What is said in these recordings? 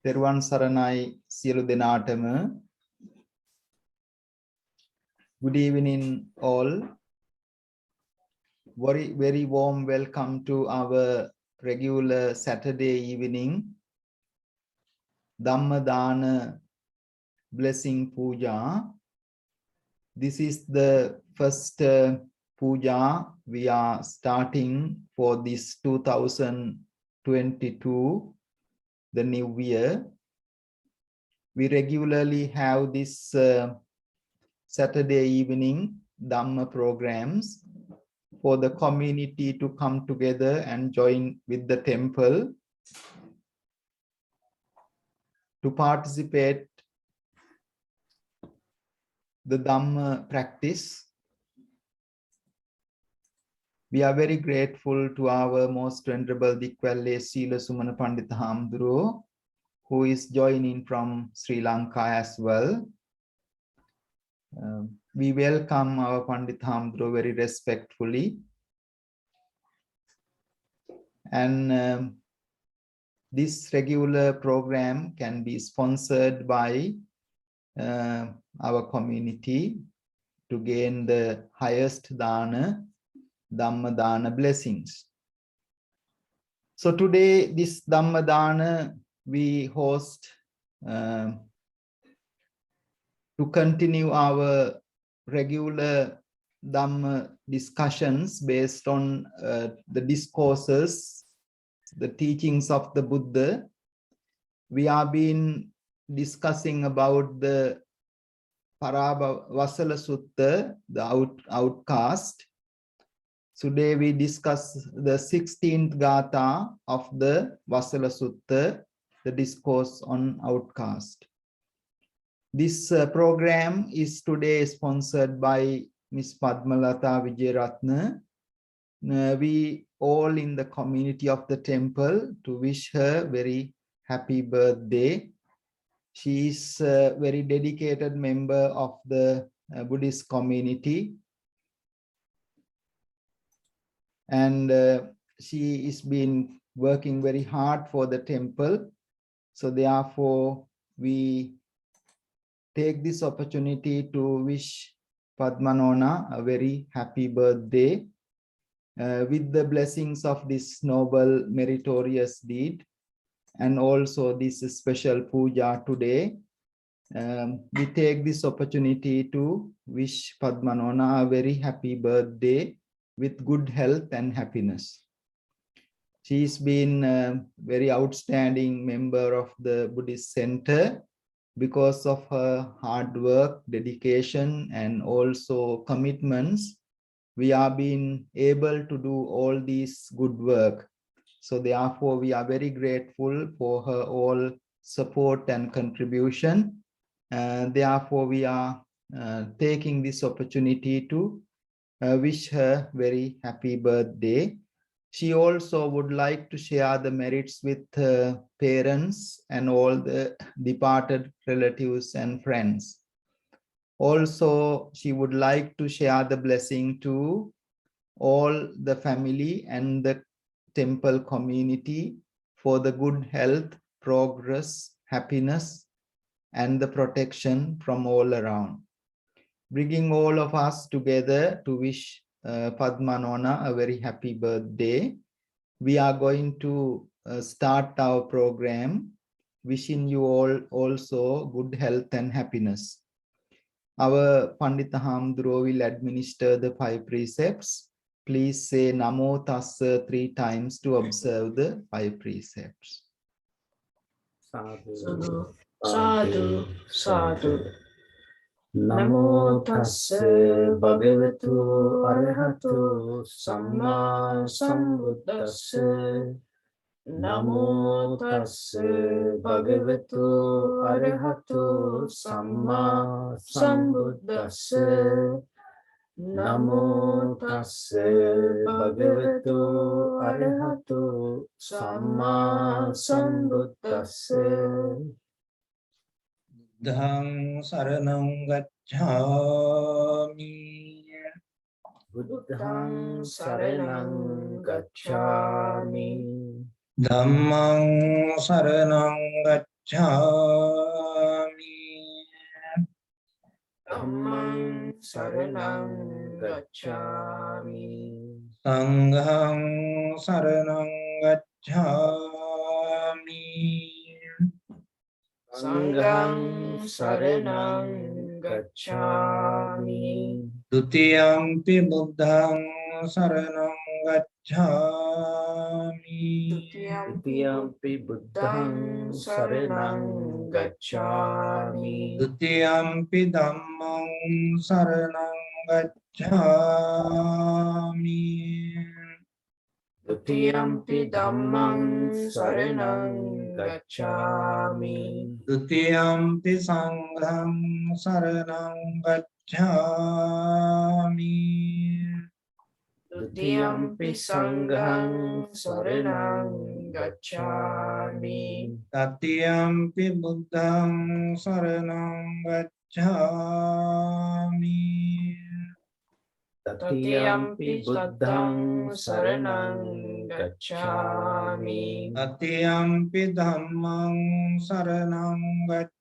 තෙරුවන් සරණයි සියලු දෙනාටම. Good evening all. Very warm welcome to our regular Saturday evening Dhamma Dana blessing puja. This is the first puja we are starting for this 2022, the new year. We regularly have this Saturday evening Dhamma programs for the community to come together and join with the temple to participate the Dhamma practice. We are very grateful to our most venerable Dikwalle Sila Sumana Pandita Hamduro, who is joining from Sri Lanka as well. We welcome our Pandita Hamduro very respectfully. And this regular program can be sponsored by our community to gain the highest dana, Dhamma Dana blessings. So today, this Dhamma Dana we host to continue our regular Dhamma discussions based on the discourses, the teachings of the Buddha. We have been discussing about the Vasala Sutta, the Outcast. Today we discuss the 16th Gatha of the Vasala Sutta, the discourse on Outcast. This program is today sponsored by Miss Padma Wijeratna. We all in the community of the temple to wish her very happy birthday. She is a very dedicated member of the Buddhist community. And she is been working very hard for the temple. So therefore, we take this opportunity to wish Padma Nona a very happy birthday with the blessings of this noble meritorious deed. And also this special puja today. We take this opportunity to wish Padma Nona a very happy birthday with good health and happiness. She's been a very outstanding member of the Buddhist Center because of her hard work, dedication, and also commitments. We are being able to do all this good work. So therefore, we are very grateful for her all support and contribution. Therefore, we are taking this opportunity to wish her very happy birthday. She also would like to share the merits with her parents and all the departed relatives and friends. Also, she would like to share the blessing to all the family and the temple community for the good health, progress, happiness, and the protection from all around. Bringing all of us together to wish Padma Nona a very happy birthday. We are going to start our program, wishing you all also good health and happiness. Our Pandita Hamduro will administer the 5 precepts. Please say Namo Tassa 3 times to observe the 5 precepts. Sadhu, sadhu, sadhu. Namo Tassa Bhagavatu Arhatu Samma Sambuddhassa. Namo Tassa Bhagavatu Arhatu Samma Sambuddhassa. Namo Tassa Bhagavatu Arhatu Samma Sambuddhassa. Buddhang saranam gacchami. Buddhang saranam gacchami. Dhammang saranam gacchami. gacchami. Dhammang saranang gacchami. Sanghang saranang gacchami. Sanghang saranang gacchami. Dutiyampi buddhang saranang gacchami. Dutiyampi buddhang saranang gacchami. Dutiyampi dhammang saranang gacchami. Dutiyampi dhammang saranang gacchami. Dutiyampi sanghang saranang gacchami. Dutiyampi sanghang saranang gacchami. Tatiyampi buddhang saranang gacchami. Tatiyampi buddhang saranang gacchami. Tatiyampi dhammang saranang gacchami.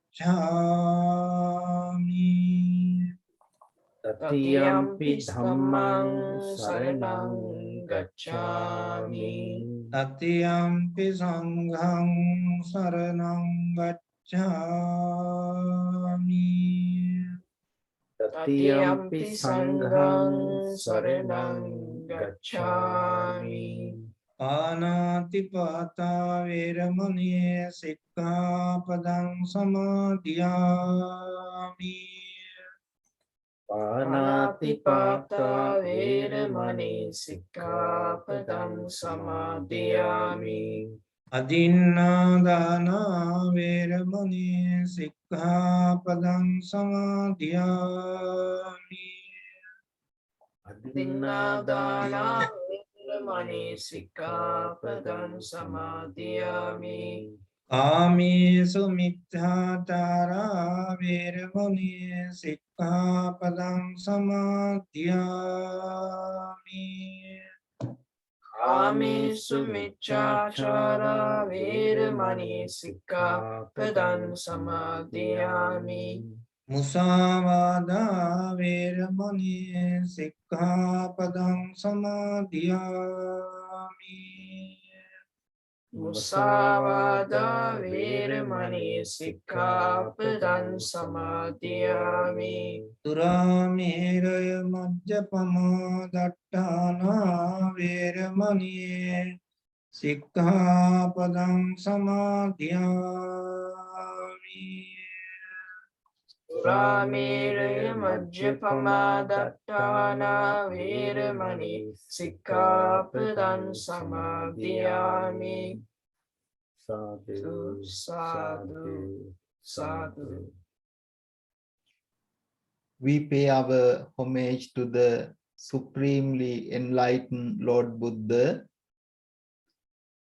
Tatiyampi dhammang saranang gacchami. Tatiyampi sanghang saranang gacchami. Tatiyampi sanghang saranang gacchami. Panatipata veramani sikkhapadang samadhiyami. Panatipata veramani sikkhapadang samadhiyami. Adinnādāna veramani sikkhapadang samadhiyami. Adinnādāna veramani sikkhapadang samadhiyami. Kāmesu miccācārā veramani sikkhapadang samadhiyami. Kāmesu miccācārā veramani sikkhapadang samadhiyami. Musāvādā veramani sikkhapadang samadhiyami. Musāvādā veramani sikkhapadang samadhiyami. Turāmeraya majjapamā dattānā veramani sikkhapadang samadhiyami. Turāmeraya majjapamā dattānā veramani sikkhapadang samadhiyami. Sadhu, sadhu, sadhu. We pay our homage to the supremely enlightened Lord Buddha,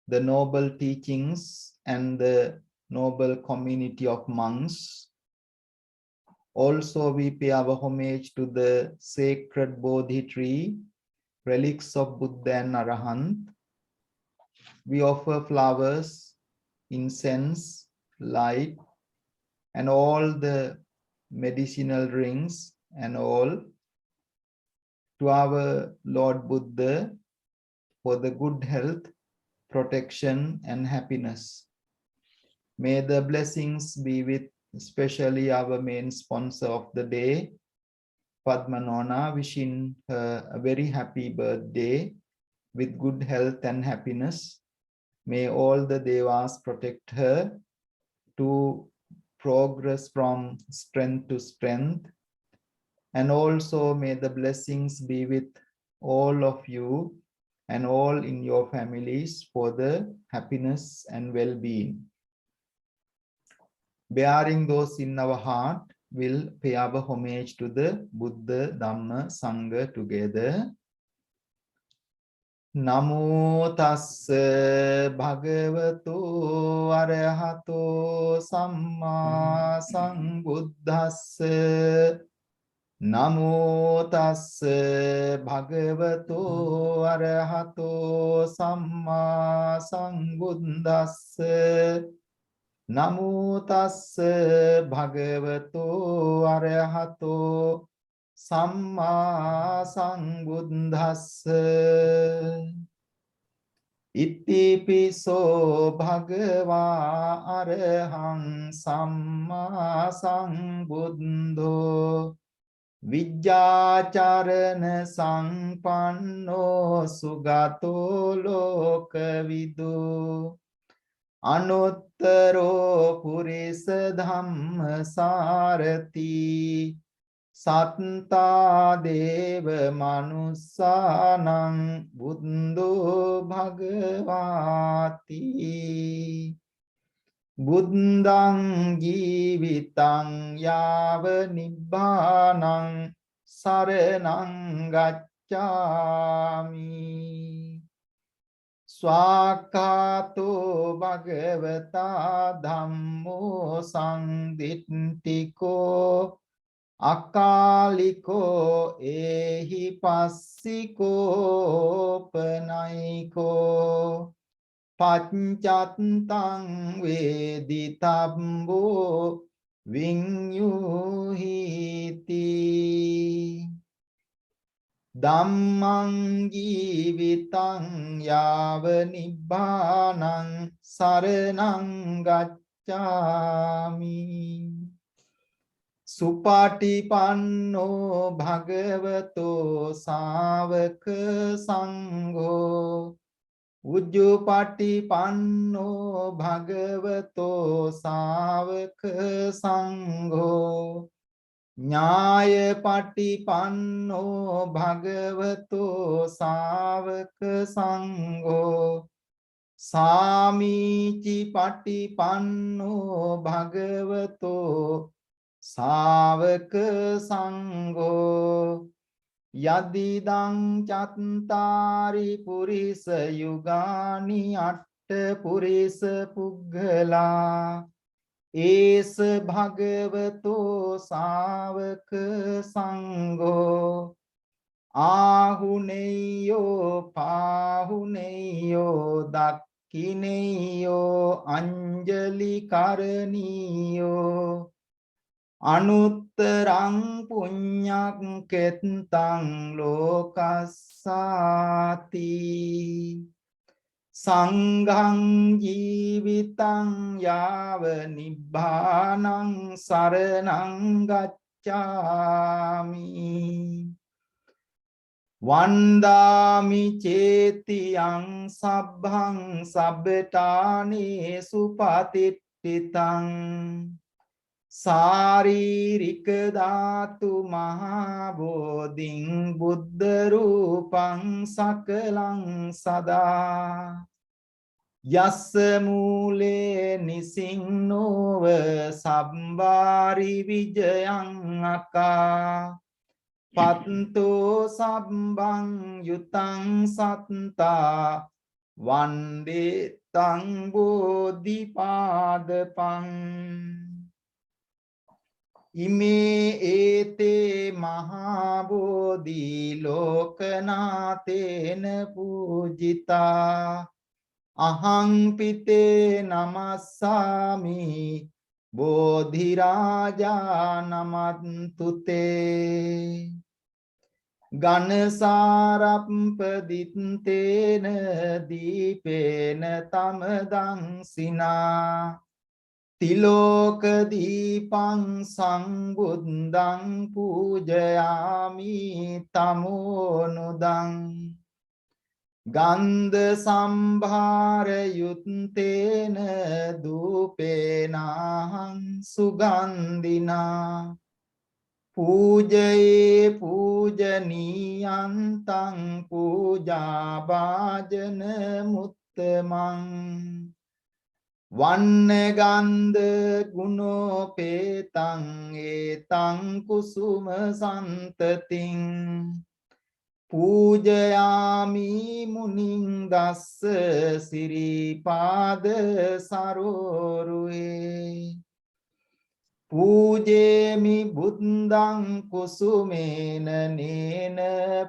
the noble teachings and the noble community of monks. Also, we pay our homage to the sacred Bodhi tree, relics of Buddha and Arahant. We offer flowers, incense, light, and all the medicinal rings and all to our Lord Buddha for the good health, protection, and happiness. May the blessings be with especially our main sponsor of the day, Padma Nona, wishing her a very happy birthday with good health and happiness. May all the devas protect her to progress from strength to strength. And also may the blessings be with all of you and all in your families for the happiness and well-being. Bearing those in our heart, we'll pay our homage to the Buddha, Dhamma, Sangha together. Namo tassa bhagavato arahato samma sambuddhassa. Namo tassa bhagavato arahato samma sambuddhassa. නමෝ තස්ස භගවතෝ අරහතෝ සම්මා සම්බුද්දස්ස ඉතිපිසෝ භගවා අරහං සම්මා සම්බුද්ධෝ විජ්ජාචරණ සංපන්නෝ සුගතෝ ලෝකවිදු අනුත්තරෝ පුරිස ධම්මසාරති සත්තා දේව මනුස්සානං බුද්ධෝ භගවාති බුද්ධං ජීවිතං යාව නිබ්බානං සරණං ගච්ඡාමි ස්වාක්ඛාතෝ භගවතා ධම්මෝ සංදිට්ඨිකෝ අකාලිකෝ ඒහි පස්සිකෝ පනයිකෝ පච්චත්තං වේදිතබ්බෝ විඤ්ඤුහිති ධම්මං ජීවිතං යාව නිබ්බානං සරණං ගච්ඡාමි සුපාටිපන්නෝ භගවතෝ ශාවක සංඝෝ උජ්ජුපටිපන්නෝ භගවතෝ ශාවක සංඝෝ ඥායපටිපන්නෝ භගවතෝ ශාවක සංඝෝ සාමීචි පටිපන්නෝ භගවතෝ ශාවක සංඝෝ යදිදං චත්තාරි පුරිස යුගානි අට්ඨ පුරිස පුග්ගලා ඒස භගවතෝ ශාවක සංඝෝ ආහුනේයෝ පාහුනේයෝ දක්ඛිනේයෝ අංජලි කරණීයෝ අනුත්තරං පුඤ්ඤක් කෙත්තං ලෝකස්සාති සංඝං ජීවිතං යාව නිබ්බානං සරණං ගච්ඡාමි වන්දාමි චේතියං සබ්බං සබ්බතානේසු පතිට්ඨිතං සාරීරික ධාතු මහා බෝධින් බුද්ධ රූපං සකලං සදා යස්ස මූලේ නිසින්නෝව සම්බාරි විජයං අකා පත්තෝ සම්බං යුතං සත්තා වන්දේ තං බෝධිපාදපං ඉමේ ඒතේ මහා බෝධි ලෝකනාතේන පූජිතා අහං පිතේ නමස්සාමි බෝධි රාජා නමන්තුතේ ගනසාරප්පදිත්තේන දීපේන තමදං සිනා තිලෝක දීපං සංබුද්ධං පූජයාමි තමෝනුදං ගන්ධ සම්භාර යුත්තේන දූපේනහං සුගන්ධිනා පූජයේ පූජනීයන්තං පූජා භාජන මුත්තමං වන්න ගන්ධ ගුණෝපේතං ඒතං කුසුම සන්තතින් පූජයාමි මුනිං දස්ස සිරිපාද සරෝරුවේ පූජේමි බුද්ධං කුසුමේන නේන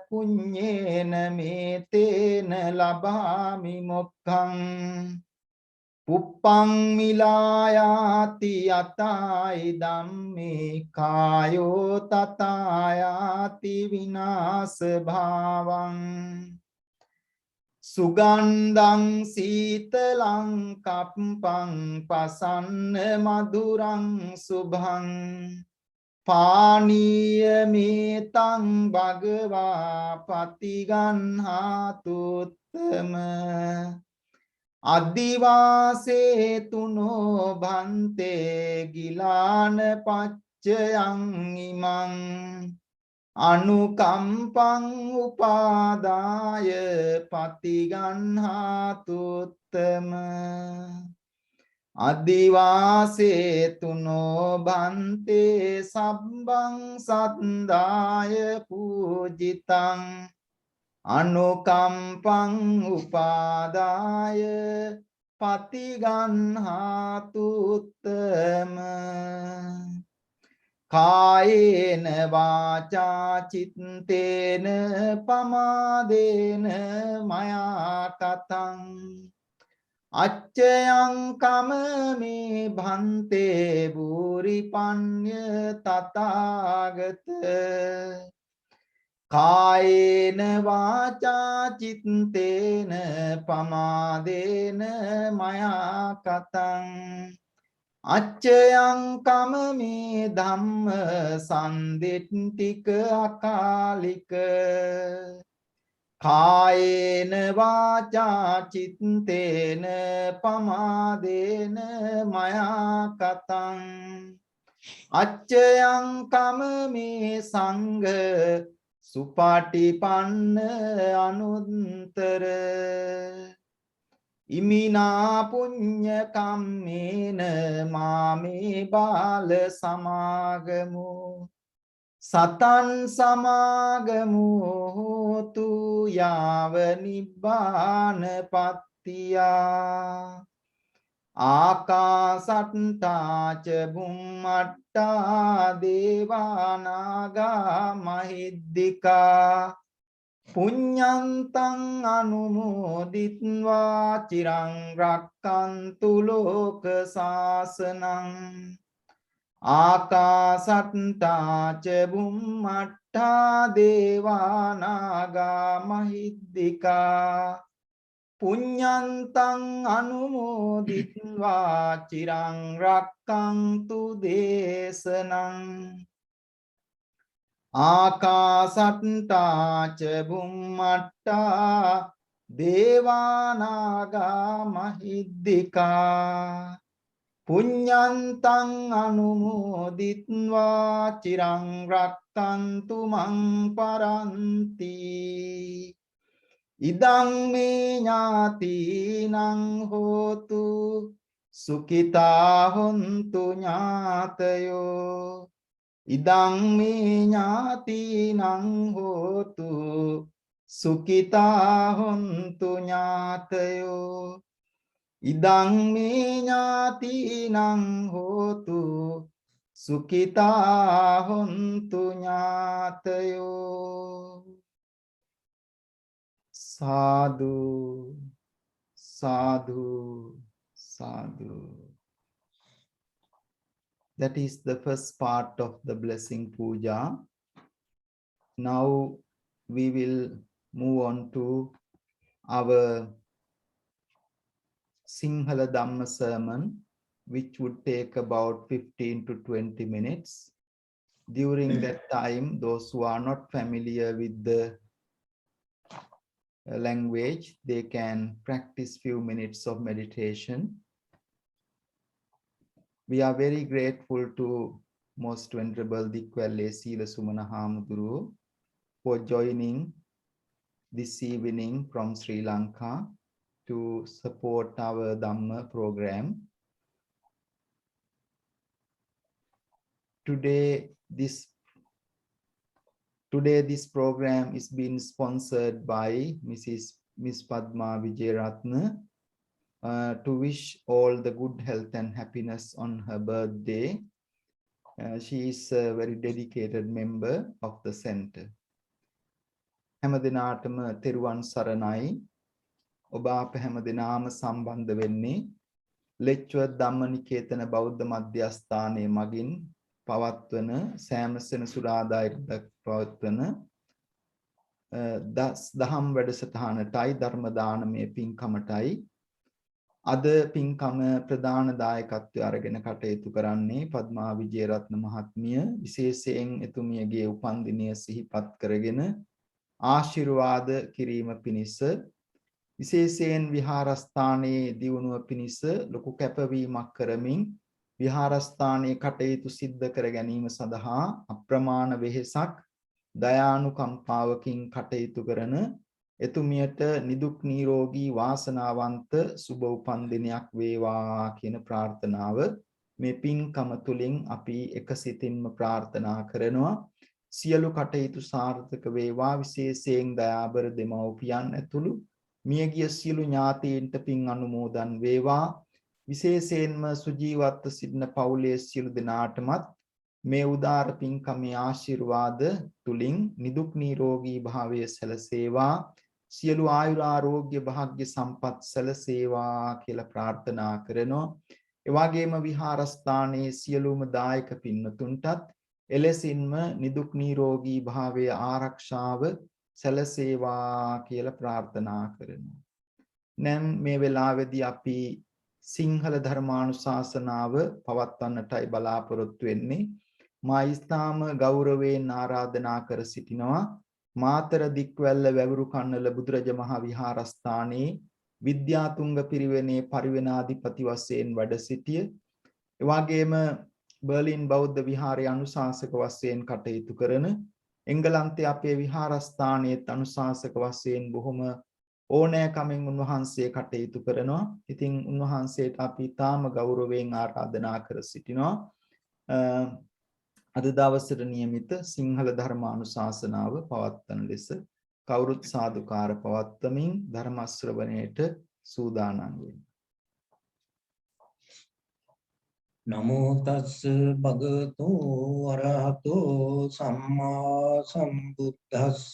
පුඤ්ඤේන මේතේන ලබාමි මොක්ඛං පුප්පං මිලායාති යතයි ධම්මේ කායෝ තතායාති විනාශ භාවං සුගන්ධං සීතලං කප්පං පසන්න මధుරං සුභං පානීය මේතං භගවා පතිගන්හාතුත්තම අදිවාසේ තුනෝ භන්තේ ගිලාන පච්චයං ඉමං අනුකම්පං උපාදාය පතිගන්හාතුත්තම අදිවාසේ තුනෝ භන්තේ සබ්බං සත්දාය පූජිතං අනුකම්පං උපාදාය පතිගන්හාතුත්තම කායේන වාචා චිත්තේන පමාදේන මයා කතං අච්චයං කම මේ භන්තේ බුරිපඤ්ඤ තථාගත කායේන වාචා චිත්තේන පමාදේන මයා කතං අච්චයං කම මේ ධම්ම සම්දිට්ඨික අකාලික කායේන වාචා චිත්තේන පමාදේන මයා කතං අච්චයං කම මේ සංඝ සුපාටිපන්න අනුත්තර ඉමිනා පුඤ්ඤ කම්මේන මාමේ බාල සමාගමු සතං සමාගමු හෝතු යාව නිබ්බාන පත්තියා ආකාසට්ටා ච බුම්මට්ටා දේවානාගා මහිද්దికා පුඤ්ඤන්තං අනුමෝදිත්වා චිරං රක්칸තු ලෝක සාසනං ආකාසට්ටා ච බුම්මට්ටා දේවානාගා මහිද්దికා පුඤ්ඤන්තං අනුමෝදිත්වා චිරං රක්칸තු දේශනං ආකාසට්ටා ච බුම්මට්ටා දේවානාගා මහිද්దికා පුඤ්ඤන්තං අනුමෝදිත්වා චිරං රක්칸තු මං පරන්ති ඉදං මේ ඥාතිනං හෝතු සුඛිතා හොන්තු ඥාතයෝ ඉදං මේ ඥාතිනං හෝතු සුඛිතා හොන්තු ඥාතයෝ ඉදං මේ ඥාතිනං හෝතු සුඛිතා හොන්තු ඥාතයෝ Sadhu, sadhu, sadhu. That is the first part of the blessing puja. Now we will move on to our Sinhala Dhamma sermon, which would take about 15 to 20 minutes. During that time, those who are not familiar with the language, they can practice few minutes of meditation. We are very grateful to Most Venerable Dikwelle Sila Sumana Hamuduru for joining this evening from Sri Lanka to support our Dhamma program. Today this program is being sponsored by Miss Padma Wijeratna to wish all the good health and happiness on her birthday. She is a very dedicated member of the center. හැමදෙනාටම තෙරුවන් සරණයි. ඔබ අප හැමදෙනාම සම්බන්ධ වෙන්නේ ලෙච්චුව ධම්මනිකේතන බෞද්ධ මධ්‍යස්ථානයේ මගින් පවත්වන සෑම සෙනසුරාදායක පවත්වන දහම් වැඩසටහනටයි ධර්ම දානමය පින්කමටයි අද පින්කම ප්‍රධාන දායකත්වය අරගෙන කටයුතු කරන්නේ පද්මා විජේරත්න මහත්මිය. විශේෂයෙන් එතුමියගේ උපන්දිනය සිහිපත් කරගෙන ආශිර්වාද කිරීම පිණිස විශේෂයෙන් විහාරස්ථානයේ දියුණුව පිණිස ලොකු කැපවීමක් කරමින් විහාරස්ථානයේ කටයුතු සිද්ධ කර ගැනීම සඳහා අප්‍රමාණ වෙහෙසක් දයානුකම්පාවකින් කටයුතු කරන එතුමියට නිදුක් නිරෝගී වාසනාවන්ත සුබ උපන්දිනයක් වේවා කියන ප්‍රාර්ථනාව මේ පින්කම තුලින් අපි එකසිතින්ම ප්‍රාර්ථනා කරනවා. සියලු කටයුතු සාර්ථක වේවා. විශේෂයෙන් දයාබර දෙමව්පියන් ඇතුළු මියගිය සියලු ඥාතීන්ට පින් අනුමෝදන් වේවා. විශේෂයෙන්ම සුජීවත්ව සිටින පවුලේ සියලු දෙනාටමත් මේ උදාර පින්කමේ ආශිර්වාද තුලින් නිදුක් නිරෝගී භාවය සැලසේවා. සියලු ආයුර ආරෝග්‍ය භාග්‍ය සම්පත් සැලසේවා කියලා ප්‍රාර්ථනා කරනවා. ඒ වගේම විහාරස්ථානයේ සියලුම දායක පින්වතුන්ටත් එලෙසින්ම නිදුක් නිරෝගී භාවය ආරක්ෂාව සැලසේවා කියලා ප්‍රාර්ථනා කරනවා. නම් මේ වෙලාවේදී අපි සිංහල ධර්මානුශාසනාව පවත්වන්නටයි බලාපොරොත්තු වෙන්නේ. මා ඉස්තාම ගෞරවයෙන් ආරාධනා කර සිටිනවා මාතර දික්වැල්ල වැවුරු කන්නල බුදුරජ මහ විහාරස්ථානයේ විද්‍යාතුංග පිරිවෙනේ පරිවෙනාධිපති වශයෙන් වැඩ සිටිය. එවාගේම බර්ලින් බෞද්ධ විහාරයේ අනුශාසක වශයෙන් කටයුතු කරන එංගලන්තයේ අපේ විහාරස්ථානයේ අනුශාසක වශයෙන් බොහොම ඕනෑකමින් උන්වහන්සේ කටයුතු කරනවා. ඉතින් උන්වහන්සේට අපි තාම ගෞරවයෙන් ආරාධනා කර සිටිනවා. අද දවසට නියමිත සිංහල ධර්මානුශාසනාව පවත්වන ලෙස කවුරුත් සාදුකාර පවත්වමින් ධර්ම ශ්‍රවණයට සූදානම් වෙන්න. නමෝ තස්ස භගවතු අරහතෝ සම්මා සම්බුද්දස්ස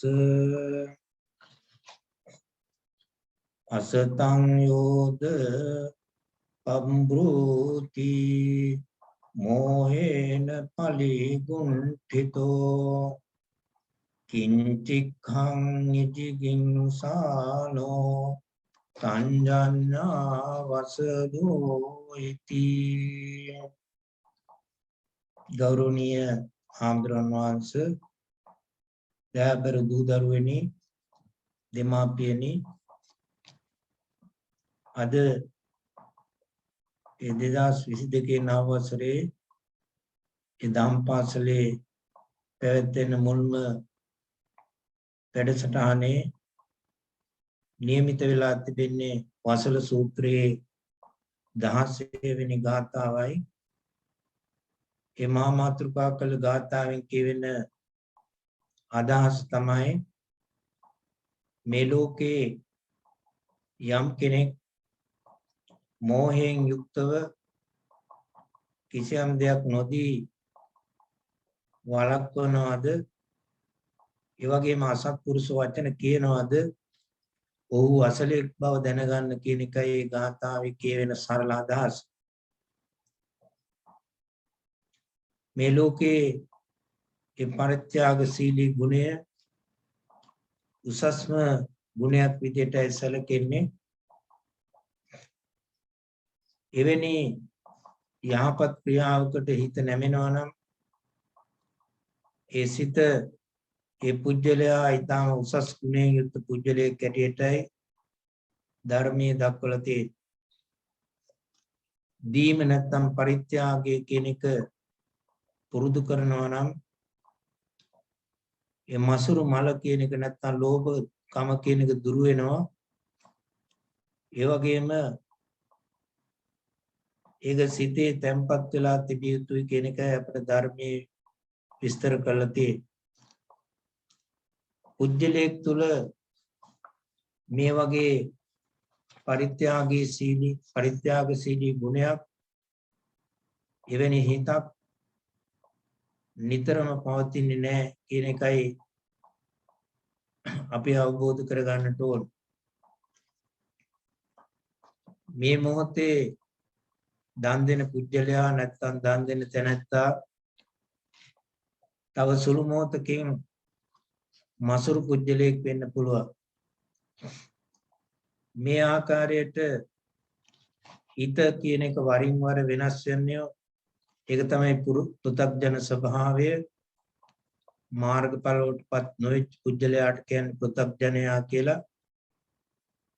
අසතං යෝද පම්බ්‍රූති මෝහේන පලිගුණ්ඨිතෝ කිංචික්ඛං නිජිගින්සානෝ සංජඤ්ඤා වසදෝ ඉති. ගෞරවනීය හාමුදුරන් වහන්සේ, දයාබර දූ දරුවනි, දෙමාපියනි, අද 2022 නව වසරේ දහම් පාසලේ පැවැත්වෙන මුල්ම වැඩසටහනේ නියමිත වෙලා තිබෙන්නේ වසල සූත්‍රයේ 16 වෙනි ගාථාවයි. ඒ මහා මාතෘකා කළ ගාථාවෙන් කියවෙන අදහස තමයි මේ ලෝකේ යම් කෙනෙක් මෝහයෙන් යුක්තව කිසියම් දෙයක් නොදී වළක්වනවාද, ඒ වගේම අසත්පුරුෂ වචන කියනවාද, ඔහු අසලෙක් බව දැනගන්න කියන එකයි මේ ගාථාවේ කියවෙන සරල අදහස. මේ ලෝකේ ඒ පරිත්‍යාගශීලී ගුණය උසස්ම ගුණයක් විදිහට සැලකෙන්නේ. එවැනි යහපත් ක්‍රියාවකට හිත නැමෙනවා නම් ඒ සිත ඒ පුජ්‍යලයා ඊටම උසස් ගුණයෙන් යුක්ත පුජ්‍යලයෙක් ඇටියටයි ධර්මයේ දක්වලා තියෙන්නේ. දීම නැත්තම් පරිත්‍යාගය කියන එක පුරුදු කරනවා නම් ඒ මසුරු මල කියන එක නැත්තම් ලෝභ කම කියන එක දුරු වෙනවා. ඒ වගේම ඒක සිතේ තැම්පත් වෙලා තිබිය යුතුයි කියන එක අපේ ධර්මයේ විස්තර කරලා තියෙනවා. පුජ්‍යලයක් තුල මේ වගේ පරිත්‍යාගශීලී ගුණයක්, එවැනි හිතක් නිතරම පවතින්නේ නැහැ කියන එකයි අපි අවබෝධ කරගන්නට ඕන. මේ මොහොතේ දන් දෙන පුජ්‍යලයා නැත්නම් දන් දෙන තැනැත්තා තව සුළු මොහොතකින් මසුරු පුජ්‍යලයක් වෙන්න පුළුවන්. මේ ආකාරයට හිත කියන එක වරින් වර වෙනස් වෙන්නේ. ඒක තමයි පෘථග්ජන ස්වභාවය. මාර්ගඵල වලටපත් නොවිච්ච පුජ්‍යලයාට කියන්නේ පෘථග්ජනයා කියලා.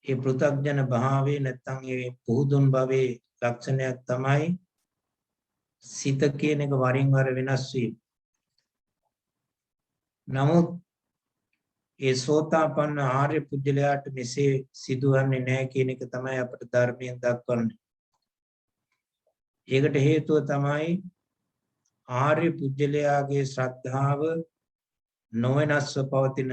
ඒ පෘථග්ජන භාවයේ නැත්නම් ඒ පුහුදුන් භවයේ ලක්ෂණයක් තමයි සිත කියන එක වරින් වර වෙනස් වීම. නමුත් ඒ සෝතාපන්න ආර්ය පුජ්‍යලයාට මෙසේ සිදුවන්නේ නැහැ කියන එක තමයි අපිට ධර්මයෙන් දක්වන්නේ. ඒකට හේතුව තමයි ආර්ය පුජ්‍යලයාගේ ශ්‍රද්ධාව නොවෙනස්ව පවතින.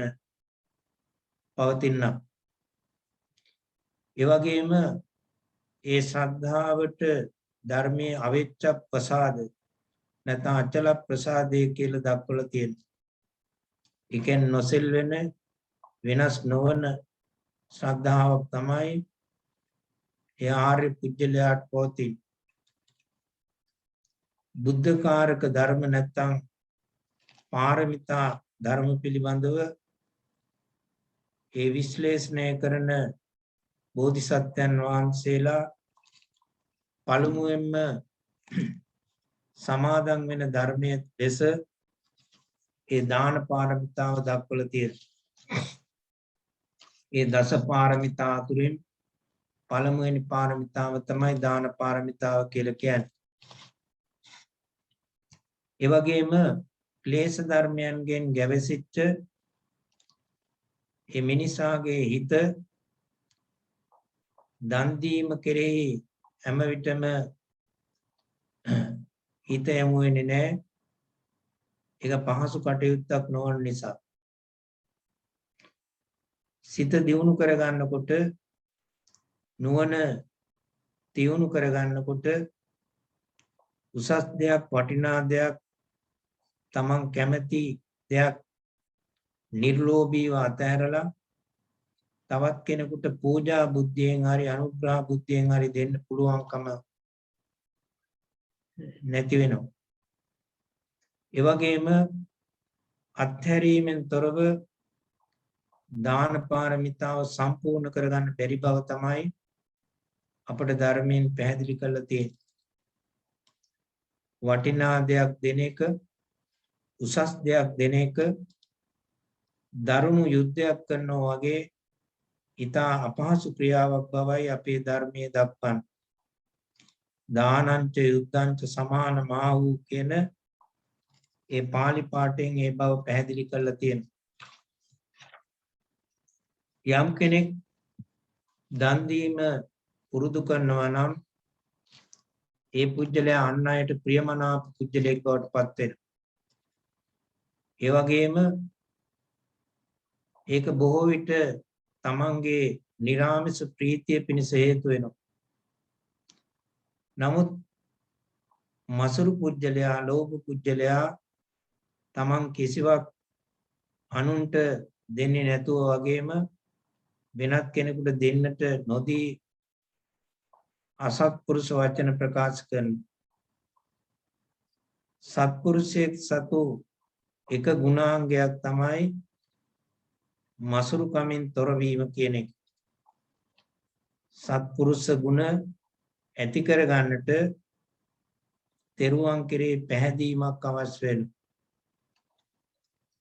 ඒ වගේම ඒ ශ්‍රද්ධාවට ධර්මයේ අවිච්ඡ ප්‍රසාද නැත්නම් අචල ප්‍රසාදේ කියලා දක්වලා තියෙනවා. ඒ කියන්නේ නොසෙල් වෙන වෙනස් නොවන ශ්‍රද්ධාවක් තමයි ඒ ආර්ය පුජ්‍යලයාට පවතින. බුද්ධකාරක ධර්ම නැත්නම් පාරමිතා ධර්ම පිළිබඳව ඒ විශ්ලේෂණය කරන බෝධිසත්වයන් වහන්සේලා පළමුවෙන්ම සමාදන් වෙන ධර්මයේ ලෙස ඒ දාන පාරමිතාව දක්වලා තියෙනවා. ඒ දස පාරමිතා අතුරින් පළමුවෙනි පාරමිතාව තමයි දාන පාරමිතාව කියලා කියන්නේ. ඒ වගේම ක්ලේශ ධර්මයන්ගෙන් ගැවසිච්ච ඒ මිනිසාගේ හිත දන් දීම කෙරෙහි හැම විටම හිත යොමු වෙන්නේ නැහැ. ඒක පහසු කටයුත්තක් නොවන නිසා. සිත දියුණු කරගන්නකොට නුවණ දියුණු කරගන්නකොට උසස් දෙයක් වටිනා දෙයක් තමන් කැමති දෙයක් නිර්ලෝභීව අතහැරලා තවත් කෙනෙකුට පූජා බුද්ධියෙන් හරි අනුග්‍රහ බුද්ධියෙන් හරි දෙන්න පුළුවන්කම නැති වෙනවා. ඒ වගේම අත්හැරීමෙන් තොරව දාන පාරමිතාව සම්පූර්ණ කරගන්න බැරි බව තමයි අපට ධර්මයෙන් පැහැදිලි කරලා තියෙන්නේ. වටිනා දෙයක් දෙන එක, උසස් දෙයක් දෙන එක දරුණු යුද්ධයක් කරනවා වගේ ඊටා අපහසු ක්‍රියාවක් බවයි අපේ ධර්මයේ දක්වන්නේ. දානංච යුද්ධංච සමාන මාහු කියන ඒ පාලි පාඨයෙන් ඒ බව පැහැදිලි කරලා තියෙනවා. යම් කෙනෙක් දන් දීම පුරුදු කරනවා නම් ඒ පුජ්‍යලයා අන් අයට ප්‍රියමනාප පුජ්‍යලයෙක් බවට පත් වෙනවා. ඒ වගේම ඒක බොහෝ විට තමන්ගේ නිරාමිස ප්‍රීතිය පිණිස හේතු වෙනවා. නමුත් මසුරු පුජ්‍යලයා, ලෝභ පුජ්‍යලයා තමන් කිසිවක් අනුන්ට දෙන්නේ නැතුව වගේම වෙනත් කෙනෙකුට දෙන්නට නොදී අසත්පුරුෂ වචන ප්‍රකාශ කරන සත්පුරුෂයෙක් සතු එක ගුණාංගයක් තමයි මසුරු කමින් තොරවීම කියන එක. සත්පුරුෂ ගුණ ඇති කර ගන්නට තෙරුවන් කෙරේ පැහැදීමක් අවශ්‍ය වෙනවා.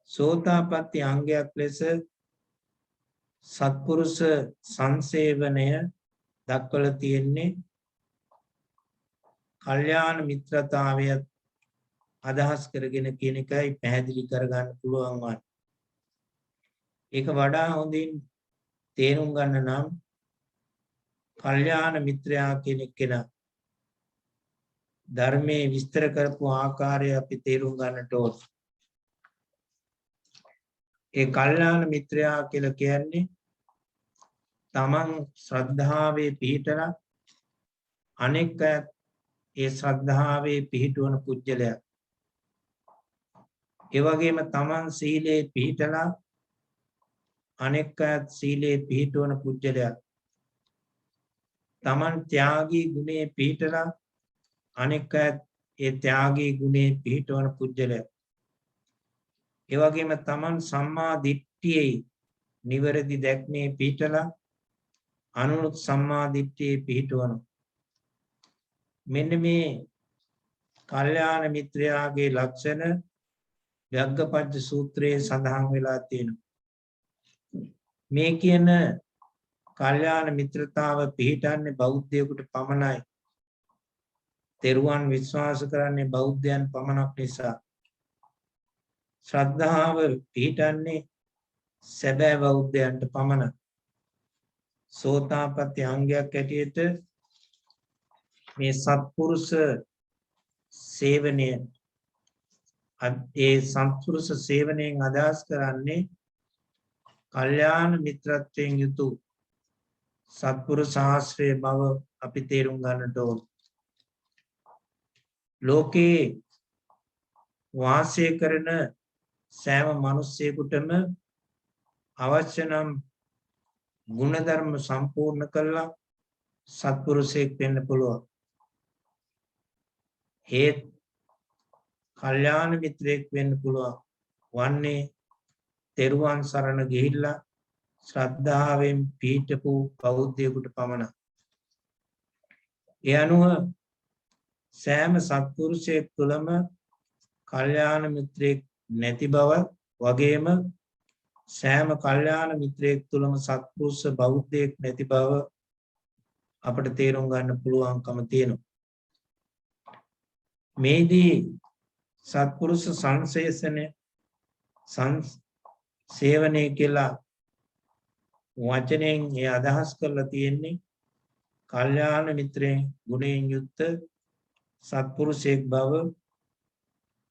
සෝතාපට්ටි අංගයක් ලෙස සත්පුරුෂ සංසේවනය දක්වලා තියෙන්නේ කල්යාණ මිත්‍රතාවය අදහස් කරගෙන කියන එකයි පැහැදිලි කරගන්න පුළුවන් වන්නේ. ඒක වඩා හොඳින් තේරුම් ගන්න නම් කල්යාණ මිත්‍රයා කියන කෙනා ධර්මයේ විස්තර කරපු ආකාරය අපි තේරුම් ගන්නට ඕන. ඒ කල්යාණ මිත්‍රයා කියලා කියන්නේ තමන් ශ්‍රද්ධාවේ පිහිටලා අනෙක් අයත් ඒ ශ්‍රද්ධාවේ පිහිටවන පුජ්‍යලයා. ඒ වගේම තමන් සීලේ පිහිටලා අනෙක් අයත් සීලේ පිහිටවන පුජ්‍යලයා. තමන් ත්‍යාගී ගුණේ පිහිටලා අනෙක් ඒ ත්‍යාගී ගුණේ පිහිටවන පුජ්‍යලයා. ඒ වගේම තමන් සම්මා දිට්ඨියේ නිවැරදි දැක්මේ පිහිටලා අනුනුත් සම්මා දිට්ඨියේ පිහිටවන. මෙන්න මේ කල්යාණ මිත්‍රයාගේ ලක්ෂණ යග්ගපච්ච සූත්‍රයේ සඳහන් වෙලා තියෙනවා. මේ කියන කල්යාණ මිත්‍රතාව පිහිටන්නේ බෞද්ධයෙකුට පමණයි. තෙරුවන් විශ්වාස කරන්නේ බෞද්ධයන් පමණක් නිසා. ශ්‍රද්ධාව පිහිටන්නේ සැබෑ බෞද්ධයන්ට පමණයි. සෝතාපට්ටි අංගයක් ඇටියට මේ සත්පුරුෂ සේවනය ඒ සත්පුරුෂ සේවනයෙන් අදහස් කරන්නේ කල්යාණ මිත්‍රත්වයෙන් යුතු සත්පුරුෂ ආශ්‍රය බව අපි තේරුම් ගන්නට ඕන. ලෝකේ වාසය කරන සෑම මිනිසෙකුටම අවශ්‍ය නම් ගුණධර්ම සම්පූර්ණ කළා සත්පුරුෂයෙක් වෙන්න පුළුවන්. ඒත් කල්යාණ මිත්‍රයෙක් වෙන්න පුළුවන් වන්නේ තෙරුවන් සරණ ගිහිල්ලා ශ්‍රද්ධාවෙන් පිහිටපු බෞද්ධයෙකුට පමණයි. ඒ අනුව සෑම සත්පුරුෂයෙක් තුළම කල්යාණ මිත්‍රයෙක් නැති බව වගේම සෑම කල්යාණ මිත්‍රයෙක් තුළම සත්පුරුෂ බෞද්ධයෙක් නැති බව අපට තේරුම් ගන්න පුළුවන්කම තියෙනවා. මේදී සත්පුරුෂ සංසේෂණය සේවනය කියලා වචනයෙන් ඒ අදහස් කරලා තියෙන්නේ කල්යාණ මිත්‍රයෙන් ගුණයෙන් යුක්ත සත්පුරුෂයෙක් බව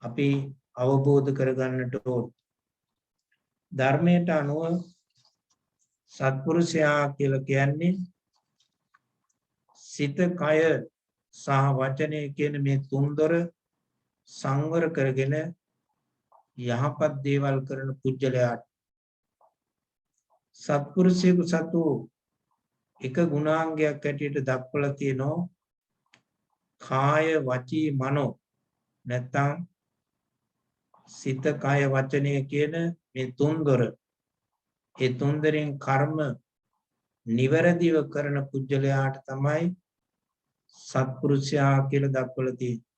අපි අවබෝධ කරගන්නට ඕන. ධර්මයට අනුව සත්පුරුෂයා කියලා කියන්නේ සිත, කය සහ වචනය කියන මේ තුන්දොර සංවර කරගෙන යහපත් දේවල් කරන පුජ්‍යලයාට. සත්පුරුෂයෙකු සතු එක ගුණාංගයක් ඇටියට දක්වලා තියෙනවා කාය වචී මනෝ. නැත්තම් සිත, කය, වචනය කියන මේ තුන්දොර. ඒ තුන්දොරින් කර්ම නිවැරදිව කරන පුජ්‍යලයාට තමයි සත්පුරුෂයා කියලා දක්වලා තියෙන්නේ.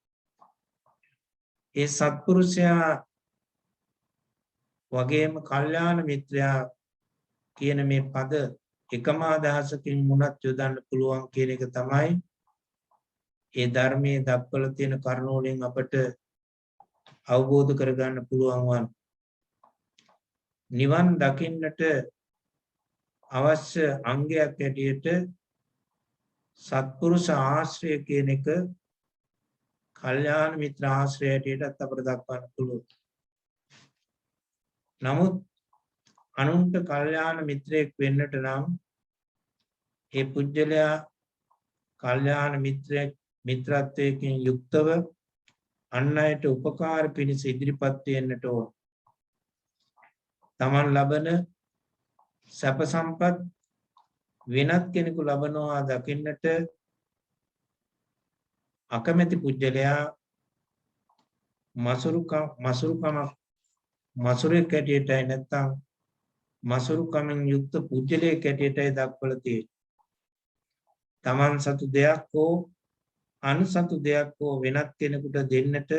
ඒ සත්පුරුෂයා වගේම කල්යාණ මිත්‍රයා කියන මේ පද එකම අදහසකින් මුණත් යොදන්න පුළුවන් කියන එක තමයි ඒ ධර්මයේ දක්වලා තියෙන කරුණු වලින් අපට අවබෝධ කරගන්න පුළුවන් වන්. නිවන් දකින්නට අවශ්‍ය අංගයක් ඇටියට සත්පුරුෂ ආශ්‍රය කියන එක කල්යාණ මිත්‍ර ආශ්‍රය ඇටියටත් අපට දක්වන්න පුළුවන්. නමුත් අනුන්ට කල්යාණ මිත්‍රයෙක් වෙන්නට නම් ඒ පුජ්‍යලයා කල්යාණ මිත්‍රත්වයකින් යුක්තව අන් අයට උපකාර පිණිස ඉදිරිපත් වෙන්නට ඕන. තමන් ලබන සැප සම්පත් වෙනත් කෙනෙකු ලබනවා දකින්නට අකමැති පුජ්‍යලයා මසුරෙක් ඇටියටයි නැත්තම් මසුරුකමින් යුක්ත පුජ්‍යලයෙක් ඇටියටයි දක්වලා තියෙන්නේ. තමන් සතු දෙයක් හෝ අනුසතු දෙයක් හෝ වෙනත් කෙනෙකුට දෙන්නට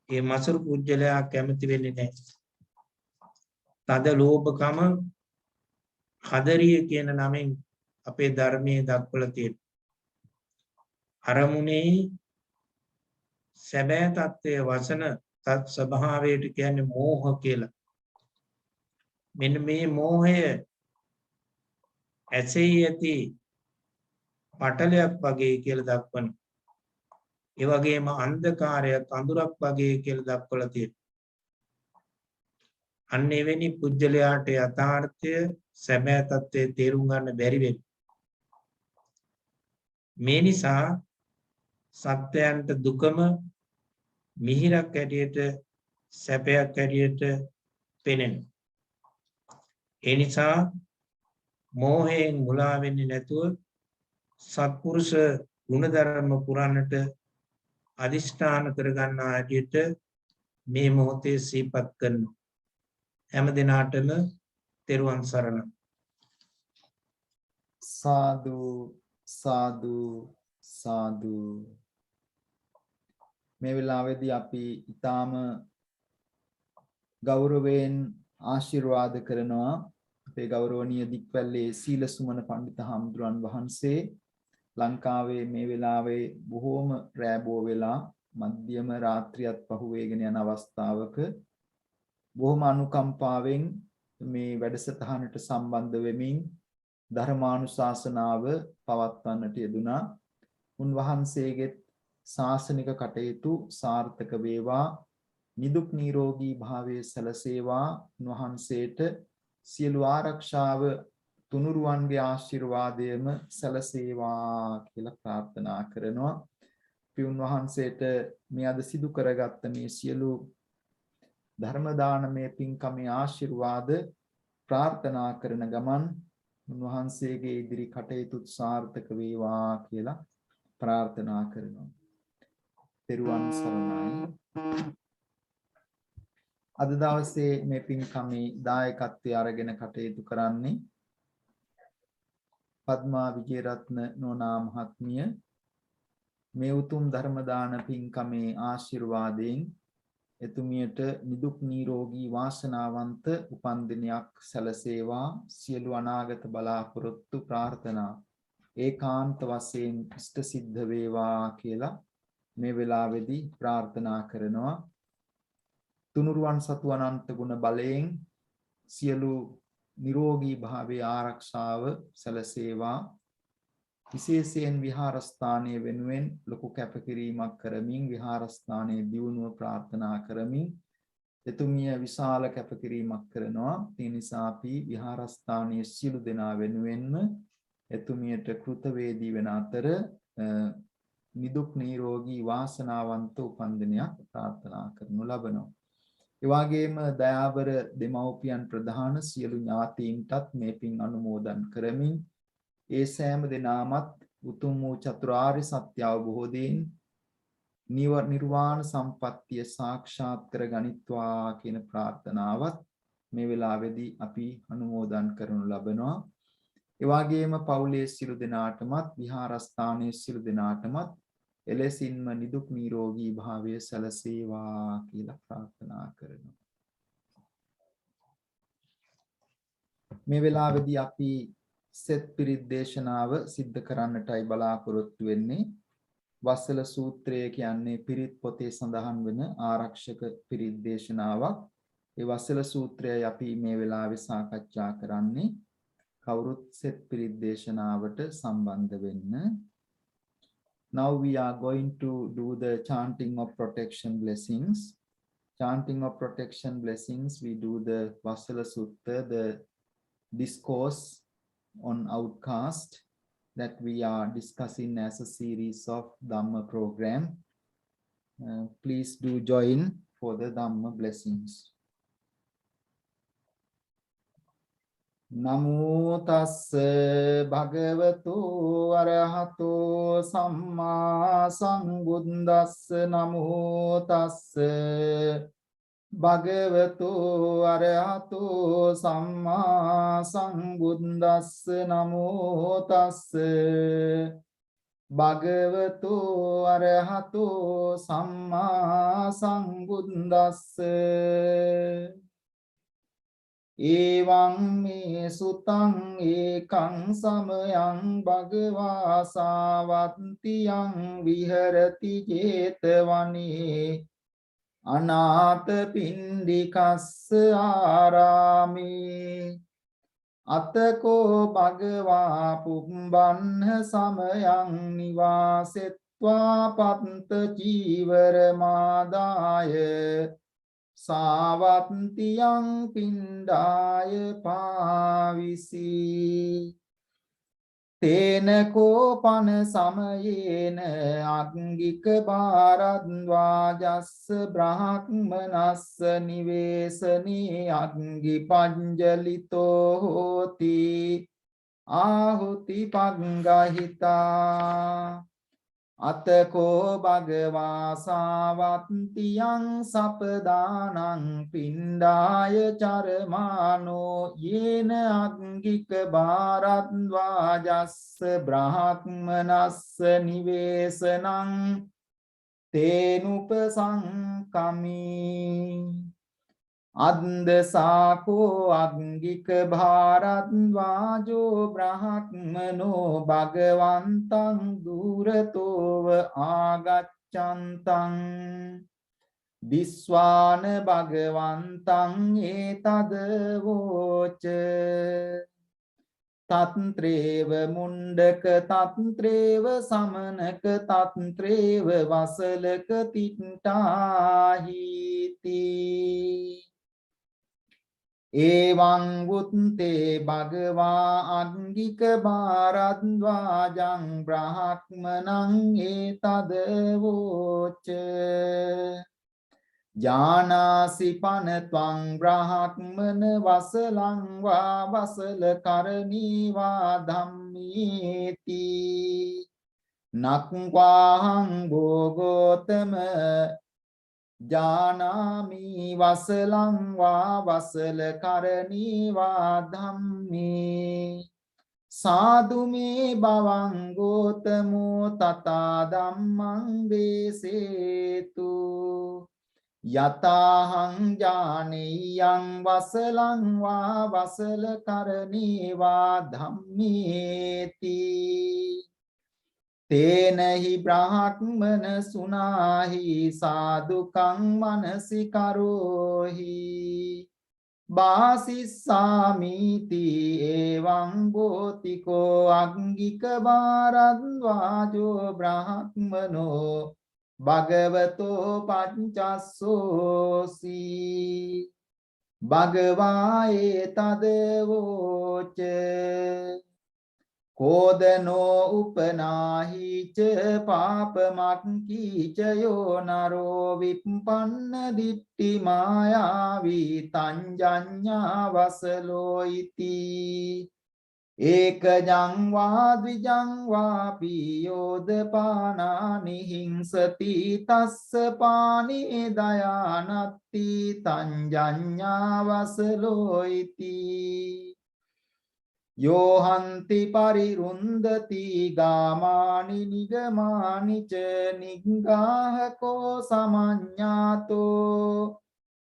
ඒ මසුරු පුජ්‍යලයා කැමති වෙන්නේ නැහැ. තද ලෝභකම හදරිය කියන නමෙන් අපේ ධර්මයේ දක්වලා තියෙනවා. අරමුණේ සැබෑ තත්ත්වයේ වසන තත් ස්වභාවයට කියන්නේ මෝහ කියලා. මෙන්න මේ මෝහය ඇසේ ඇති පටලයක් වගේ කියලා දක්වන. ඒ වගේම අන්ධකාරයක් අඳුරක් වගේ කියලා දක්වලා තියෙනවා. අන්න එවැනි පුජ්‍යලයාට යථාර්ථය සැබෑ තත්ත්වයේ තේරුම් ගන්න බැරි වෙනවා. මේ නිසා සත්‍යයන්ට දුකම මිහිරක් ඇටියට සැපයක් ඇටියට පෙනෙනවා. ඒ නිසා මෝහයෙන් මුලා වෙන්නේ නැතුව සත්පුරුෂ ගුණධර්ම පුරන්නට අදිෂ්ඨාන කරගන්න ආදියට මේ මොහොතේ සිහිපත් කරනවා. හැම දිනාටම තෙරුවන් සරණයි. සාදු සාදු සාදු. මේ වෙලාවේදී අපි ඊටාම ගෞරවයෙන් ආශිර්වාද කරනවා අපේ ගෞරවනීය දික්වැල්ලේ සීලසුමන පඬිත හාමුදුරන් වහන්සේ. ලංකාවේ මේ වෙලාවේ බොහෝම රැබෝ වෙලා මධ්‍යම රාත්‍රියත් පහුවේගෙන යන අවස්ථාවක බොහොම අනුකම්පාවෙන් මේ වැඩසටහනට සම්බන්ධ වෙමින් ධර්මානුශාසනාව පවත්වන්නට යෙදුනා. උන්වහන්සේගේ ශාසනික කටයුතු සාර්ථක වේවා, නිදුක් නිරෝගී භාවයේ සැලසේවා. උන්වහන්සේට සියලු ආරක්ෂාව තුනුරුවන්ගේ ආශිර්වාදයම සැලසේවා කියලා ප්‍රාර්ථනා කරනවා. අපි උන්වහන්සේට මේ අද සිදු කරගත්ත මේ සියලු ධර්ම දානමය පින්කමේ ආශිර්වාද ප්‍රාර්ථනා කරන ගමන් උන්වහන්සේගේ ඉදිරි කටයුතු සාර්ථක වේවා කියලා ප්‍රාර්ථනා කරනවා. තෙරුවන් සරණයි. අද දවසේ මේ පින්කමේ දායකත්වය අරගෙන කටයුතු කරන්නේ පද්මා විජේරත්න නෝනා මහත්මිය. මේ උතුම් ධර්ම දාන පින්කමේ ආශිර්වාදයෙන් එතුමියට නිදුක් නිරෝගී වාසනාවන්ත උපන්දිනයක් සැලසේවා. සියලු අනාගත බලාපොරොත්තු ප්‍රාර්ථනා ඒකාන්ත වශයෙන් ඉෂ්ට සිද්ධ වේවා කියලා මේ වෙලාවේදී ප්‍රාර්ථනා කරනවා. තුනුරුවන් සතු අනන්ත ගුණ බලයෙන් සියලු නිරෝගී භාවයේ ආරක්ෂාව සැලසේවා. විශේෂයෙන් විහාරස්ථානයේ වෙනුවෙන් ලොකු කැපකිරීමක් කරමින් විහාරස්ථානයේ දියුණුව ප්‍රාර්ථනා කරමින් එතුමිය විශාල කැපකිරීමක් කරනවා. ඒ නිසා අපි විහාරස්ථානයේ සියලු දෙනා වෙනුවෙන්ම එතුමියට කෘතවේදී වෙන අතර නිදුක් නිරෝගී වාසනාවන්ත උපන්දිනයක් ප්‍රාර්ථනා කරනු ලබනවා. ඒ වගේම දයාබර දෙමව්පියන් ප්‍රධාන සියලු ඥාතීන්ටත් මේ පින් අනුමෝදන් කරමින් ඒ සෑම දෙනාමත් උතුම් වූ චතුරාර්ය සත්‍ය අවබෝධයෙන් නිර්වාණ සම්පත්තිය සාක්ෂාත් කර ගනිත්වා කියන ප්‍රාර්ථනාවත් මේ වෙලාවේදී අපි අනුමෝදන් කරනු ලබනවා. ඒ වගේම පවුලේ සියලු දෙනාටමත් විහාරස්ථානයේ සියලු දෙනාටමත් එලෙසින්ම නිදුක් නිරෝගී භාවය සැලසේවා කියලා ප්‍රාර්ථනා කරනවා. මේ වෙලාවේදී අපි සෙත් පිරිත් දේශනාව සිද්ධ කරන්නටයි බලාපොරොත්තු වෙන්නේ. වසල සූත්‍රය කියන්නේ පිරිත් පොතේ සඳහන් වෙන ආරක්ෂක පිරිත් දේශනාවක්. ඒ වසල සූත්‍රයයි අපි මේ වෙලාවේ සාකච්ඡා කරන්නේ. කවුරුත් සෙත් පිරිත් දේශනාවට සම්බන්ධ වෙන්න. Now we are going to do the chanting of protection blessings. Chanting of protection blessings, we do the Vasala Sutta, the discourse on Outcast that we are discussing as a series of Dhamma program. Please do join for the Dhamma blessings. Namo tassa bhagavato arahato samma sambuddhassa. Namo tassa bhagavato arahato samma sambuddhassa. Namo tassa bhagavato arahato samma sambuddhassa. Evaṁ me sutaṁ ekaṁ samayaṁ bhagavā sāvattiyaṁ viharati jetavane anāta pindikassa ārāme atako bhagavā pumbannha samayaṁ nivāsetvā patta jīvaramādāya සාවත්තියං පිණ්ඩාය පාවිසි තේන කෝපන සමයේන අග්ගික භාරද්වාජස්ස බ්‍රහ්මනස්ස නිවේසනී අග්ගි පංජලිතෝ හෝති ආහුති පග්ගහිතා අතකෝ භගවා සාවත්තියං සපදානං පිණ්ඩාය චරමානෝ යේන අග්ගික භාරද්වාජස්ස බ්‍රහ්මනස්ස නිවේසනං තේනුපසංකමී අද්දසාකෝ අග්ගික භාරද්වාජෝ බ්‍රහ්මනෝ භගවන්තං දුරතෝව ආගච්ඡන්තං දිස්වාන භගවන්තං ඒතද වෝච තත්ත්‍රේව මුණ්ඩක තත්ත්‍රේව සමනක තත්ත්‍රේව වසලක තිට්ඨාහිති එවං වුත්තේ භගවා අග්ගික භාරද්වාජං බ්‍රහ්මනං ඒතද වෝච ජානාසි පනත්වං බ්‍රහ්මන වසලං වා වසල කරණී වා ධම්මේති නක්වාහං භෝගෝතම ජානාමි වසලං වා වසල කරණී වා ධම්මේ සාදු මේ බවං ගෝතමෝ තථා ධම්මං දේසේතු යතාහං ඥානෙයං වසලං වා වසල කරණී වා ධම්මේති තේනහි බ්‍රහ්මන සුනාහි සාදුකං මනසි කරෝහි බාසිස්සාමිති එවං ගෝතිකෝ අග්ගික භාරද්වාජෝ බ්‍රහ්මනෝ භගවතෝ පංචස්සෝසි භගවා ඒතද වෝච කෝදනෝ උපනාහිච පාපමක්ඛීච යෝ නරෝ විප්පන්න දිට්ඨි මායාවී තංජඤ්ඤා වසලෝ ඉති ඒකජං වා ද්විජං වා පියෝදපානානි හිංසති තස්ස පානේ දයානත්ති තංජඤ්ඤා වසලෝ ඉති යෝහන්ති පරිරුන්දති ගාමානි නිගමානි ච නිග්ගාහකෝ සමඤ්ඤාතෝ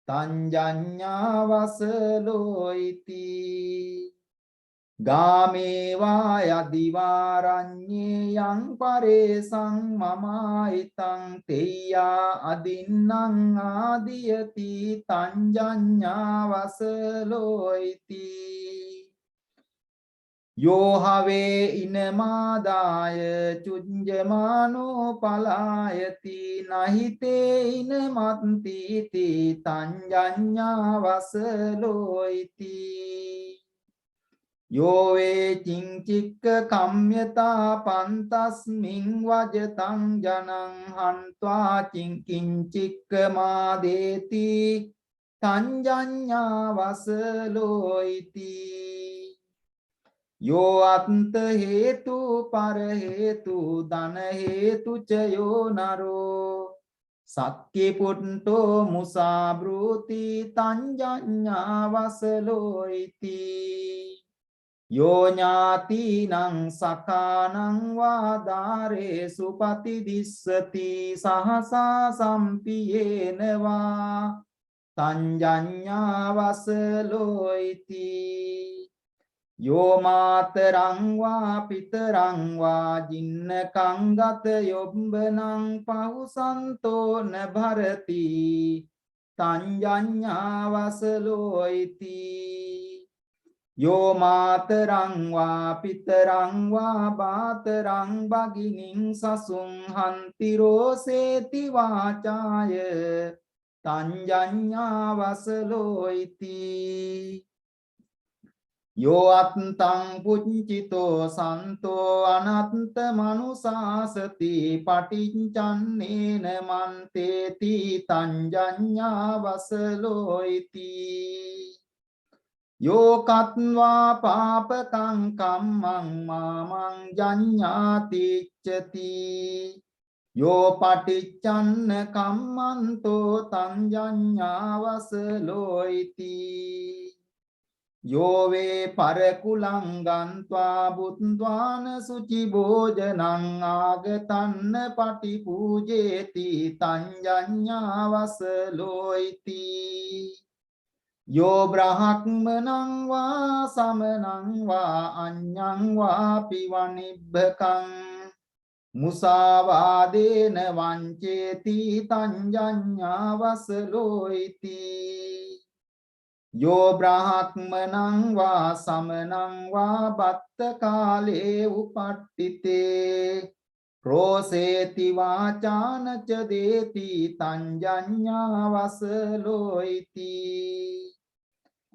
තංජඤ්ඤා වසලෝ ඉති ගාමේවා යදිවාරඤ්ඤේ යං පරේසං මමායිතං තෙය්‍යා අදින්නම් ආදියති තංජඤ්ඤා වසලෝ ඉති යෝහවේ ඉනමාදාය චුඤ්ජමානෝ පලායති නහිතේ ඉනමත්තිති තංජඤ්ඤා වසලෝ ඉති යෝවේ චිංචික්ක කම්යතා පන්තස්මින් වජතං ජනං හන්त्वा චිංකිංචික්ක මාදේති තංජඤ්ඤා වසලෝ ඉති යෝ අත්ත හේතු පර හේතු ධන හේතු ච යෝ නරෝ සක්කේ පුට්ටෝ මුසා බ්‍රූති තංජඤ්ඤා වසලෝ ඉති යෝ ඥාතිනං සකානං වාදාරේසු පතිදිස්සති සහසා සම්පියේන වා තංජඤ්ඤා වසලෝ ඉති යෝ මාතරං වා පිතරං වා ජින්නකං ගත යොබ්බනං පහුසන්තෝ නභරති තංජඤ්ඤා වසලෝ ඉති යෝ මාතරං වා පිතරං වා බාතරං බගිනින් සසුං හන්ති රෝසේති වාචාය තංජඤ්ඤා වසලෝ ඉති යෝ අත්තං පුච්චිතෝ සන්තෝ අනත්ත මනුසාසති පටිච්චන්නේන මන්තේති තංජඤ්ඤා වසලෝ ඉති යෝ කත්වා පාපකං කම්මං මාමං ජඤ්ඤාති චති Yo patichanna kammanto tanjanya vasaloiti. Yo ve parakulangantva buddhvana suci bhojanang agatanna patipujeti tanjanya vasaloiti. Yo brahakmanang va samanang va anyang va pivanibhakang musavadena vanceti tanjanya vasaloiti. Yo brahakmanang va samanang va batta kale upattite proseti vachana chadeti tanjanya vasaloiti.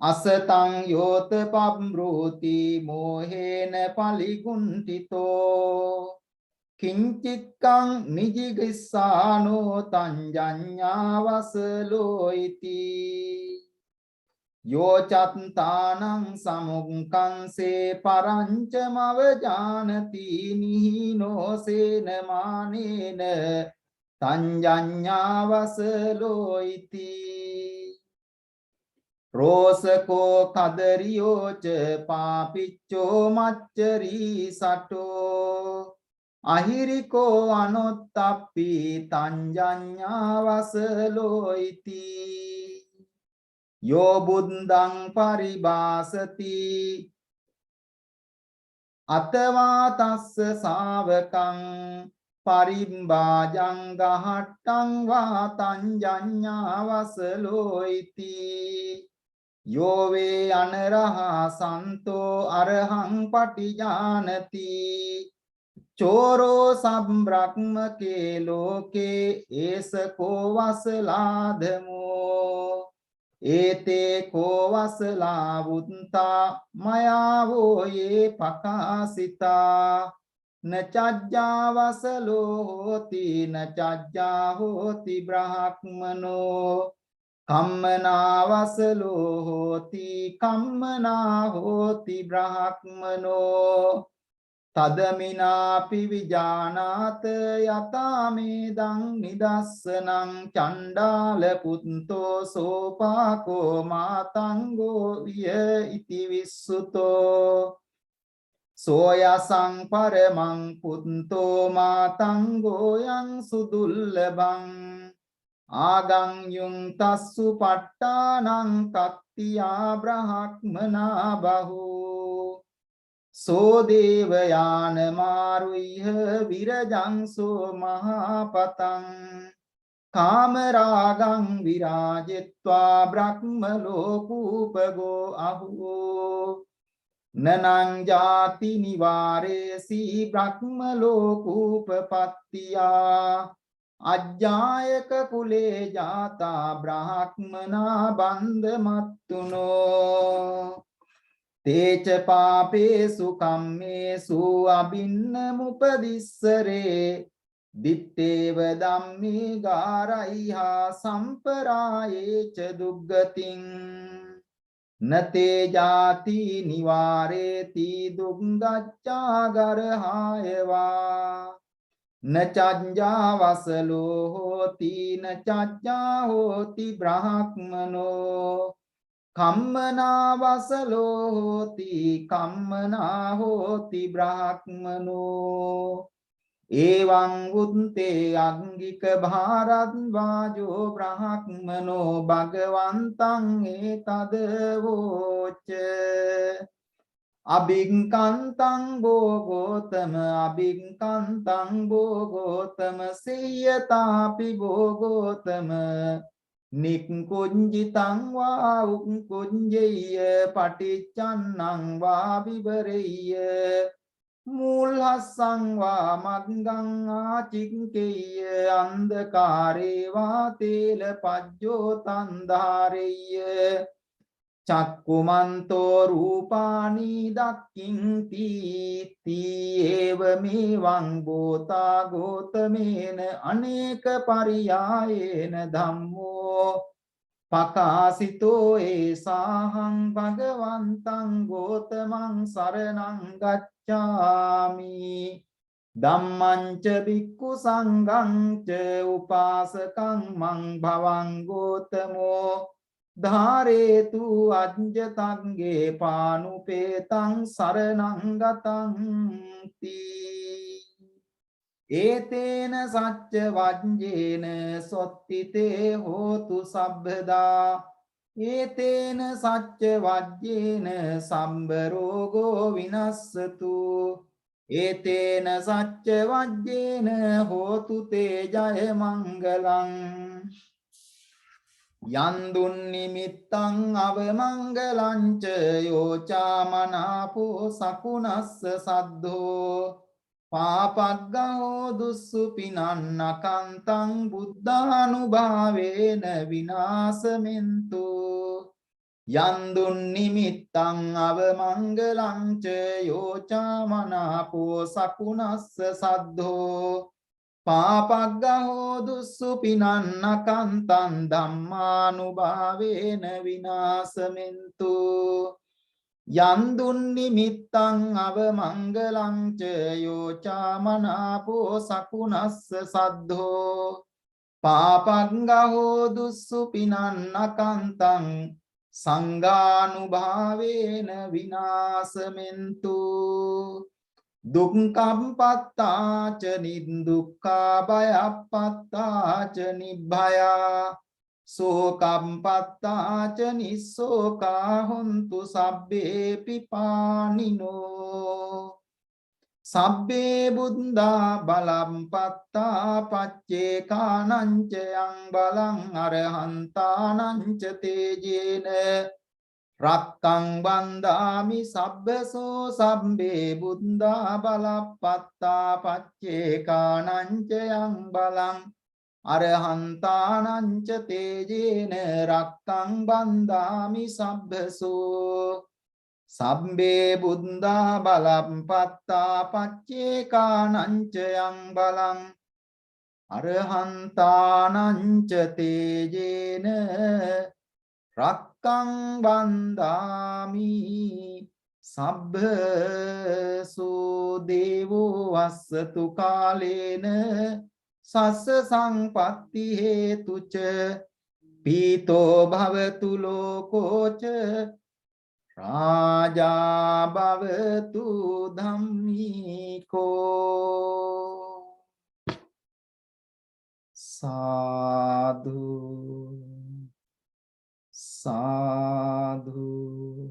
Asatang yota pamruti mohena paliguntito Kinchitkang nijigissano tanjanya vasaloiti. Yo chattanang samukkan se paranchamavajanati nihino sena manena tanjanya vasaloiti. Rosako kadariyo cha papicho machari sato ahiriko anottappi tanjanya vasaloiti. Yo buddhang paribhasati atava tassa savakang parimbhajang gahattang va tanjanya vasaloiti. Yo ve anaraha santo arahang patijanati Choro sambrahmake loke esako vasaladhamo ete ko vasalavutta mayavo ye pakasita nachajja vasalo hoti nachajja hoti brahmano kammana vasalo hoti kammana hoti brahmano Tadamina pivijanata yatamedang nidassanang chandala punto sopako matango viya iti vissuto soyasang paramang punto matango yang sudullabang agang yung tassu pattanang kattiya brahmana bahu So devayana maruyha virajangso mahapatang kamaragang virajitva brahmalokupago ahu nanang jati nivaresi brahmalokupapattiya ajjayaka kule jata brahmana bandhamattuno Techa papesu kammesu abhinnamupadissare ditteva dhamme garaiha samparayecha duggatin nate jati nivareti duggaccha garahayava nachajja vasalo hoti nachajja hoti brahmano Kammana vasalo hoti kammana hoti brahmano Evang unte angika bharadvajo brahmano bhagavantang etadavocha Abhinkantang bhogotama abhinkantang bhogotama seyatapi bhogotama Nikkunjitang va ukkunjaya patichannang va vivaraya mulhassang va maggang achinkaya andhakare va tela pajjo tandharaya Chakkumanto rupani dakkinti ti eva mevang bota gotamena aneka pariyayena dhammo pakasito esahang bhagavantang gotamang saranang gacchami Dhammanca bhikkhu sanghangca upasakang mang bhavang gotamo Dharetu ajjatange panupetang saranang gatang ti Etena sacca vajjena sottite hotu sabbhada Etena sacca vajjena sambharogo vinassatu Etena sacca vajjena hotu te jaya mangalang Yandun nimittang avamangalanca yoca manapo sakunassa saddho Papaggaho dussupinannakantang buddhanubhavena vinasamentu Yandun nimittang avamangalanca yoca manapo sakunassa saddho Papaggaho dussupinannakantang dhammanubhavena vinasamentu Yandun nimittang avamangalanca yoca manapo sakunassa saddho Papaggaho dussupinannakantang sanghanubhavena vinasamentu Dukkam pattaca nindukka bhayapattaca nibbhaya Sokam pattaca nissoka hontu sabbe pipanino Sabbe buddha balam patta paccekananca yang balang arahantananca tejena Rakkang bandami sabbaso sabbe buddha balapatta paccekananca yang balang Arahantananca tejena rakkang bandami sabbaso Sabbe buddha balapatta paccekananca yang balang Arahantananca tejena Rakkang bandami sabbaso devo assatu kalena sassa sampatti hetuca pito bhavatu lokoca raja bhavatu dhammiko sadhu Sadhu,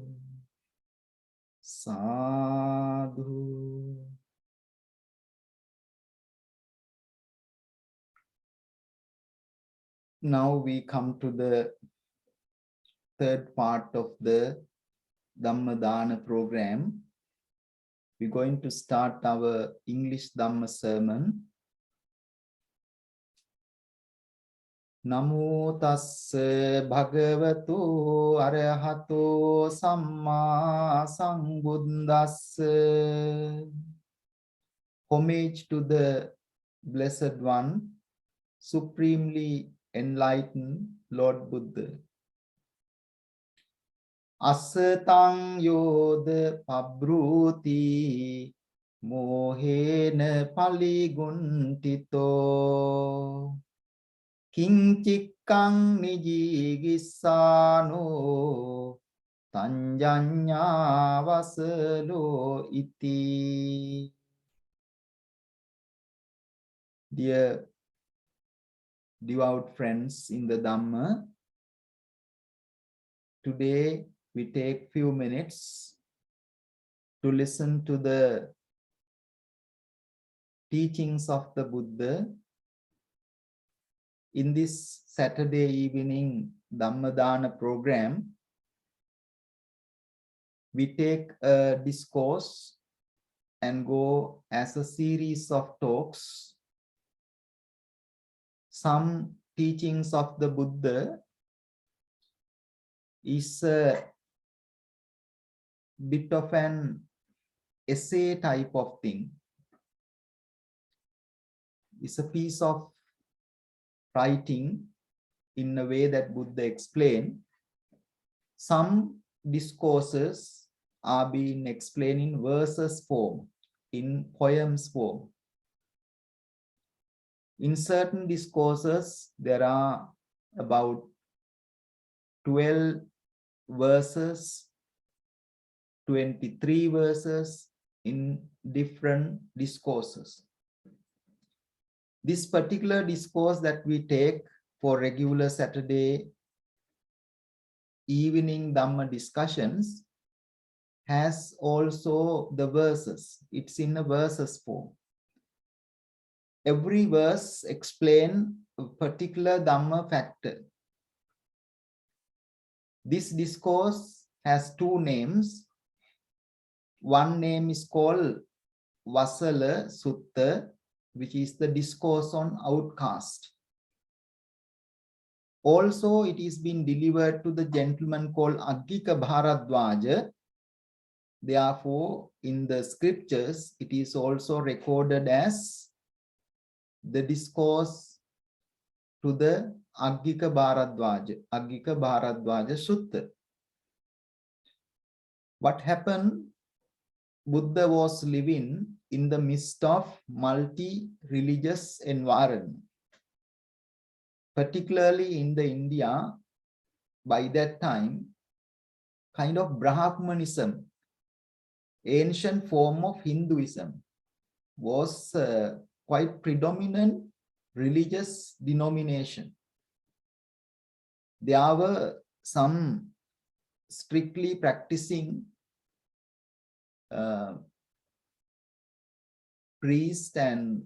sadhu. Now we come to the third part of the Dhamma program. We're going to start our English Dhamma sermon. Namo tassa bhagavato arahato samma sambuddhassa. Homage to the Blessed One, supremely enlightened Lord Buddha. Asatang yoda pabruti mohena paliguntito. Kincikang nijigissano tanjanya vasalo iti. Dear devout friends in the Dhamma, today we take few minutes to listen to the teachings of the Buddha. In this Saturday evening Dhamma program, we take a discourse and go as a series of talks. Some teachings of the Buddha is a bit of an essay type of thing. It's a piece of writing in a way that Buddha explained. Some discourses are being explained in verses form, in poems form. In certain discourses, there are about 12 verses, 23 verses in different discourses. This particular discourse that we take for regular Saturday evening Dhamma discussions has also the verses. It's in a verses form. Every verse explains a particular Dhamma factor. This discourse has two names. One name is called Vasala Sutta, which is the discourse on Outcast. Also, it is been delivered to the gentleman called Aggika Bharadwaja. Therefore, in the scriptures, it is also recorded as the discourse to the Aggika Bharadwaja Sutta. What happened? Buddha was living in the midst of multi-religious environment. Particularly in the India, by that time, kind of Brahmanism, ancient form of Hinduism, was quite predominant religious denomination. There were some strictly practicing priests and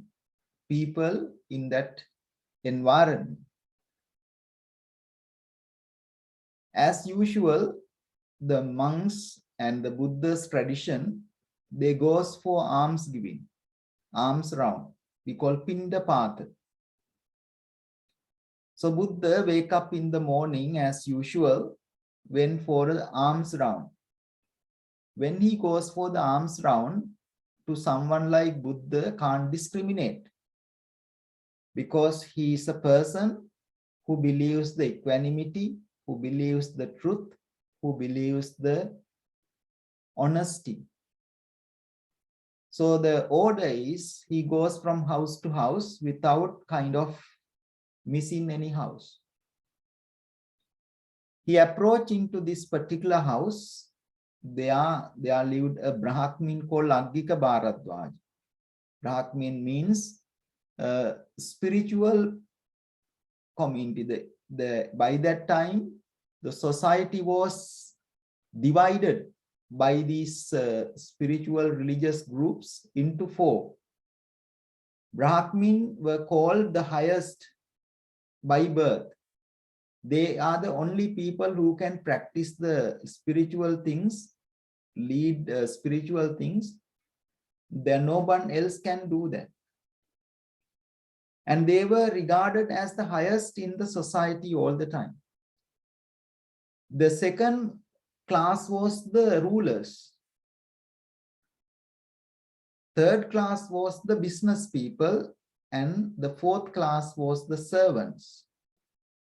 people in that environment. As usual, the monks and the Buddha's tradition, they goes for alms giving, alms round. We call Pindapata. So Buddha wake up in the morning as usual, went for the alms round. When he goes for the alms round, to someone like Buddha can't discriminate, because he is a person who believes the equanimity, who believes the truth, who believes the honesty. So the order is he goes from house to house without kind of missing any house. He approached into this particular house. There lived a Brahmin called Aggika Bharadwaja. Brahmin means spiritual community. By that time, the society was divided by these spiritual religious groups into four. Brahmin were called the highest by birth. They are the only people who can practice the spiritual things, lead spiritual things. Then no one else can do that. And they were regarded as the highest in the society all the time. The second class was the rulers. Third class was the business people, and the fourth class was the servants.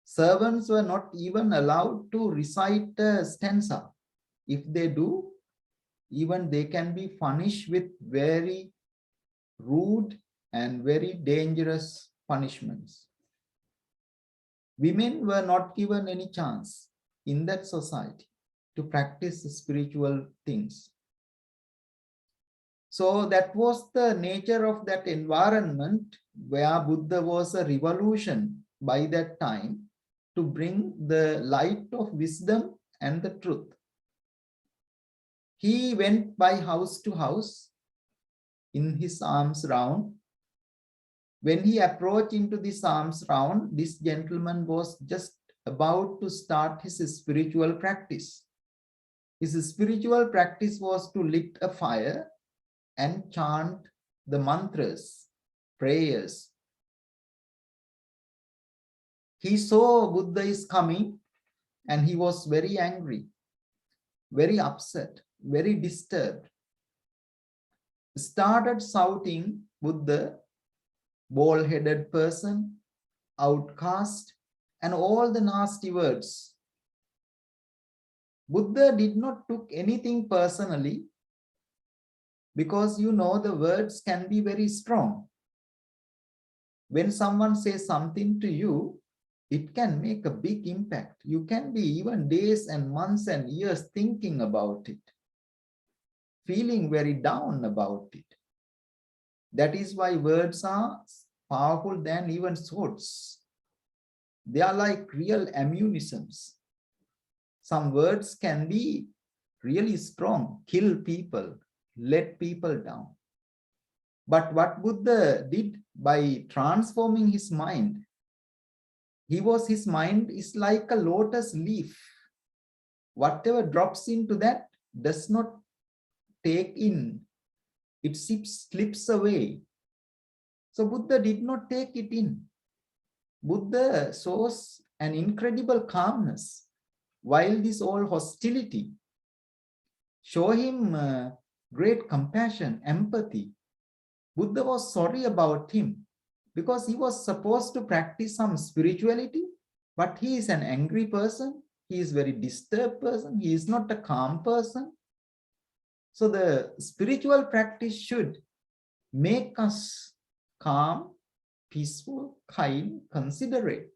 Servants were not even allowed to recite a stanza. If they do, even they can be punished with very rude and very dangerous punishments. Women were not given any chance in that society to practice spiritual things. So that was the nature of that environment, where Buddha was a revolution by that time to bring the light of wisdom and the truth. He went by house to house in his alms round. When he approached into this alms round, this gentleman was just about to start his spiritual practice. His spiritual practice was to lit a fire and chant the mantras, prayers. He saw Buddha is coming and he was very angry, very upset, very disturbed. Started shouting, Buddha, bald-headed person, outcast, and all the nasty words. Buddha did not took anything personally, because you know the words can be very strong. When someone says something to you, it can make a big impact. You can be even days and months and years thinking about it, feeling very down about it. That is why words are powerful than even swords. They are like real ammunitions. Some words can be really strong, kill people, let people down. But what Buddha did by transforming his mind, his mind is like a lotus leaf. Whatever drops into that does not take in, it slips away. So Buddha did not take it in. Buddha shows an incredible calmness while this all hostility. Show him great compassion, empathy. Buddha was sorry about him because he was supposed to practice some spirituality, but he is an angry person. He is a very disturbed person. He is not a calm person. So the spiritual practice should make us calm, peaceful, kind, considerate.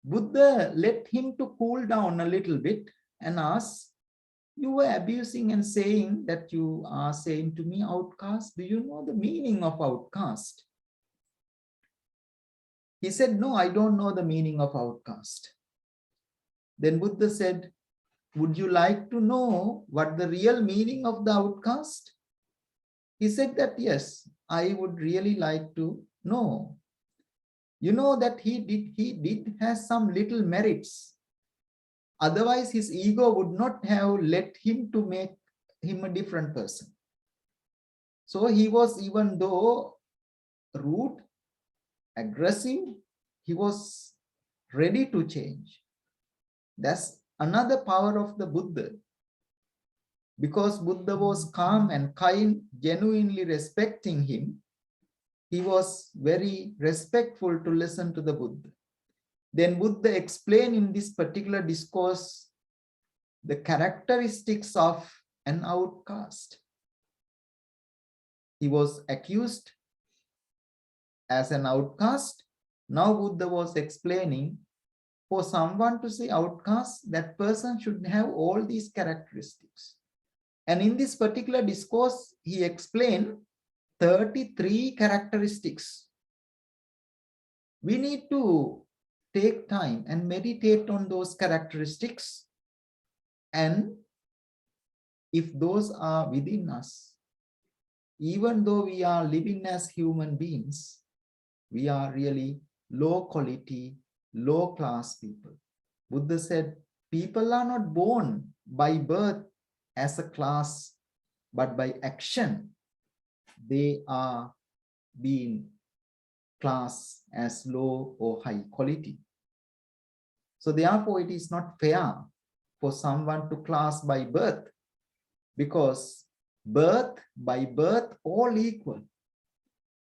Buddha let him to cool down a little bit and asked, you were abusing and saying that you are saying to me, outcast. Do you know the meaning of outcast? He said, no, I don't know the meaning of outcast. Then Buddha said, would you like to know what the real meaning of the outcast? He said that, yes, I would really like to know. You know that he did have some little merits. Otherwise, his ego would not have let him to make him a different person. So he was, even though rude, aggressive, he was ready to change. That's another power of the Buddha. Because Buddha was calm and kind, genuinely respecting him, he was very respectful to listen to the Buddha. Then Buddha explained in this particular discourse the characteristics of an outcast. He was accused as an outcast. Now Buddha was explaining, for someone to say outcast, that person should have all these characteristics. And in this particular discourse, he explained 33 characteristics. We need to take time and meditate on those characteristics. And if those are within us, even though we are living as human beings, we are really low quality, low class people. Buddha said, people are not born by birth as a class, but by action, they are being classed as low or high quality. So therefore, it is not fair for someone to class by birth, because by birth, all equal.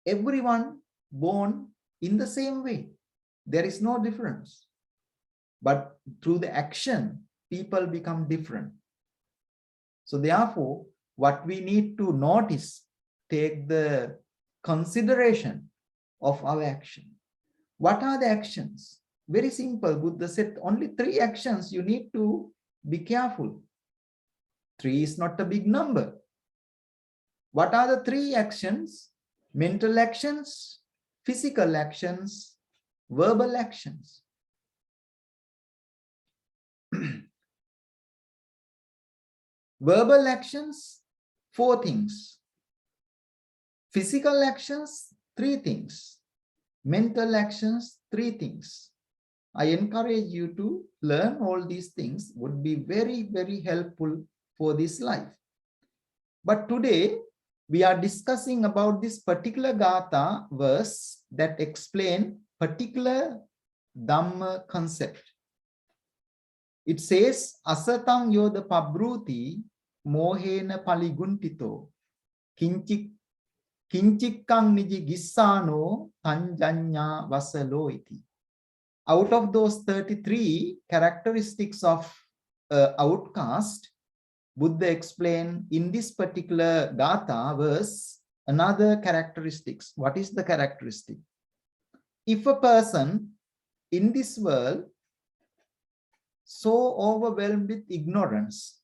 Everyone born in the same way. There is no difference. But through the action, people become different. So therefore, what we need to notice, take the consideration of our action. What are the actions? Very simple. Buddha said only 3 actions. You need to be careful. 3 is not a big number. What are the 3 actions? Mental actions, physical actions, verbal actions. Verbal actions, 4 things. Physical actions, 3 things. Mental actions, 3 things. I encourage you to learn all these things. Would be very, very helpful for this life. But today, we are discussing about this particular Gatha verse that explain particular Dhamma concept. It says, Asatang yoda pabruti mohena paliguntito kinchikang niji gissano tanjanya vasalo iti. Out of those 33 characteristics of outcast, Buddha explained in this particular Gatha verse another characteristics. What is the characteristic? if a person in this world so overwhelmed with ignorance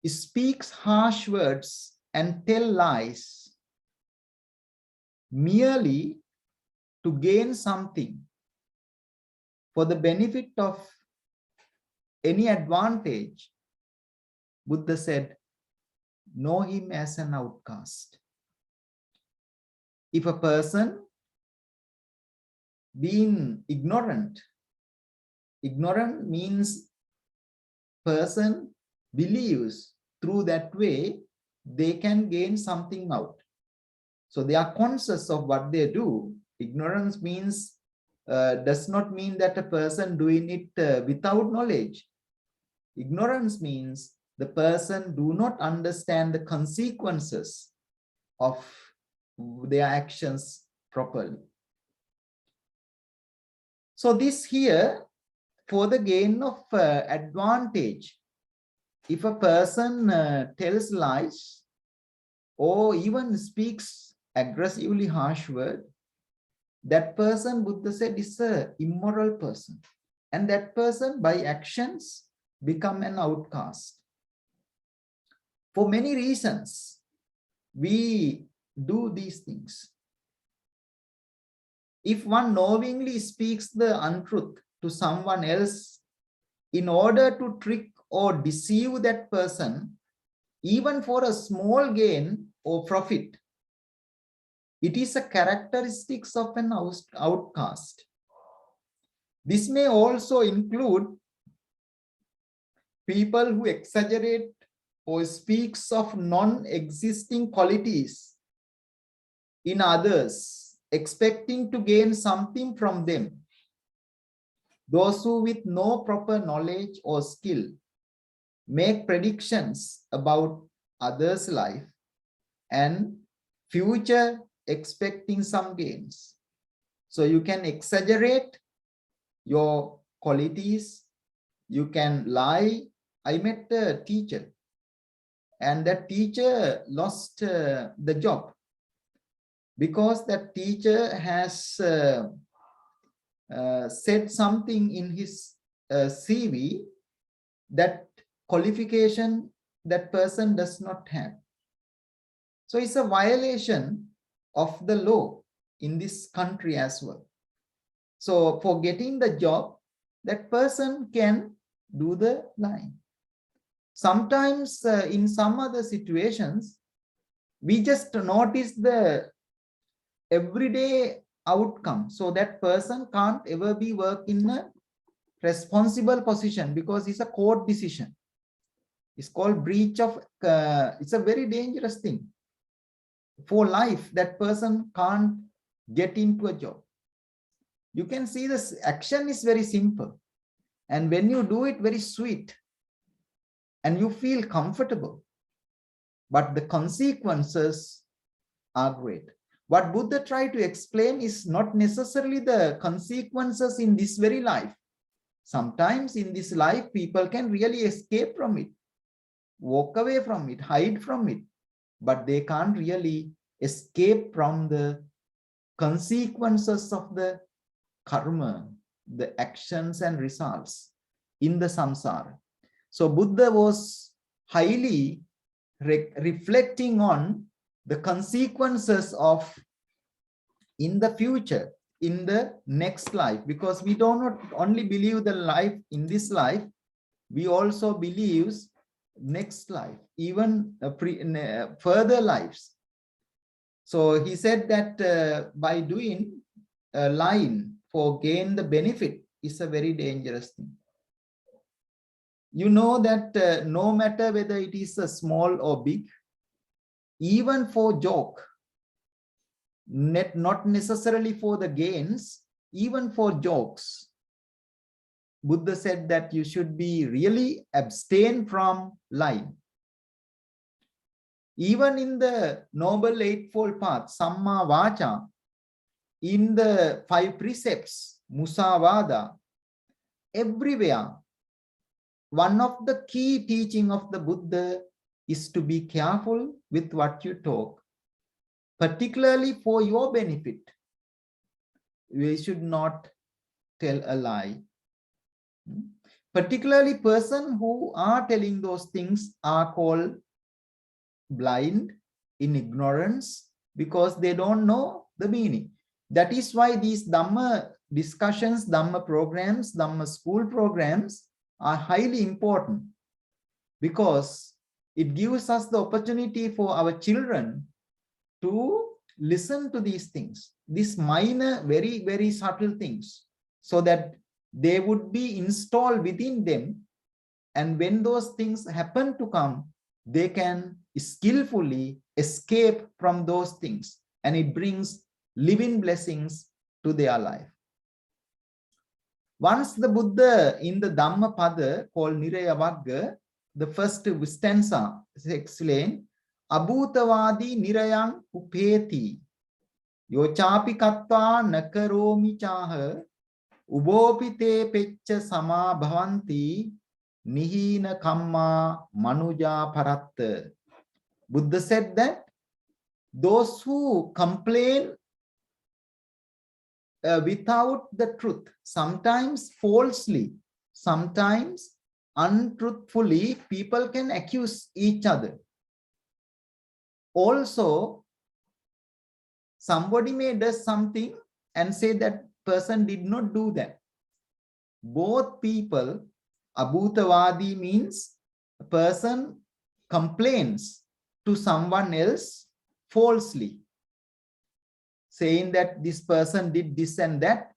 speaks harsh words and tell lies merely to gain something for the benefit of any advantage, Buddha said, know him as an outcast. If a person being ignorant means person believes through that way they can gain something out. So they are conscious of what they do. Ignorance means does not mean that a person doing it without knowledge. Ignorance means the person do not understand the consequences of their actions properly. So this here, for the gain of advantage, if a person tells lies or even speaks aggressively harsh word, that person, Buddha said, is an immoral person. And that person by actions become an outcast. For many reasons, we do these things. If one knowingly speaks the untruth to someone else in order to trick or deceive that person, even for a small gain or profit, it is a characteristic of an outcast. This may also include people who exaggerate or speaks of non-existing qualities in others, expecting to gain something from them. Those who with no proper knowledge or skill make predictions about others' life and future, expecting some gains. So you can exaggerate your qualities, you can lie. I met a teacher and that teacher lost the job because that teacher has said something in his CV that qualification that person does not have. So it's a violation of the law in this country as well. So for getting the job, that person can do the lying. Sometimes in some other situations, we just notice the everyday outcome. So that person can't ever be work in a responsible position because it's a court decision. It's called breach of, it's a very dangerous thing. For life, that person can't get into a job. You can see this action is very simple. And when you do it, very sweet. And you feel comfortable. But the consequences are great. What Buddha tried to explain is not necessarily the consequences in this very life. Sometimes in this life, people can really escape from it, walk away from it, hide from it. But they can't really escape from the consequences of the karma, the actions and results in the samsara. So Buddha was highly reflecting on the consequences of in the future, in the next life, because we do not only believe the life in this life, we also believe next life, even further lives. So he said that by doing lying for gain the benefit is a very dangerous thing. You know that no matter whether it is a small or big, even for joke, not necessarily for the gains, even for jokes, Buddha said that you should be really abstain from lying. Even in the Noble Eightfold Path, Samma Vacha, in the Five Precepts, Musavada, everywhere, one of the key teaching of the Buddha is to be careful with what you talk, particularly for your benefit. we should not tell a lie. Particularly person who are telling those things are called blind, in ignorance, because they don't know the meaning. That is why these Dhamma discussions, Dhamma programs, Dhamma school programs are highly important, because it gives us the opportunity for our children to listen to these things, these minor, very, very subtle things, so that they would be installed within them. And when those things happen to come, they can skillfully escape from those things, and it brings living blessings to their life. Once the Buddha in the Dhammapada called Niraya Vagga, the first stanza explained, Abhutavadi nirayang upeti yochapi kattva nakaromi chaha ubopite peccha sama bhavanti nihina kamma manuja paratta. Buddha said that those who complain without the truth, sometimes falsely, sometimes untruthfully, people can accuse each other. Also, somebody may do something and say that person did not do that. Both people, abhutavadi means a person complains to someone else falsely, saying that this person did this and that,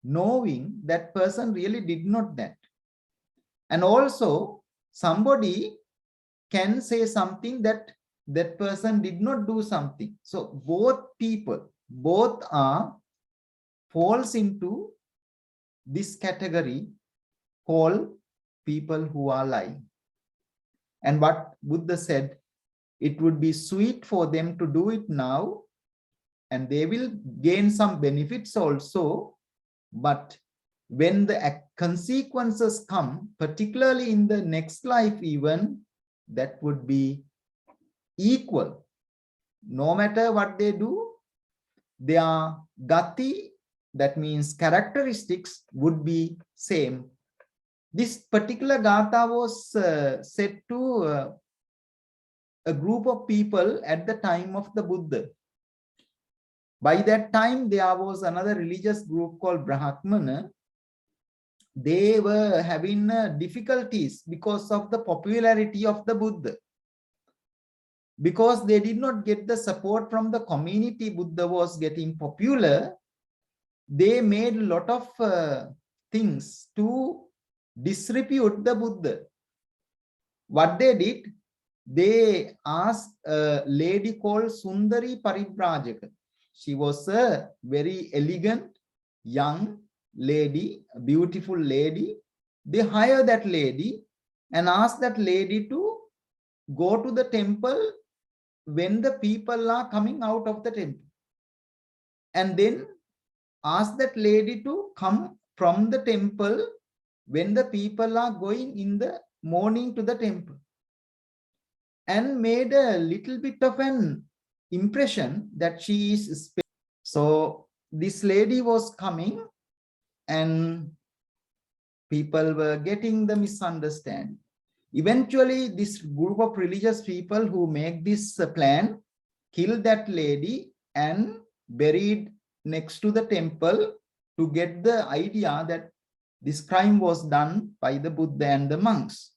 knowing that person really did not that. And also, somebody can say something that that person did not do something. So both people, both are falls into this category called people who are lying. And what Buddha said, it would be sweet for them to do it now, and they will gain some benefits also. But when the consequences come, particularly in the next life even, that would be equal. No matter what they do, their gati, that means characteristics, would be same. This particular gatha was said to a group of people at the time of the Buddha. By that time, there was another religious group called Brahmana. They were having difficulties because of the popularity of the Buddha. Because they did not get the support from the community, Buddha was getting popular. They made a lot of things to disrepute the Buddha. What they did, they asked a lady called Sundari Paribrajaka. She was a very elegant young lady, a beautiful lady. They hired that lady and asked that lady to go to the temple when the people are coming out of the temple, and then ask that lady to come from the temple when the people are going in the morning to the temple, and made a little bit of an impression that she is special. So this lady was coming, and people were getting the misunderstanding. Eventually, this group of religious people who make this plan killed that lady and buried next to the temple to get the idea that this crime was done by the Buddha and the monks.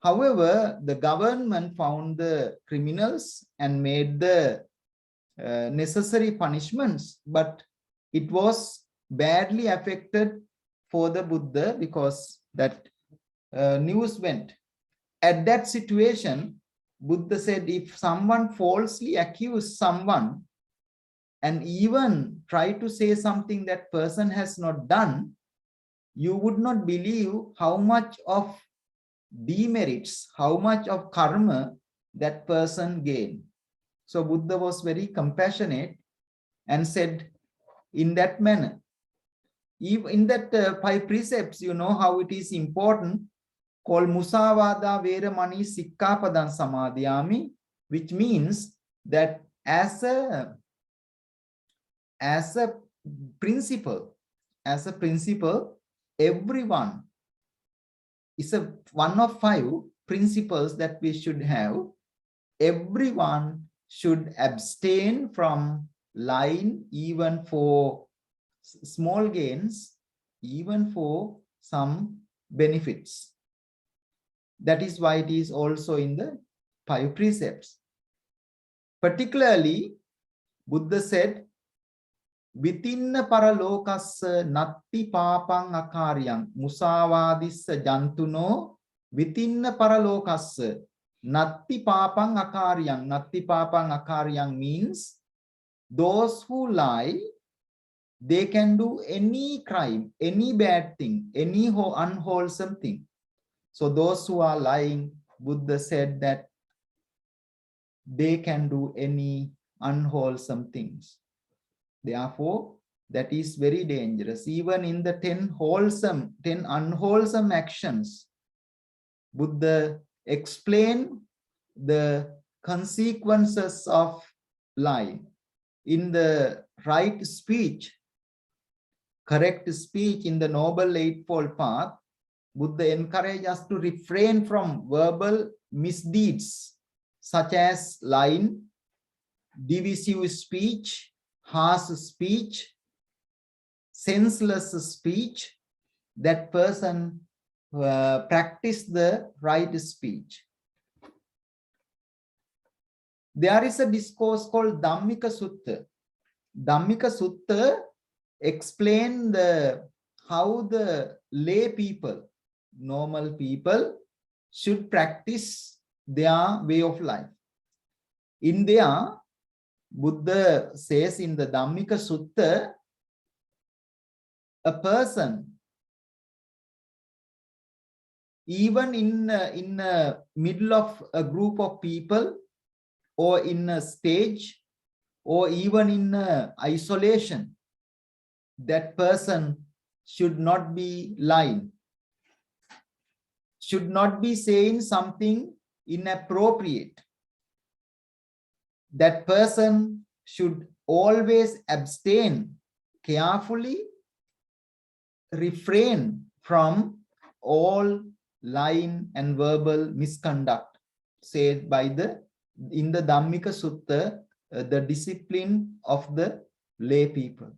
However, the government found the criminals and made the necessary punishments, but it was badly affected for the Buddha because that news went. At that situation, Buddha said, if someone falsely accused someone and even try to say something that person has not done, you would not believe how much of demerits, how much of karma that person gained. So Buddha was very compassionate and said in that manner. Even in that 5 precepts, you know how it is important, called Musavada Veramani Sikkapadan Samadhyami, which means that as a principle, as a principle, everyone is one of 5 principles that we should have. Everyone should abstain from lying, even for small gains, even for some benefits. That is why it is also in the 5 precepts. Particularly, Buddha said, Vitinna paralokassa natti papang akaryang musavadissa jantuno vitinna paralokassa natti papang akaryang. Natti papang akaryang means those who lie, they can do any crime, any bad thing, any unwholesome thing. So those who are lying, Buddha said that they can do any unwholesome things. Therefore, that is very dangerous. Even in the 10 unwholesome actions, Buddha explained the consequences of lying. In the right speech, correct speech in the Noble Eightfold Path, Buddha encourages us to refrain from verbal misdeeds such as lying, divisive speech, harsh speech, senseless speech. That person practice the right speech. There is a discourse called Dhammika Sutta. Dhammika Sutta explain how the lay people, normal people, should practice their way of life. In there, Buddha says in the Dhammika Sutta, a person, even in the middle of a group of people, or in a stage, or even in isolation, that person should not be lying, should not be saying something inappropriate. That person should always abstain, carefully refrain from all lying and verbal misconduct, said by in the Dhammika Sutta, the discipline of the lay people.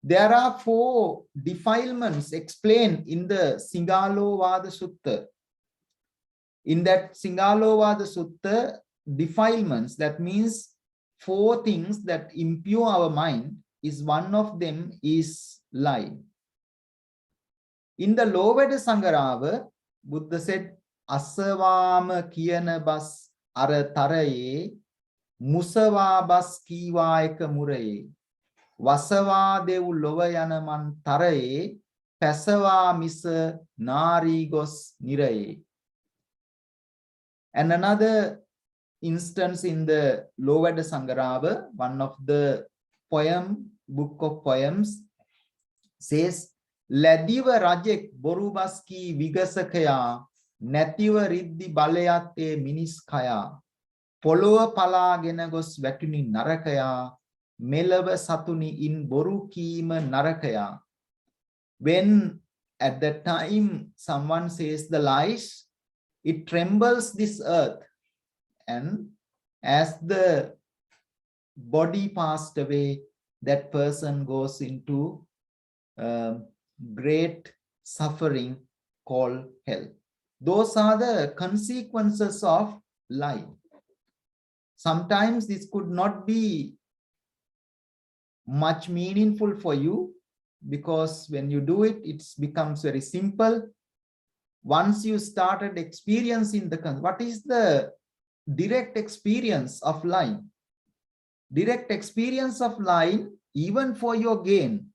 There are 4 defilements explained in the Singalovada Sutta. In that Singalovada Sutta, defilements, that means 4 things that impure our mind, is one of them is lying. In the Lowada Sangarava, Buddha said, Asavama kiyana bas arataraye, musava bas kiwaeka muraye, wasava devu lovayanaman taraye, pasava misa nari gos niraye. And another instance in the Lowada Sangarava, one of the book of poems, says, Ladiva rajek borubaski vigasakaya, nativa riddhi balayate miniskaya, polowa pala genagos vetuni narakaya, melava satuni in boru kima narakaya. When at that time someone says the lies, it trembles this earth, and as the body passed away, that person goes into great suffering called hell. Those are the consequences of lying. Sometimes this could not be much meaningful for you, because when you do it, it becomes very simple. Once you started experiencing what is the direct experience of lying? Direct experience of lying, even for your gain,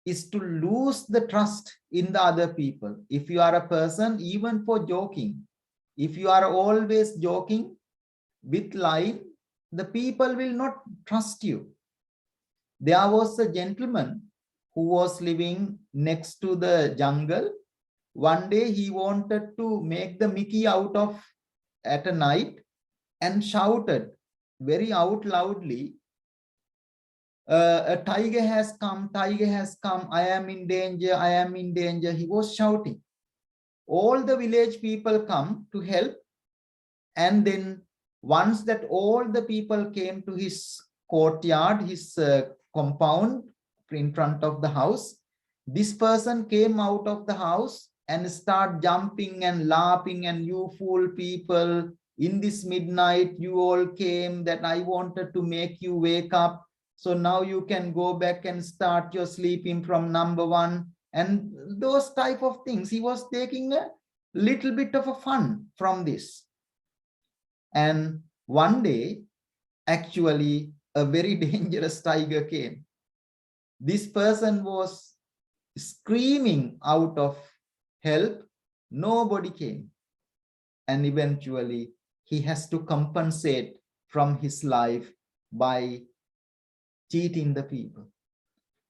is to lose the trust in the other people. If you are a person, even for joking, if you are always joking with lying, the people will not trust you. There was a gentleman who was living next to the jungle. One day he wanted to make the Mickey out of at a night and shouted very out loudly, A tiger has come, I am in danger, I am in danger. He was shouting. All the village people come to help. And then once that all the people came to his courtyard, his compound in front of the house, this person came out of the house and start jumping and laughing, and you fool people, in this midnight you all came, that I wanted to make you wake up. So now you can go back and start your sleeping from number one. And those type of things. He was taking a little bit of a fun from this. And one day, actually, a very dangerous tiger came. This person was screaming out of help. Nobody came. And eventually, he has to compensate from his life by cheating the people.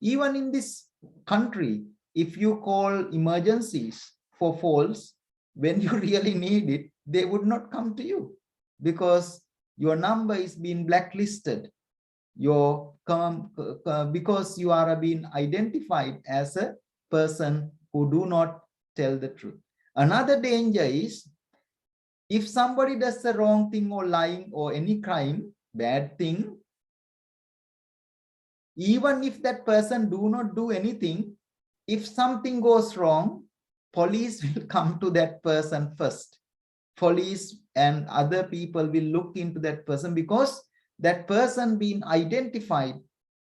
Even in this country, if you call emergencies for false, when you really need it, they would not come to you because your number is being blacklisted. Because you are being identified as a person who do not tell the truth. Another danger is if somebody does the wrong thing or lying or any crime, bad thing, even if that person do not do anything, if something goes wrong, police will come to that person first. Police and other people will look into that person because that person being identified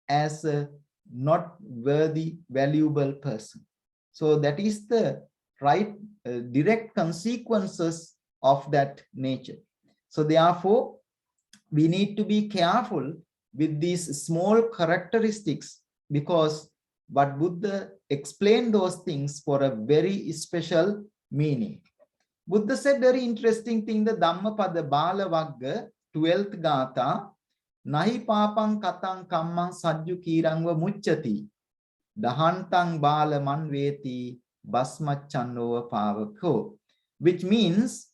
as a not worthy, valuable person. So that is the right direct consequences of that nature. So therefore, we need to be careful with these small characteristics, because but Buddha explained those things for a very special meaning. Buddha said very interesting thing, the Dhammapada Bala Vagga, 12th Gatha, Nahi papang katang kammang sajju kirangva mucchati, dahantang bala manveti basmachannova pavako. Which means,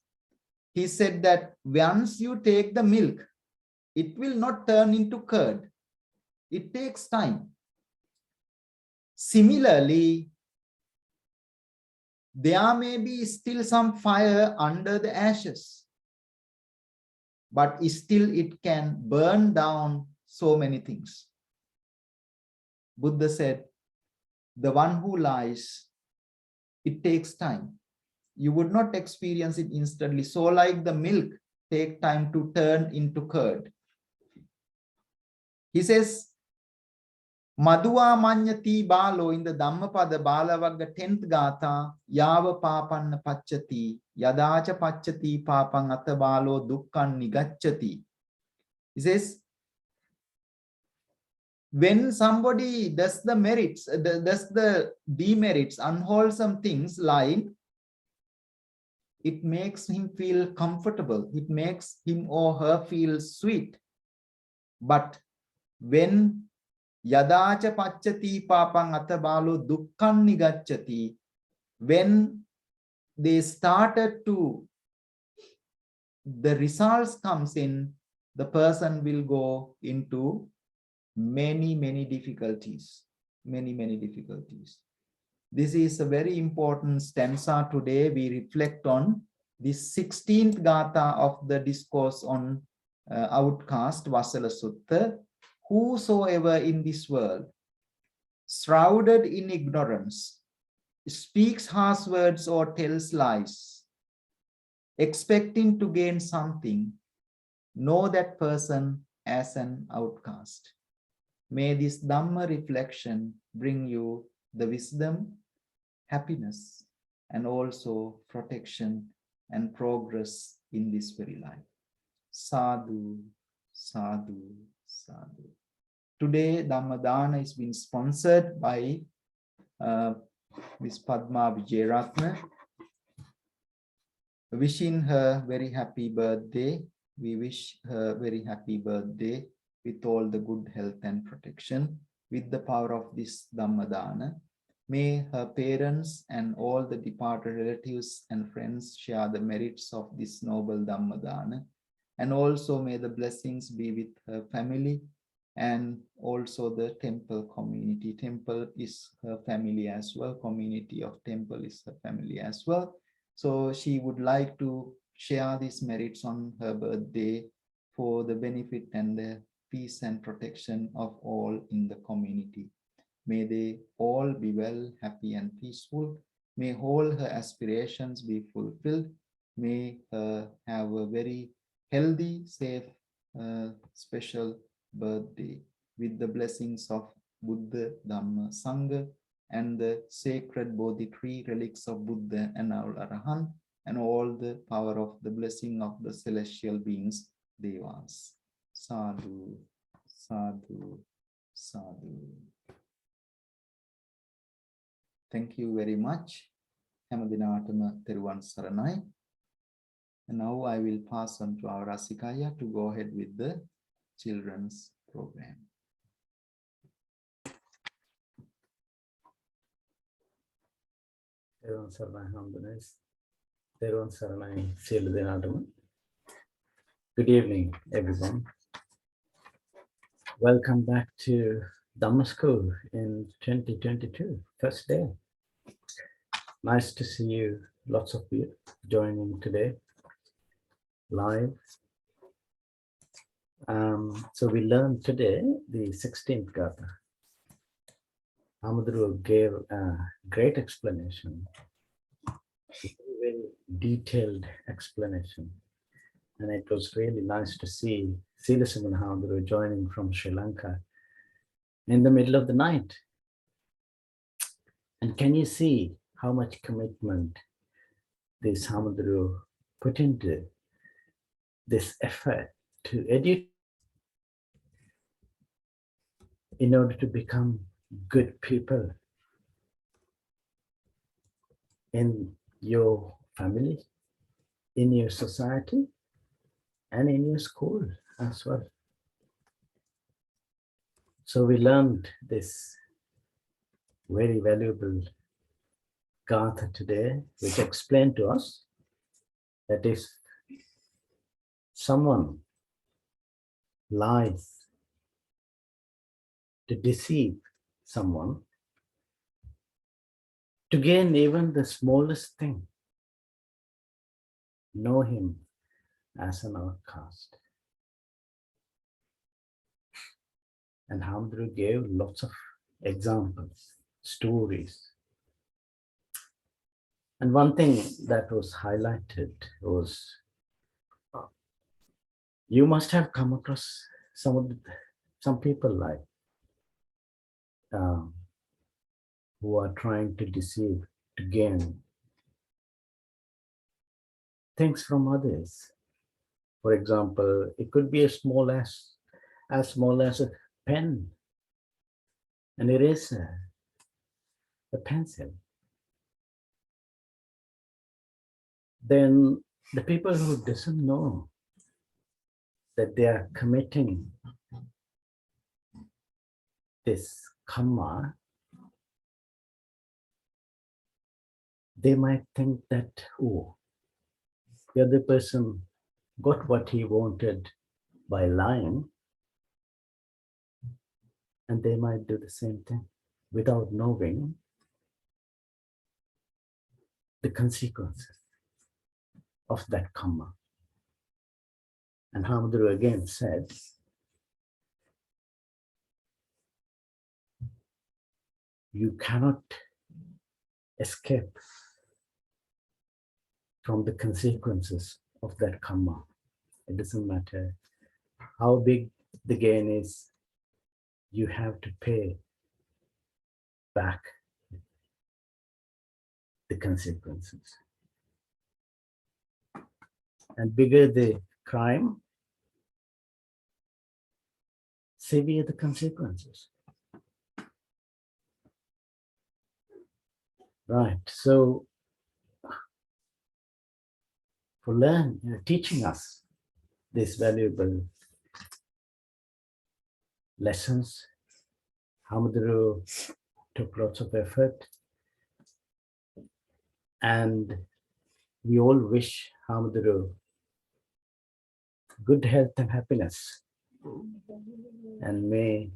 he said that once you take the milk, it will not turn into curd. It takes time. Similarly, there may be still some fire under the ashes, but still it can burn down so many things. Buddha said, the one who lies, it takes time. You would not experience it instantly. So like the milk take time to turn into curd. He says, Madhuva manyati balo in the Dhammapada Balavagga 10th Gatha, Yava papanna pacchati, Yadacha pacchati papang atta balo dukkan nigacchati. He says, when somebody does the merits, does the demerits, unwholesome things, lying, it makes him feel comfortable. It makes him or her feel sweet. But when Yadacha pacchati papang atabalo dukkan nigacchati, when they started to, the results comes in, the person will go into many difficulties. Many difficulties. This is a very important stanza today. We reflect on this 16th Gatha of the discourse on Outcast, Vasala Sutta. Whosoever in this world, shrouded in ignorance, speaks harsh words or tells lies, expecting to gain something, know that person as an outcast. May this Dhamma reflection bring you the wisdom, happiness, and also protection and progress in this very life. Sadhu, sadhu, sadhu. Today, Dhamma Dana is being sponsored by Miss Padma Wijeratna. Wishing her very happy birthday. We wish her very happy birthday with all the good health and protection with the power of this Dhamma Dana. May her parents and all the departed relatives and friends share the merits of this noble Dhamma Dana. And also may the blessings be with her family and also the temple community. Temple is her family as well. Community of temple is her family as well. So she would like to share these merits on her birthday for the benefit and the peace and protection of all in the community. May they all be well, happy and peaceful. May all her aspirations be fulfilled. May her have a very healthy, safe, special birthday with the blessings of Buddha, Dhamma, Sangha, and the sacred Bodhi tree relics of Buddha and our Arahant, and all the power of the blessing of the celestial beings, Devas. Sadhu, sadhu, sadhu. Thank you very much. Hamadinatama Teruvan Saranai. And now I will pass on to our Rasikaya to go ahead with the children's program. Teruvan Saranai Hamdanes. Teruvan Saranai Siladinatama. Good evening, everyone. Welcome back to Dhamma School in 2022, first day. Nice to see you, lots of you joining today live. So we learned today the 16th Gatha. Amadru gave a great explanation, a very detailed explanation. And it was really nice to see Silasimhan Amadru joining from Sri Lanka in the middle of the night. And can you see how much commitment this Hamadru put into this effort to educate in order to become good people in your family, in your society, and in your school as well. So we learned this very valuable Gatha today, which explained to us that if someone lies to deceive someone, to gain even the smallest thing, know him as an outcast. And Hamdru gave lots of examples, stories. And one thing that was highlighted was, you must have come across some people like who are trying to deceive, to gain things from others. For example, it could be as small as a pen, an eraser, a pencil. Then the people who doesn't know that they are committing this karma, they might think that, oh, the other person got what he wanted by lying, and they might do the same thing without knowing the consequences of that karma. And Hamadru again said, you cannot escape from the consequences of that karma. It doesn't matter how big the gain is, you have to pay back the consequences. And bigger the crime, severe the consequences. Right, so for teaching us these valuable lessons, Hamadru took lots of effort, and we all wish Hamadru good health and happiness And may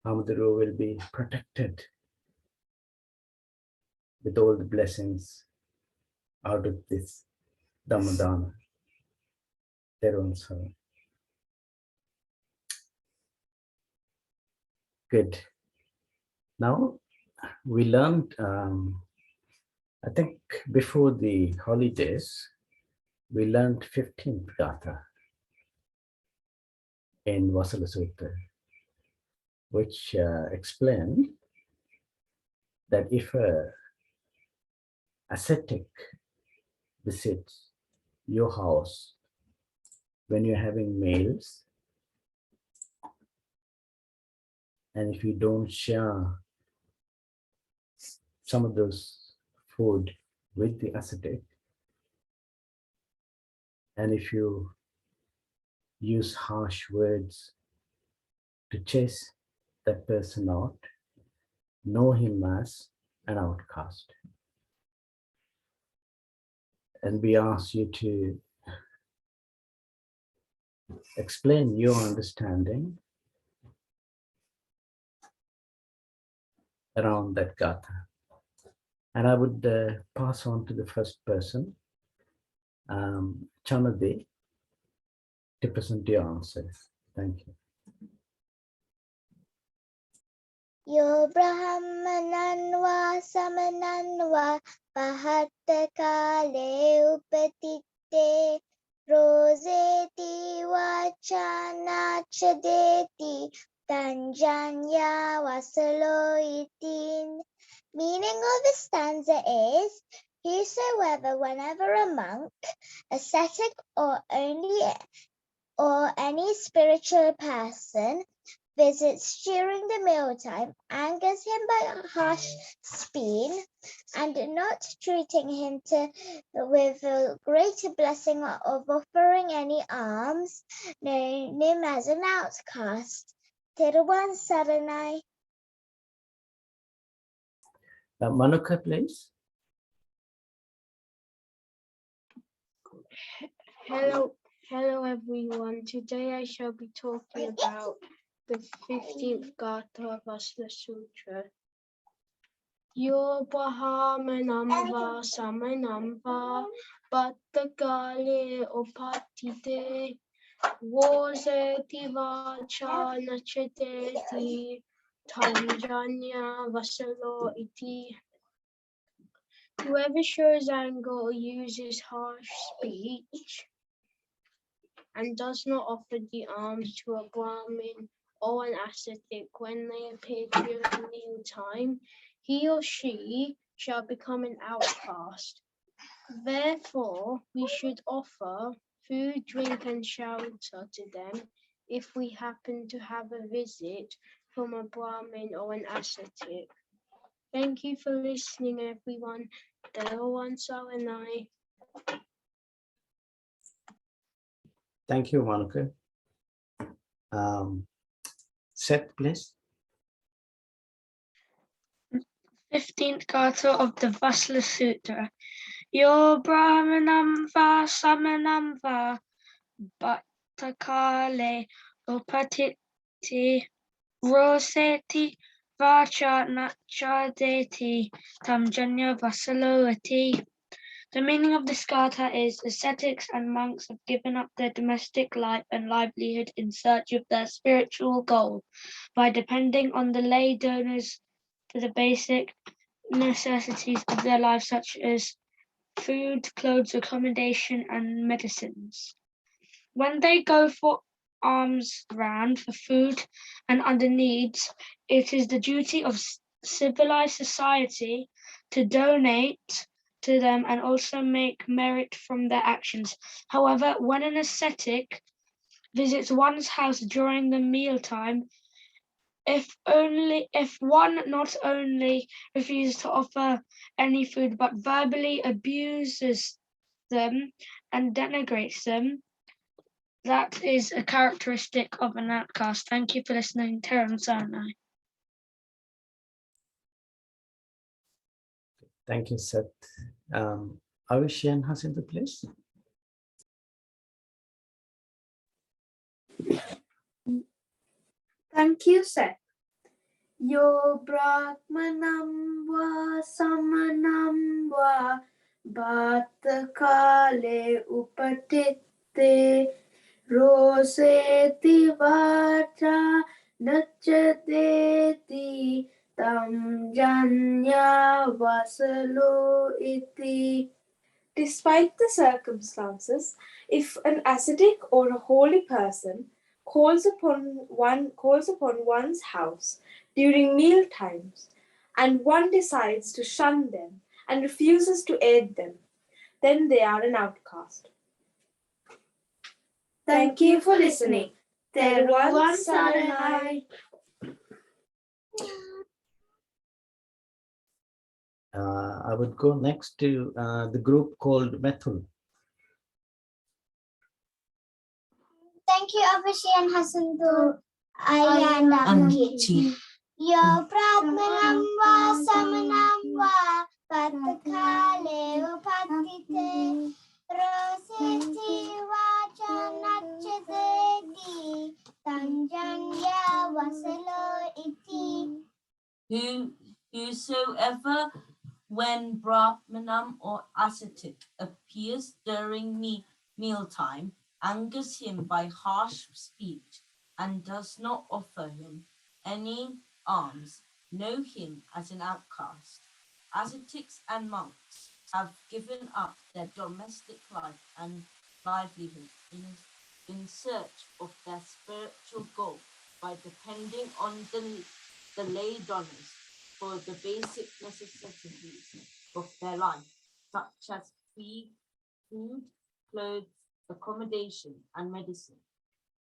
Hamaduru will be protected with all the blessings out of this Dhammadana. Good. Now we learned, I think before the holidays, we learned 15th Gatha in Vasala Sutta, which explained that if a ascetic visits your house when you're having meals, and if you don't share some of those food with the ascetic, and if you use harsh words to chase that person out, know him as an outcast. And we ask you to explain your understanding around that gatha. And I would pass on to the first person, Chanade, to present your answer. Thank you. Yo Brahmananva Samananva Pahattakale Upatitte Roseti Vachanachadeti Tanjanya Vasalo itin. Meaning of the stanza is, whosoever, whenever a monk, ascetic or any spiritual person visits during the mealtime, angers him by a harsh speech, and not treating him with a greater blessing of offering any alms, knowing him as an outcast. Tiruvan Saranai. Manuka, please. Hello everyone. Today I shall be talking about the 15th Gatha of Vasala Sutra. Yo Brahmanamva Samanamva Pattakale Upatite Voseti Vacha Nachateti Tanjanya Vasalo iti. Whoever shows anger or uses harsh speech and does not offer the alms to a Brahmin or an ascetic when they appear during mealtime, he or she shall become an outcast. Therefore, we should offer food, drink, and shelter to them if we happen to have a visit from a Brahmin or an ascetic. Thank you for listening, everyone. Darowan Saranai. Thank you, Monica. Seth, please. 15th Gatha of the Vasala Sutra. Yo Brahmanam va Samanam va Bhattakale Upatiti Roseti Vacha Nachadeti Tamjanya Vasaloti. The meaning of this gatha is, ascetics and monks have given up their domestic life and livelihood in search of their spiritual goal by depending on the lay donors for the basic necessities of their life, such as food, clothes, accommodation, and medicines. When they go for alms round for food and other needs, it is the duty of civilized society to donate to them and also make merit from their actions. However, when an ascetic visits one's house during the mealtime, if one not only refuses to offer any food but verbally abuses them and denigrates them, that is a characteristic of an outcast. Thank you for listening. Teran Saranai. Thank you, Seth. Avish and Hasinda, please. Thank you, Seth. Yo Brahmanam va samanam va bhatakale upatitte roseti vacha nachadeti tam janya vasalo iti. Despite the circumstances, if an ascetic or a holy person calls upon one's house during meal times, and one decides to shun them and refuses to aid them, then they are an outcast. Thank you for listening. Teruvan Saranai. I would go next to the group called Methul. Thank you, Abashi and Hasandu. Ayanda Amki. Yo Brahmanam va samanam va patakale upatite roseti vacha nachadeti tanjanya vasalo iti. Whosoever, when Brahmanam or ascetic appears during mealtime, angers him by harsh speech and does not offer him any alms, know him as an outcast. Ascetics and monks have given up their domestic life and livelihood in search of their spiritual goal by depending on the lay donors for the basic necessities of their life, such as food, clothes, accommodation, and medicine.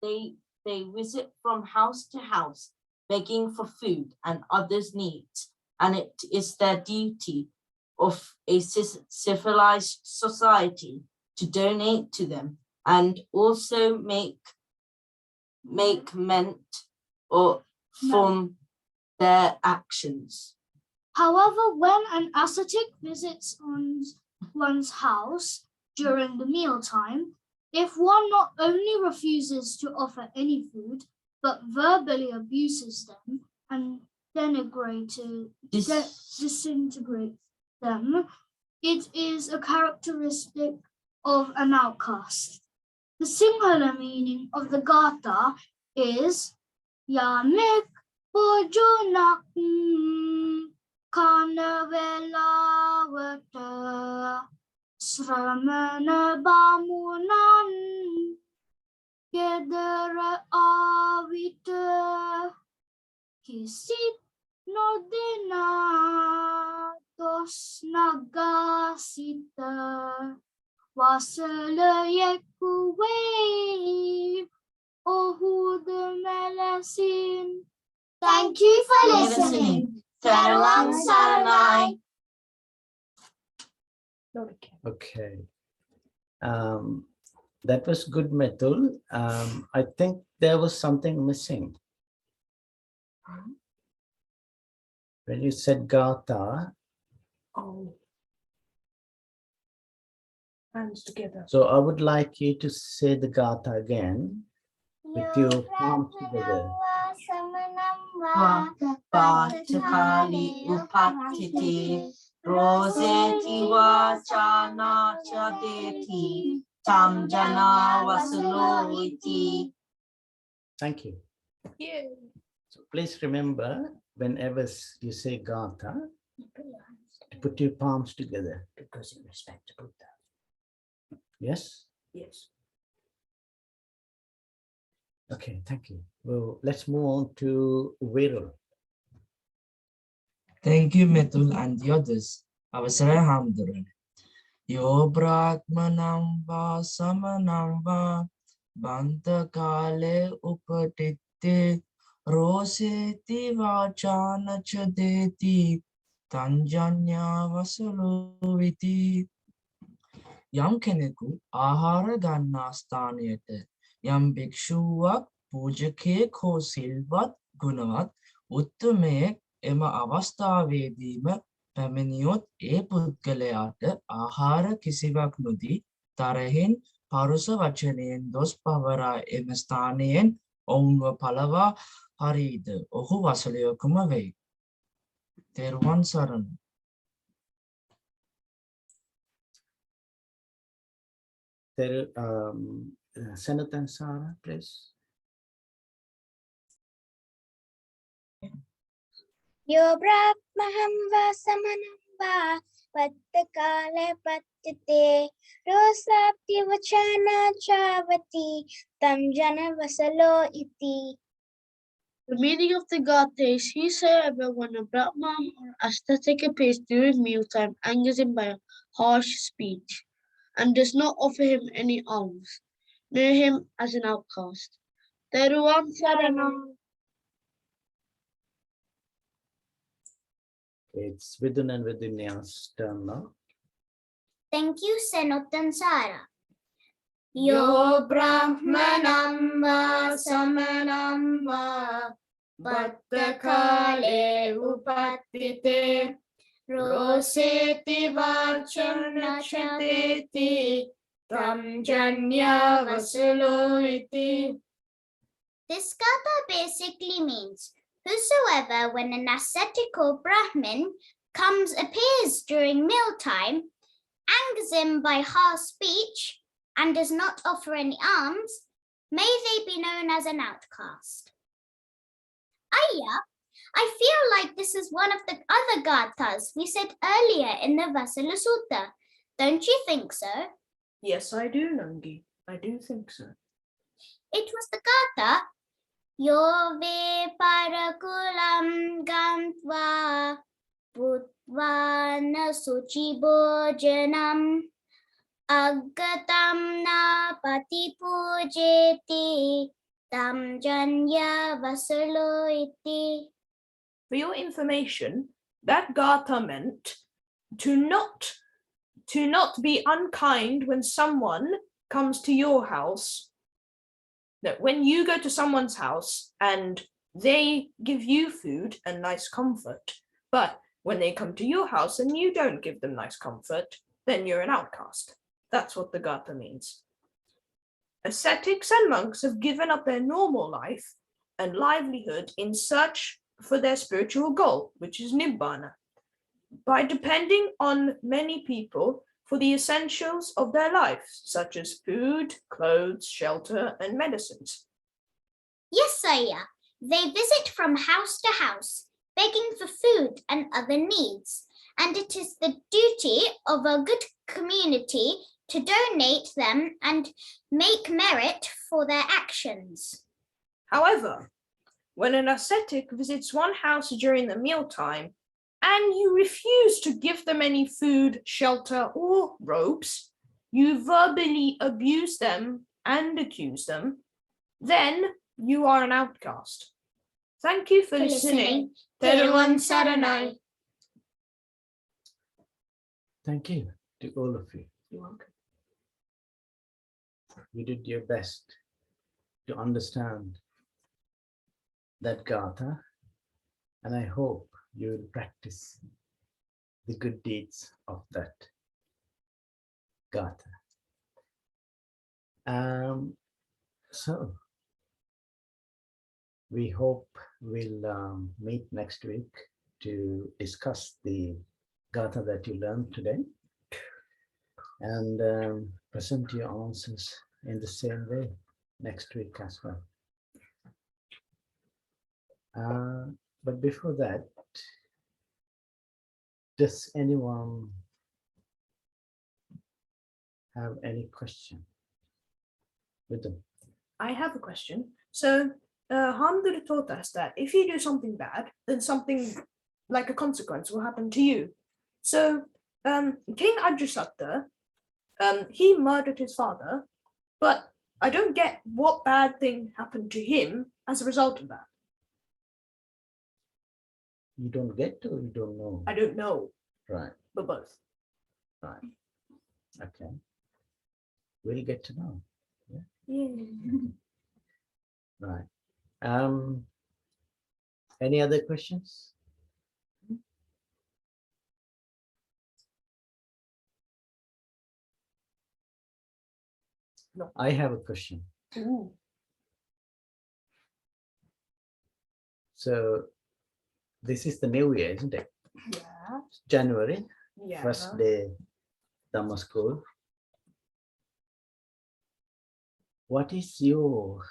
They visit from house to house, begging for food and others' needs, and it is their duty of a civilized society to donate to them and also make meant or from their actions. However, when an ascetic visits one's house during the mealtime, if one not only refuses to offer any food, but verbally abuses them and disintegrates them, it is a characteristic of an outcast. The singular meaning of the Gatha is Yamik Pujunak Kanavelavata Sramana Bamunan Gedara Avita Kisit Nodina Tosnagasita Vasala Kuwe Ohud Melasin. Thank you for listening. Teruvan Saranai. Okay. That was good, Methul. I think there was something missing. When you said Gatha. Oh. Hands together. So I would like you to say the Gatha again with your palms together. Patakali upatiti roseti vachana chadeti tam jana vasalo iti. Thank you. Yeah. So please remember, whenever you say Gatha, to put your palms together. Because in respect to Buddha. Yes? Yes. Okay, thank you. Well, let's move on to Virul. Thank you, Methul and the others. Vasala Hamduran. Yo Brahmanam va samanam va banta kale upatitte roseti vachana chadeti tanjanya vasaloviti. Yam keneku ahara ganna sthanayata යම් භික්ෂුවක් පූජකයෙක් හෝ සිල්වත් ගුණවත් උත්තමයෙක් එම අවස්ථාවේදීම පැමිණියොත් ඒ පුද්ගලයාට ආහාර කිසිවක් නොදී තරහින් පරුස වචනයෙන් දොස් පවරා එම ස්ථානයෙන් ඔවුන්ව පලවා හරිද ඔහු වසලයකුම වෙයි. තෙරුවන් සරණයි. Senator and Sarah, please. Yo brahmaham va samanam va pattakale pattate rosapti vachana chavati tam jana vasalo iti. The meaning of the Gatha is whosoever when a Brahman or ascetic appears during mealtime angers him by a harsh speech and does not offer him any alms, know him as an outcast. Teruvan Saranam. It's Vidun and Vidunya's turn now. Thank you, Senotan Sara. Yo brahmanam va samanam va pattakale upattite roseti vachana chateti tam janya vasalo iti. This gatha basically means whosoever, when an ascetic or Brahmin appears during mealtime, angers him by harsh speech, and does not offer any alms, may they be known as an outcast. Aya, I feel like this is one of the other gathas we said earlier in the Vasala Sutta. Don't you think so? Yes, I do, Nangi. I do think so. It was the gatha, Yo ve parakulam gantva putvana suchi bhojanam Agatam na pati pujeti tam janya vasalo iti. For your information, that gatha meant to not be unkind when someone comes to your house. That when you go to someone's house and they give you food and nice comfort, but when they come to your house and you don't give them nice comfort, then you're an outcast. That's what the gatha means. Ascetics and monks have given up their normal life and livelihood in search for their spiritual goal, which is Nibbana, by depending on many people for the essentials of their life, such as food, clothes, shelter, and medicines. Yes, Aya. They visit from house to house, begging for food and other needs, and it is the duty of a good community to donate them and make merit for their actions. However, when an ascetic visits one house during the mealtime and you refuse to give them any food, shelter, or robes, you verbally abuse them and accuse them, then you are an outcast. Thank you for listening. Teruvan Saranai. Thank you to all of you. You're welcome. You did your best to understand that gatha, and I hope you will practice the good deeds of that gatha. So we hope we'll meet next week to discuss the gatha that you learned today and present your answers in the same way next week as well. But before that, does anyone have any question with them? I have a question. So, Hamdura taught us that if you do something bad, then something like a consequence will happen to you. So, King Ajjasatta, he murdered his father, but I don't get what bad thing happened to him as a result of that. You don't get to, you don't know. I don't know, Right, but both. right. Okay. We'll get to know. Yeah. Right. Any other questions? No. I have a question. Ooh. So this is the new year, isn't it? Yeah. January, Yeah. first day Dhamma school. What is your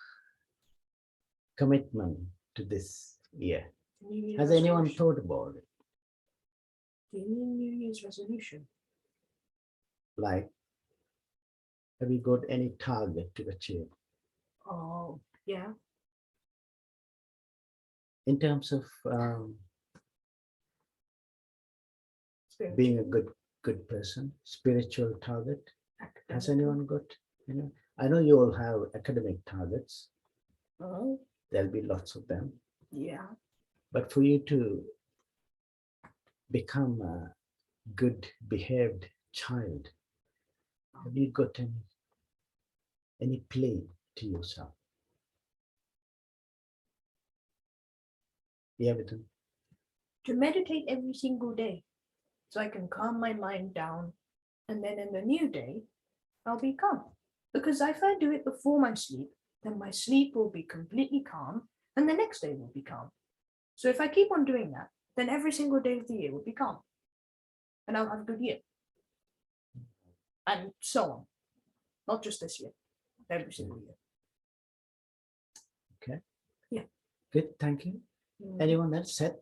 commitment to this year? New Year's Has anyone resolution. thought about it? Do you mean New Year's resolution? Like, have you got any target to achieve Oh, yeah. in terms of being a good person, spiritual target? Has anyone got? I know you all have academic targets. Oh, There'll be lots of them. yeah. But for you to become a good behaved child, have you got any play to yourself? Yeah, Vidun. To meditate every single day so I can calm my mind down. And then in the new day, I'll be calm. Because if I do it before my sleep, then my sleep will be completely calm and the next day will be calm. So if I keep on doing that, then every single day of the year will be calm. And I'll have a good year. And so on. Not just this year, every single year. Okay. Yeah. Good, thank you. Anyone else said?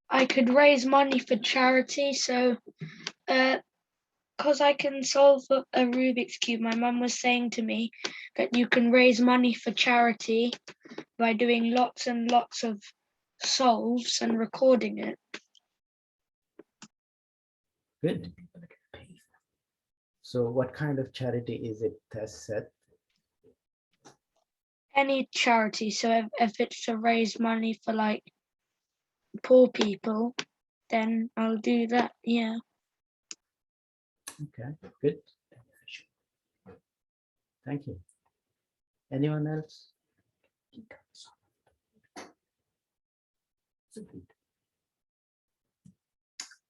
I could raise money for charity. So, because I can solve a Rubik's Cube, my mum was saying to me that you can raise money for charity by doing lots and lots of solves and recording it. Good. So what kind of charity is it, Tess said? Any charity. So if it's to raise money for like poor people, then I'll do that. Yeah. Okay, good. Thank you. Anyone else?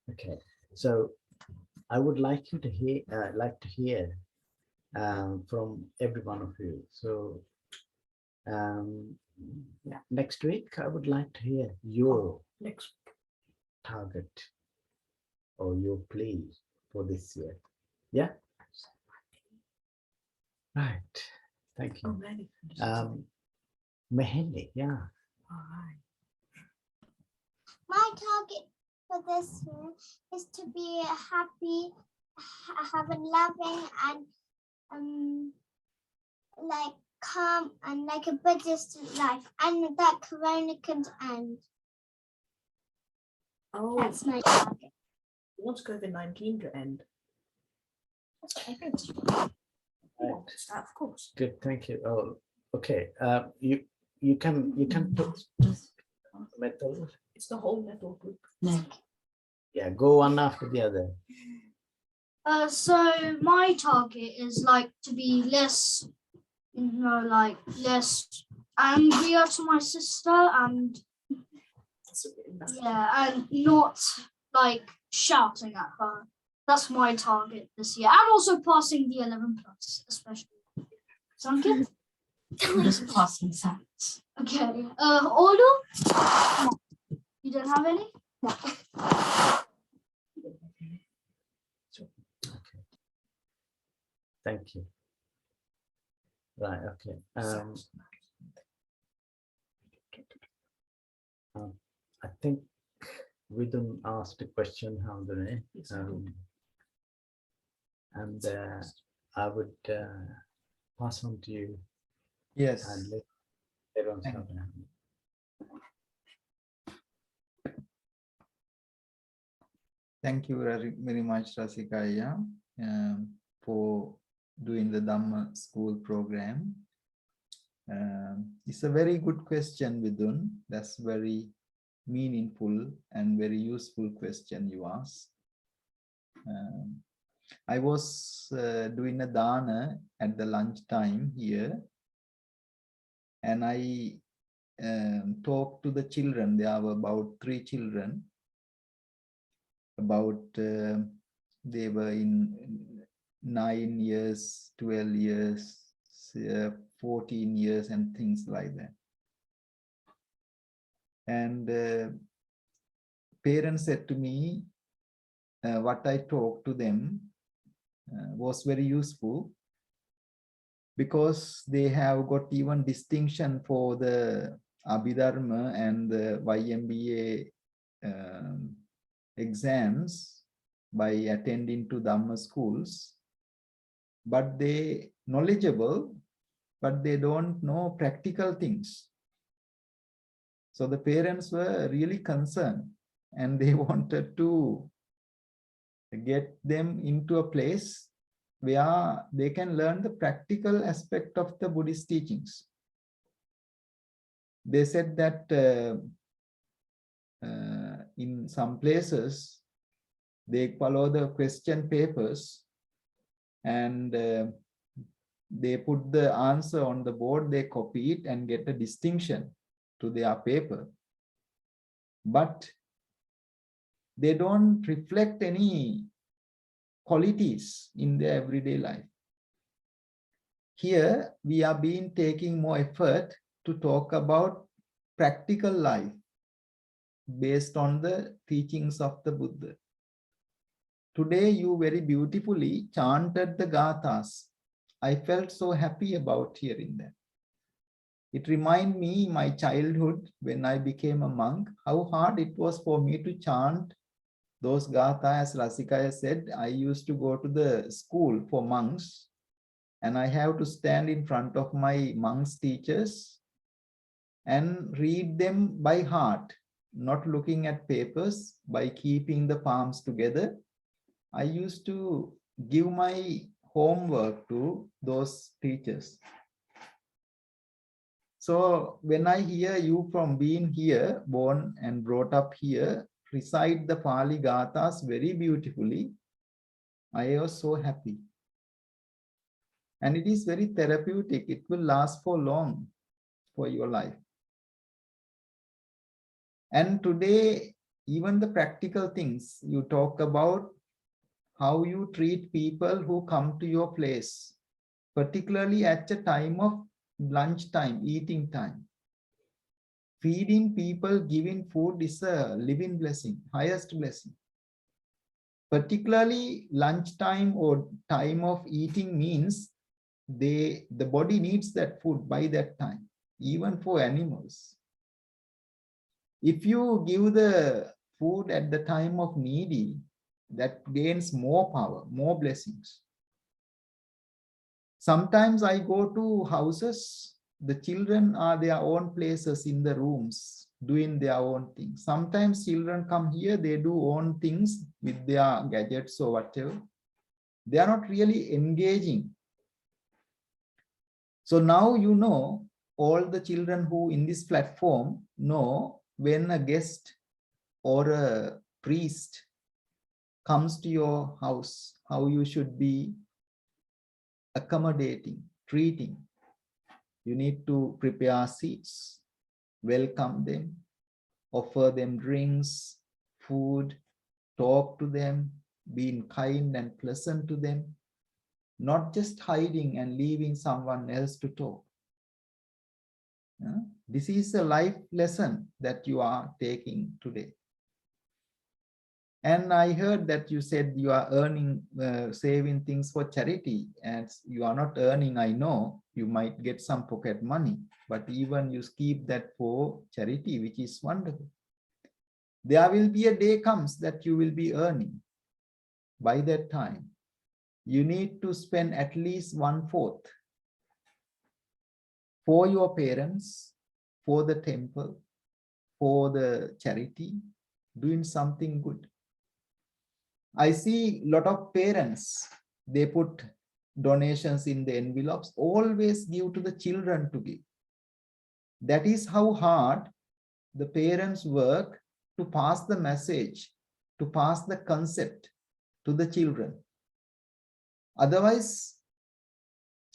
Okay, so I would like you to hear from every one of you. So next week I would like to hear your Next. target or your plea for this year. Yeah. Right. Thank you. Maheli, yeah. All right. My target for this year is to be happy, have a loving and like calm and like a Buddhist life, and that Corona can end. Oh, That's my target. he wants COVID-19 to end. Okay. Right. That, of course. Good, thank you. Oh, okay. You can put metal. It's the whole metal group. Yeah, go one after the other. So my target is like to be less, like less angrier to my sister and and not like shouting at her. That's my target this year, and also passing the 11+, especially. Sound good? Just passing sense. Okay. Order? No. You don't have any? No. Okay. Thank you. Right, okay. I think Vidun asked a question, how do they? And I would pass on to you. Yes. And let everyone start. Thank you very much, Rasikaya, for doing the Dhamma school program. It's a very good question, Vidun. That's very meaningful and very useful question you asked. I was doing a dana at the lunchtime here, and I talked to the children. There were about 3 children. About they were in 9 years, 12 years, 14 years, and things like that. And parents said to me, what I talked to them was very useful, because they have got even distinction for the Abhidharma and the YMBA exams by attending to Dhamma schools, but they knowledgeable, but they don't know practical things. So the parents were really concerned, and they wanted to get them into a place where they can learn the practical aspect of the Buddhist teachings. They said that in some places they follow the question papers, and they put the answer on the board, they copy it and get a distinction to their paper, but they don't reflect any qualities in their everyday life. Here we are taking more effort to talk about practical life based on the teachings of the Buddha. Today you very beautifully chanted the gathas. I felt so happy about hearing that. It reminded me my childhood when I became a monk, how hard it was for me to chant those gathas. As Rasikaya said, I used to go to the school for monks, and I have to stand in front of my monks teachers and read them by heart, not looking at papers, by keeping the palms together. I used to give my homework to those teachers. So when I hear you from being here, born and brought up here, recite the Pali Gathas very beautifully, I was so happy. And it is very therapeutic. It will last for long for your life. And today, even the practical things, you talk about how you treat people who come to your place, particularly at the time of lunchtime, eating time. Feeding people, giving food is a living blessing, highest blessing. Particularly lunchtime or time of eating means the body needs that food by that time, even for animals. If you give the food at the time of needy, that gains more power, more blessings. Sometimes I go to houses, the children are their own places in the rooms, doing their own things. Sometimes children come here, they do own things with their gadgets or whatever. They are not really engaging. So now you know, all the children who in this platform know when a guest or a priest comes to your house, how you should be accommodating, treating. You need to prepare seats, welcome them, offer them drinks, food, talk to them, being kind and pleasant to them, not just hiding and leaving someone else to talk. This is a life lesson that you are taking today. And I heard that you said you are earning, saving things for charity. And you are not earning, I know. You might get some pocket money, but even you keep that for charity, which is wonderful. There will be a day comes that you will be earning. By that time, you need to spend at least 1/4 for your parents, for the temple, for the charity, doing something good. I see a lot of parents, they put donations in the envelopes, always give to the children to give. That is how hard the parents work to pass the message, to pass the concept to the children. Otherwise,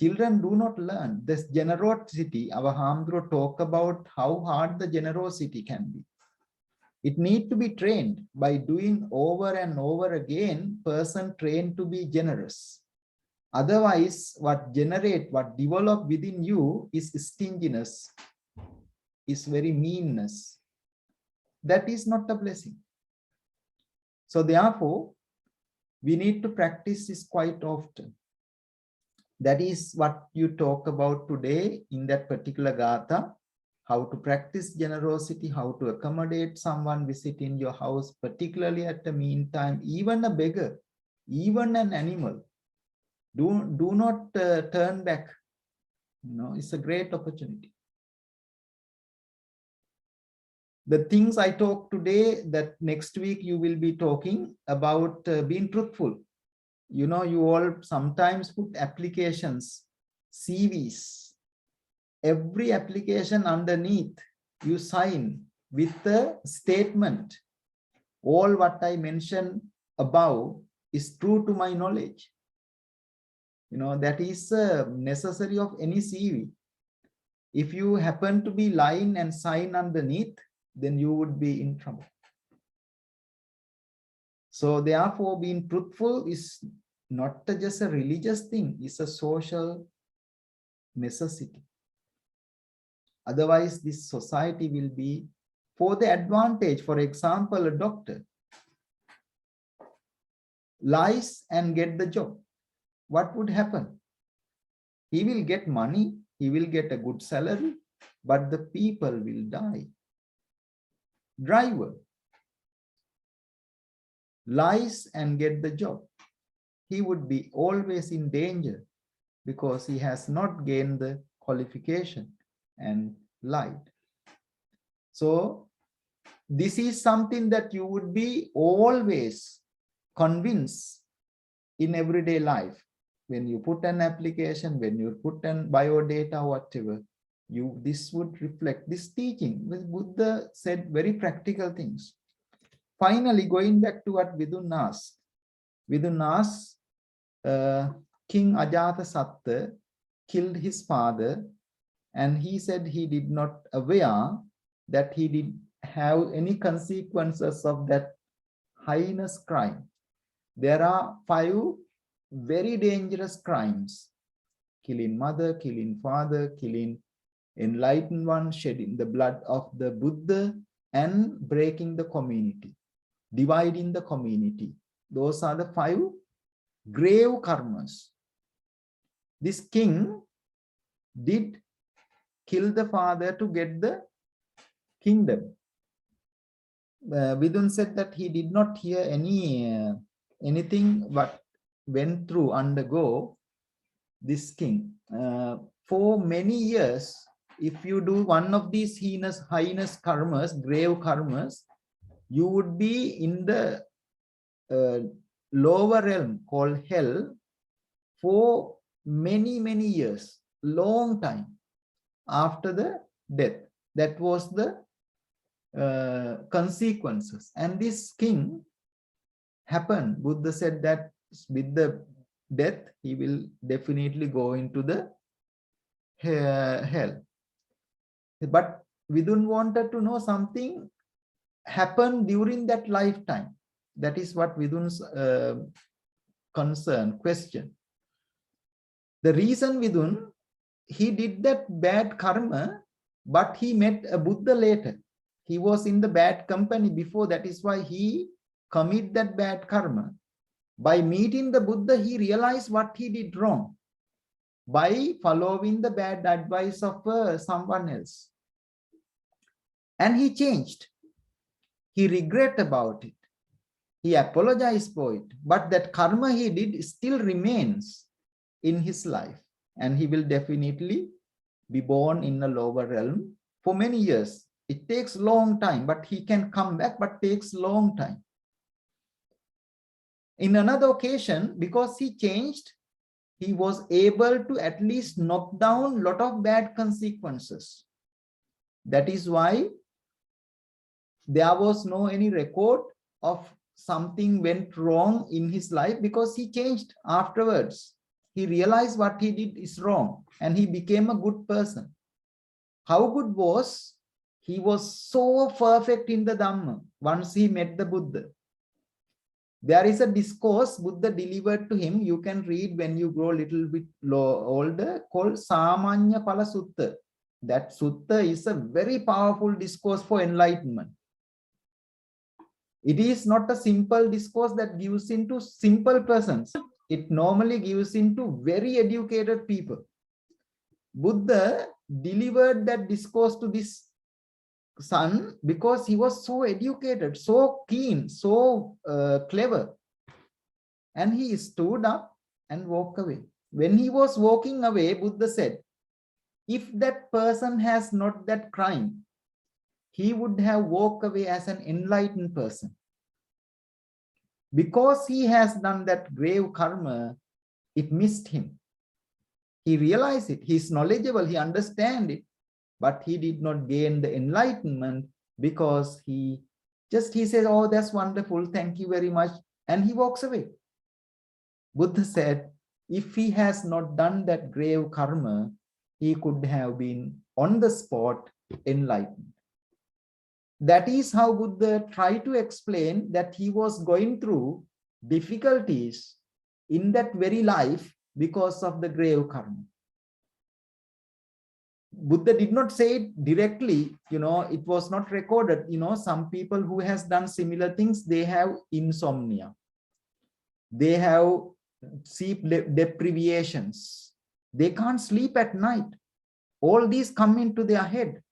children do not learn. This generosity, our Hamdro talk about how hard the generosity can be. It needs to be trained by doing over and over again, person trained to be generous. Otherwise, what develop within you is stinginess, is very meanness. That is not a blessing. So therefore, we need to practice this quite often. That is what you talk about today in that particular gatha, how to practice generosity, how to accommodate someone visiting your house, particularly at the meantime, even a beggar, even an animal. Do not turn back. It's a great opportunity. The things I talk today, that next week you will be talking about being truthful. You all sometimes put applications, CVs. Every application underneath you sign with the statement. All what I mentioned above is true to my knowledge. That is necessary of any CV. If you happen to be lying and sign underneath, then you would be in trouble. So therefore, being truthful is not just a religious thing, it's a social necessity. Otherwise, this society will be for the advantage. For example, a doctor lies and get the job. What would happen? He will get money, he will get a good salary, but the people will die. Driver lies and get the job. He would be always in danger because he has not gained the qualification and lied. So this is something that you would be always convinced in everyday life. When you put an application, when you put an biodata, whatever, this would reflect this teaching. Buddha said very practical things. Finally, going back to what Vidun asked. Vidun asked, King Ajatasattu killed his father, and he said he did not aware that he did have any consequences of that heinous crime. There are 5 very dangerous crimes: killing mother, killing father, killing enlightened one, shedding the blood of the Buddha, and breaking the community, dividing the community. Those are the 5 grave karmas. This king did kill the father to get the kingdom. Vidun said that he did not hear anything what went through, undergo this king. For many years, if you do one of these heinous karmas, grave karmas, you would be in the lower realm called hell for many years, long time after the death. That was the consequences. And this king happened. Buddha said that with the death, he will definitely go into the hell. But Vidun wanted to know something happened during that lifetime. That is what Vidun's question. The reason Vidun, he did that bad karma, but he met a Buddha later. He was in the bad company before. That is why he committed that bad karma. By meeting the Buddha, he realized what he did wrong by following the bad advice of someone else. And he changed. He regret about it. He apologized for it. But that karma he did still remains in his life. And he will definitely be born in a lower realm for many years. It takes long time, but he can come back, but takes long time. In another occasion, because he changed, he was able to at least knock down a lot of bad consequences. That is why there was no any record of something went wrong in his life, because he changed afterwards. He realized what he did is wrong and he became a good person. How good was? He was so perfect in the Dhamma once he met the Buddha. There is a discourse Buddha delivered to him. You can read when you grow a little bit older, called Samanya Pala Sutta. That sutta is a very powerful discourse for enlightenment. It is not a simple discourse that gives into simple persons. It normally gives into very educated people. Buddha delivered that discourse to this son because he was so educated, so keen, so clever. And he stood up and walked away. When he was walking away, Buddha said, if that person has not that crime, he would have walked away as an enlightened person. Because he has done that grave karma, it missed him. He realized it. He is knowledgeable. He understands it. But he did not gain the enlightenment because he says, oh, that's wonderful. Thank you very much. And he walks away. Buddha said, if he has not done that grave karma, he could have been on the spot enlightened. That is how Buddha tried to explain that he was going through difficulties in that very life because of the grave karma. Buddha did not say it directly, it was not recorded. Some people who has done similar things, they have insomnia. They have sleep deprivations. They can't sleep at night. All these come into their head,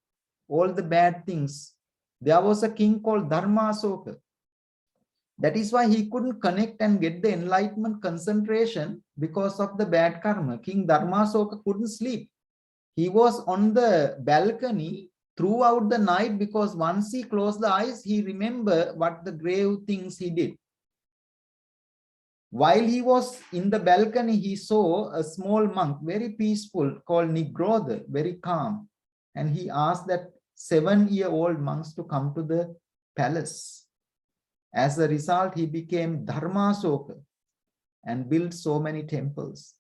all the bad things. There was a king called Dharma. That is why he couldn't connect and get the enlightenment concentration because of the bad karma. King Dharma couldn't sleep. He was on the balcony throughout the night because once he closed the eyes, he remembered what the grave things he did. While he was in the balcony, he saw a small monk, very peaceful, called Nigrodha, very calm. And he asked that 7-year-old monks to come to the palace. As a result, he became Dharmasoka and built so many temples.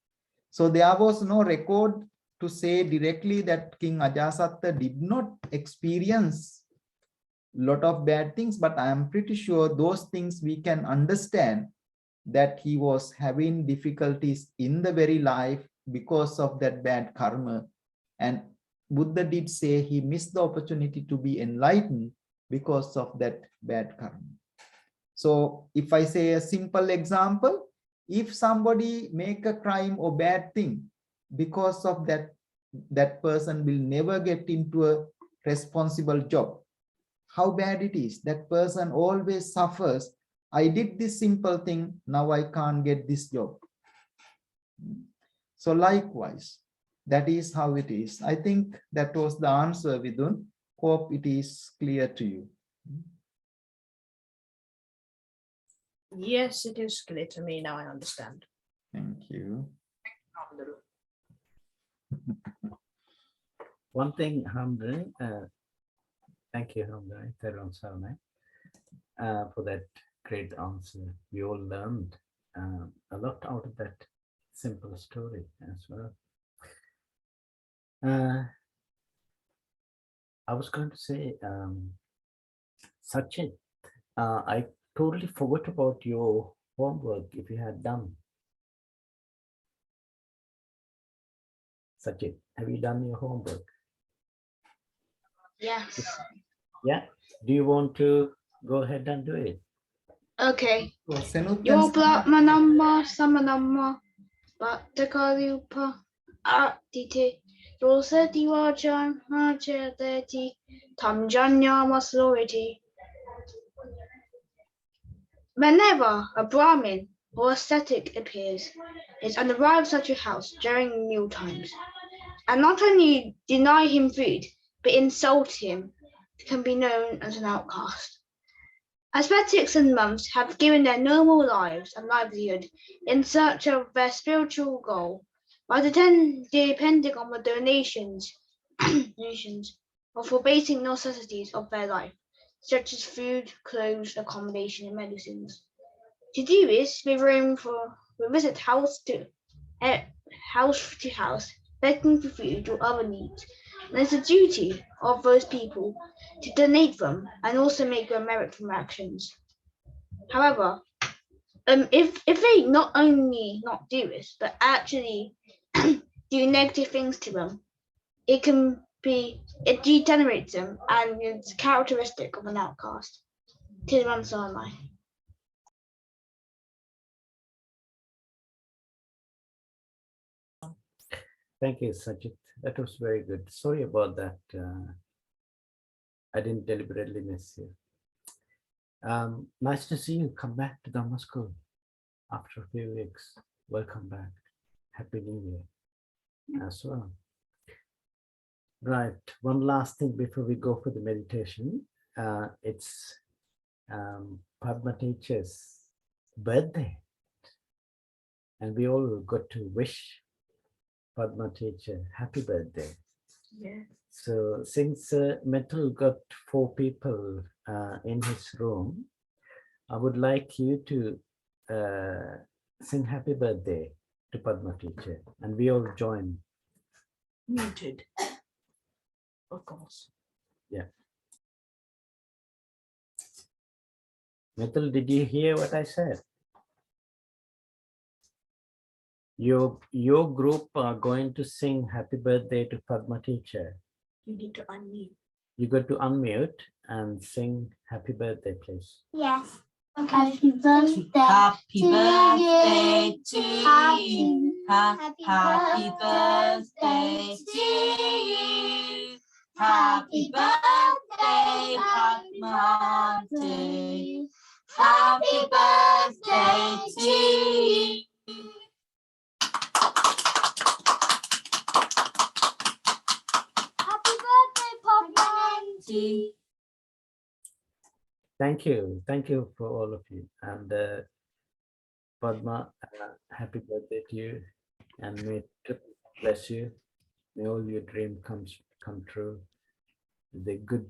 So there was no record to say directly that King Ajasatta did not experience a lot of bad things, but I am pretty sure those things we can understand that he was having difficulties in the very life because of that bad karma. And Buddha did say he missed the opportunity to be enlightened because of that bad karma. So if I say a simple example, if somebody make a crime or bad thing, because of that person will never get into a responsible job. How bad it is. That person always suffers. I did this simple thing, now I can't get this job. So likewise, that is how it is. I think that was the answer, Vidun. Hope it is clear to you. Yes, it is clear to me. Now I understand. Thank you. One thing, Hamdani, thank you, Hamdani, for that great answer. We all learned a lot out of that simple story as well. I was going to say, Sachin, I totally forgot about your homework if you had done. Sachin, have you done your homework? Yes. Yeah. Do you want to go ahead and do it? Okay. Senut Your Brahmanamma Samanamma Bhattakaliupa Aditi Rosati Vajam Majadeti Tamjanya Masloriti. Whenever a Brahmin or ascetic appears, is and arrives at your house during meal times, and not only deny him food, but insult him, can be known as an outcast. Ascetics and monks have given their normal lives and livelihood in search of their spiritual goal by depending on the donations or for basic necessities of their life, such as food, clothes, accommodation, and medicines. To do this, they visit house to house, begging for food or other needs. And it's a duty of those people to donate them and also make a merit from actions. However, if they not only not do it, but actually do negative things to them, it degenerates them, and it's characteristic of an outcast. Tirvansarmai. Thank you, Sajid. That was very good. Sorry about that. I didn't deliberately miss you. Nice to see you come back to Dhamma School after a few weeks. Welcome back. Happy New Year as well. Right. One last thing before we go for the meditation. It's Padma teacher's birthday. And we all got to wish Padma teacher happy birthday. Yeah. So since Metal got 4 people in his room, I would like you to sing happy birthday to Padma teacher, and we all join. Muted. Of course. Yeah. Metal, did you hear what I said? Your group are going to sing happy birthday to Padma teacher. You need to unmute. You got to unmute and sing happy birthday, please. Yes. Happy birthday. Happy birthday to Happy- you. Happy birthday to you. Happy birthday, Padma Auntie. Happy birthday to you. Happy birthday, Padma Auntie. Thank you. Thank you for all of you. And Padma, happy birthday to you. And may Trip bless you. May all your dreams come true. The good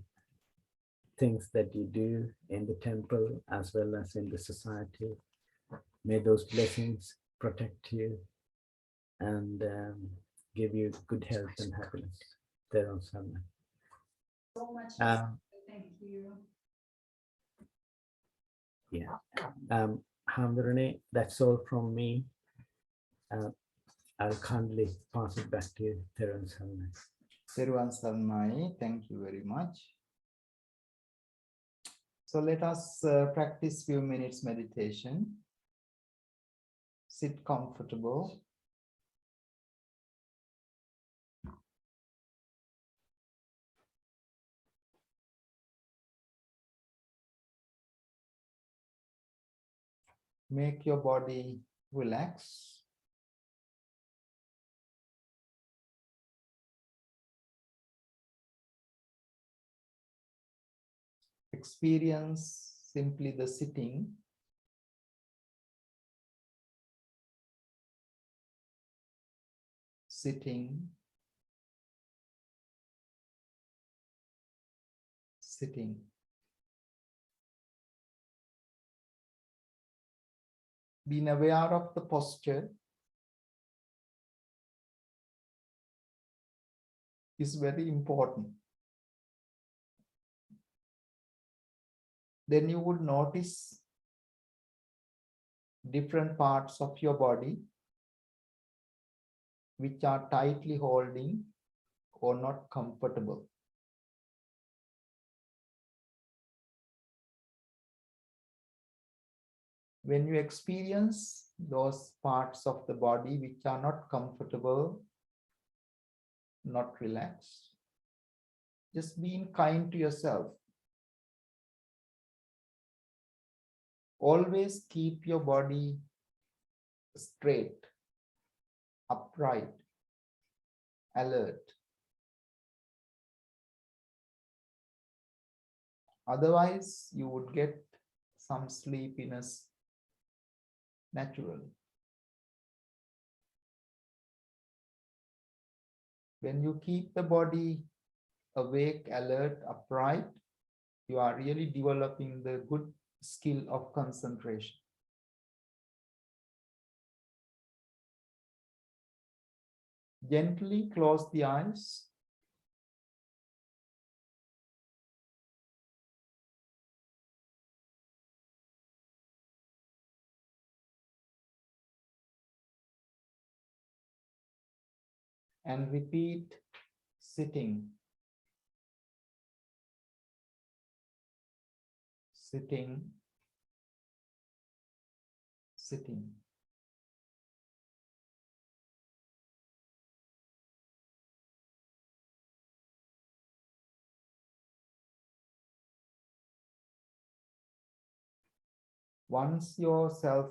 things that you do in the temple as well as in the society. May those blessings protect you and give you good health and happiness. There on Sunday. So much. Thank you. Yeah. Hamdurani, that's all from me. I'll kindly pass it back to you, Theron Salman. Teruvan Saranai, thank you very much. So let us practice few minutes meditation. Sit comfortable. Make your body relax. Experience simply the sitting. Sitting. Sitting. Being aware of the posture is very important. Then you would notice different parts of your body which are tightly holding or not comfortable. When you experience those parts of the body which are not comfortable, not relaxed, just being kind to yourself. Always keep your body straight, upright, alert. Otherwise, you would get some sleepiness naturally. When you keep the body awake, alert, upright, you are really developing the good skill of concentration. Gently close the eyes. and repeat sitting. Sitting, sitting. Once yourself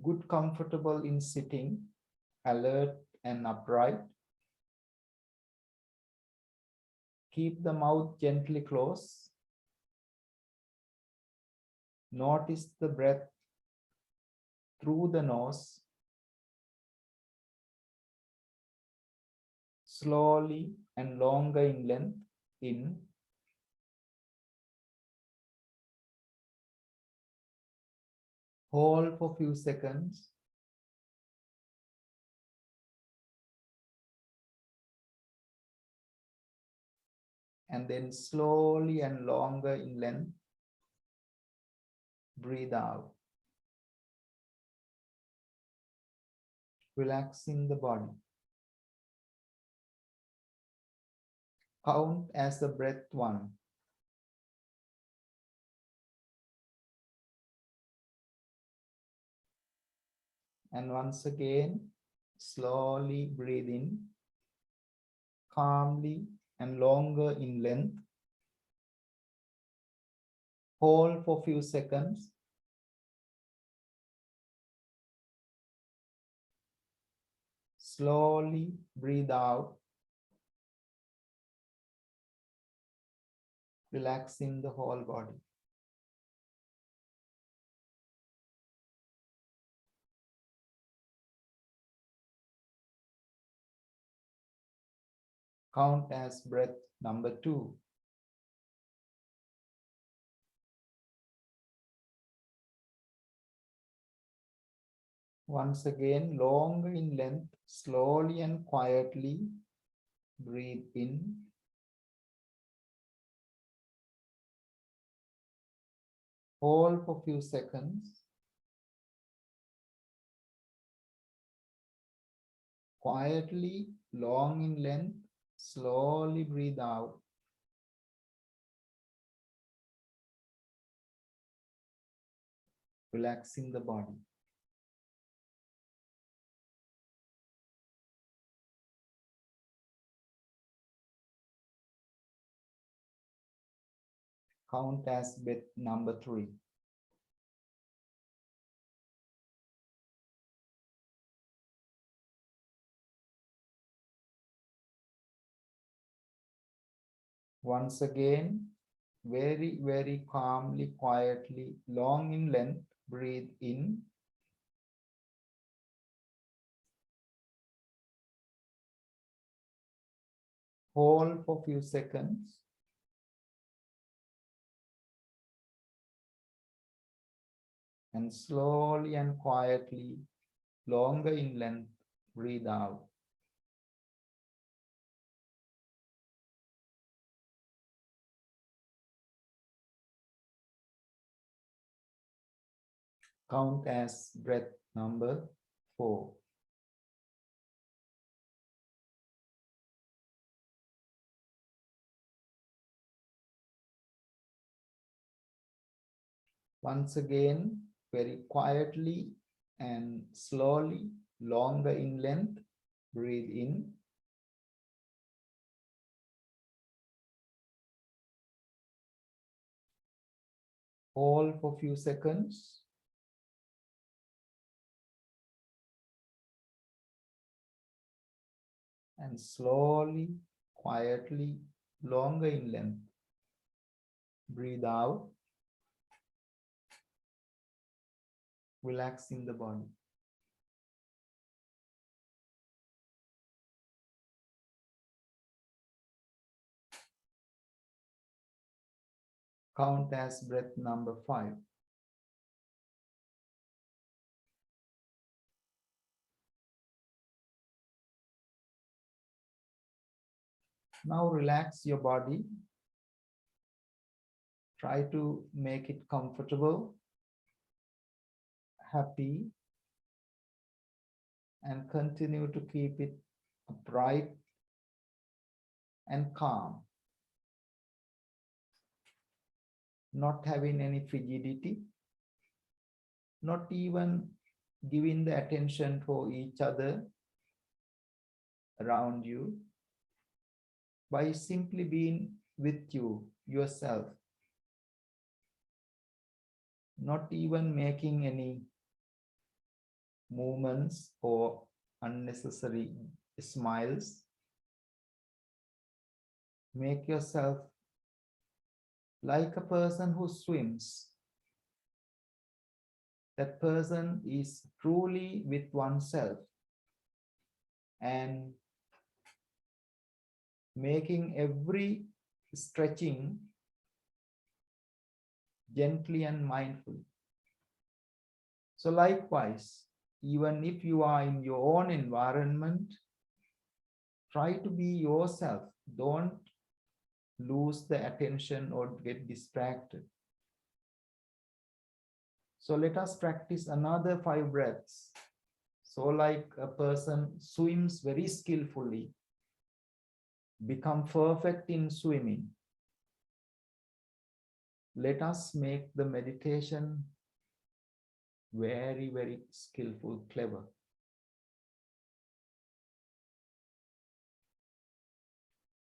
good, comfortable in sitting, alert and upright, keep the mouth gently closed. Notice the breath through the nose, slowly and longer in length, in. Hold for few seconds. And then slowly and longer in length, breathe out. Relaxing the body. Count as the breath 1. And once again, slowly breathe in, calmly and longer in length. Hold for few seconds. Slowly breathe out, relaxing the whole body. Count as breath number 2. Once again, longer in length, slowly and quietly breathe in. Hold for few seconds. Quietly, long in length, slowly breathe out. Relaxing the body. Count as breath number 3. Once again, very, very calmly, quietly, long in length, breathe in. Hold for few seconds. And slowly and quietly, longer in length, breathe out. Count as breath number 4. Once again, very quietly and slowly, longer in length, breathe in. Hold for few seconds. And slowly, quietly, longer in length, breathe out. Relaxing the body. Count as breath number 5. Now relax your body. Try to make it comfortable, happy, and continue to keep it upright and calm, not having any frigidity, not even giving the attention for each other around you, by simply being with you, yourself, not even making any movements or unnecessary smiles. Make yourself like a person who swims. That person is truly with oneself and making every stretching gently and mindfully. So likewise, even if you are in your own environment, try to be yourself. Don't lose the attention or get distracted. So let us practice another 5 breaths. So like a person swims very skillfully, become perfect in swimming. Let us make the meditation very, very skillful, clever.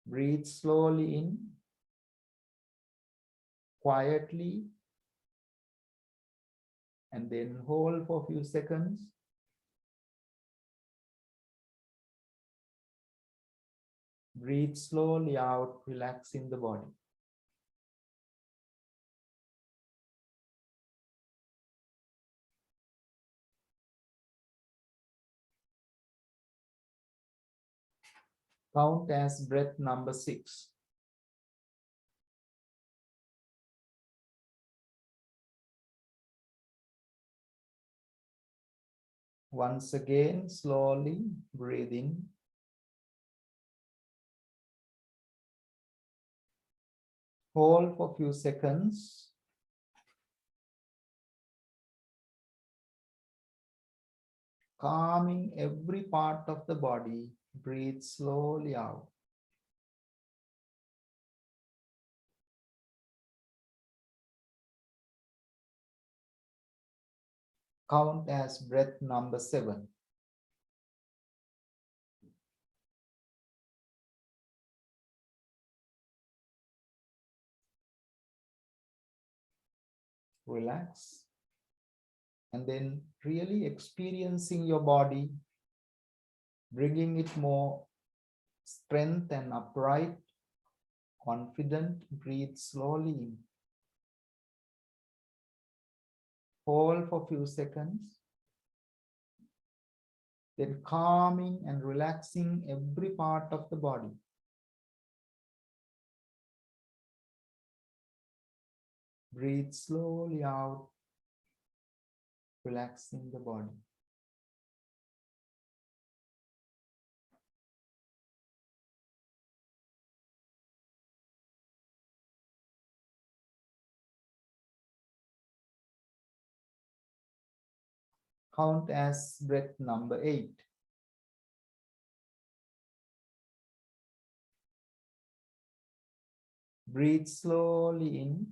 Breathe slowly in, quietly, and then hold for a few seconds. Breathe slowly out, relaxing the body. Count as breath number 6. Once again, slowly breathe in. Hold for a few seconds. Calming every part of the body, breathe slowly out. Count as breath number 7. Relax. And then really experiencing your body, bringing it more strength and upright, confident. Breathe slowly in. Hold for a few seconds. Then calming and relaxing every part of the body. Breathe slowly out, relaxing the body. Count as breath number 8. Breathe slowly in.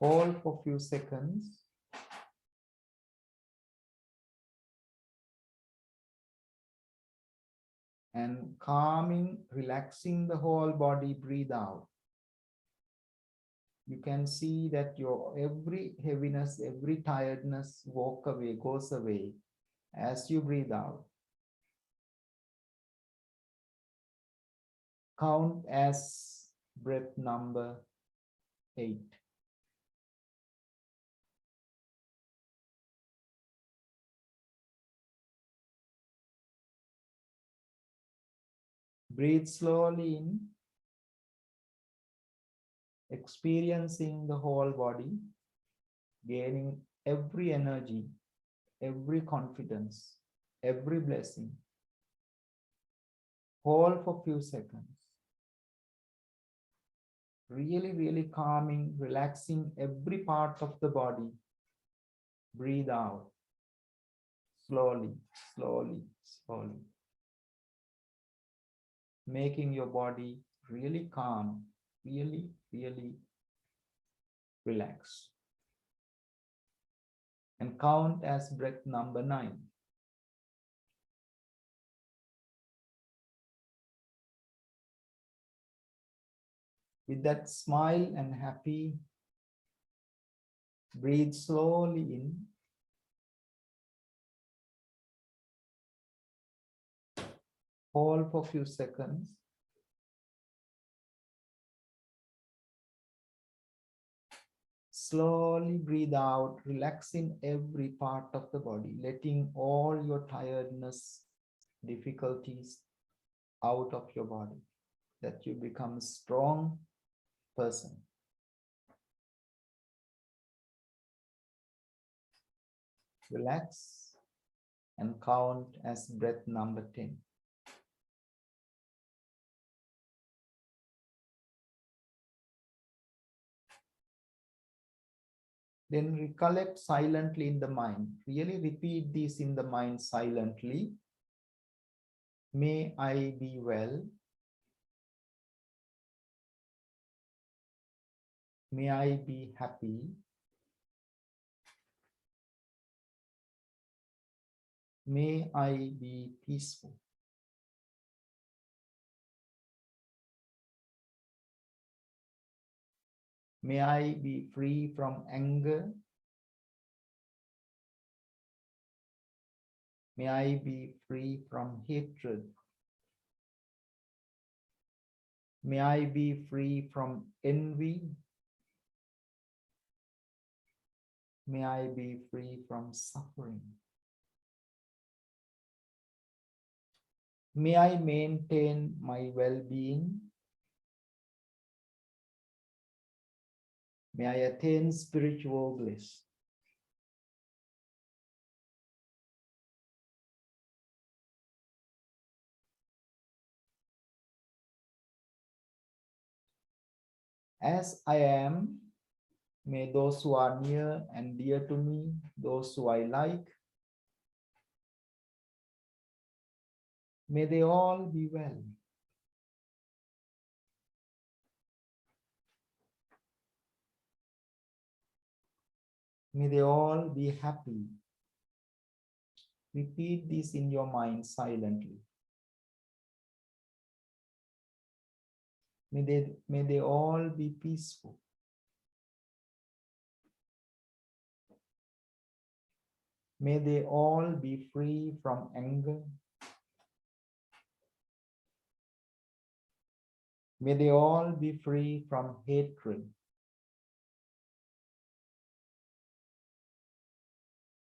Hold for a few seconds. And calming, relaxing the whole body, breathe out. You can see that your every heaviness, every tiredness goes away as you breathe out. Count as breath number 8. Breathe slowly in, experiencing the whole body, gaining every energy, every confidence, every blessing. Hold for a few seconds. Really, really calming, relaxing every part of the body. Breathe out. Slowly, slowly, slowly. Making your body really calm, really, really relaxed. And count as breath number 9. With that smile and happy, breathe slowly in. Hold for a few seconds. Slowly breathe out, relaxing every part of the body, letting all your tiredness, difficulties out of your body, that you become a strong person. Relax and count as breath number 10. Then recollect silently in the mind. Really repeat this in the mind silently. May I be well. May I be happy. May I be peaceful. May I be free from anger. May I be free from hatred. May I be free from envy. May I be free from suffering. May I maintain my well-being. May I attain spiritual bliss. As I am, may those who are near and dear to me, those who I like, may they all be well. May they all be happy. Repeat this in your mind silently. May they all be peaceful. May they all be free from anger. May they all be free from hatred.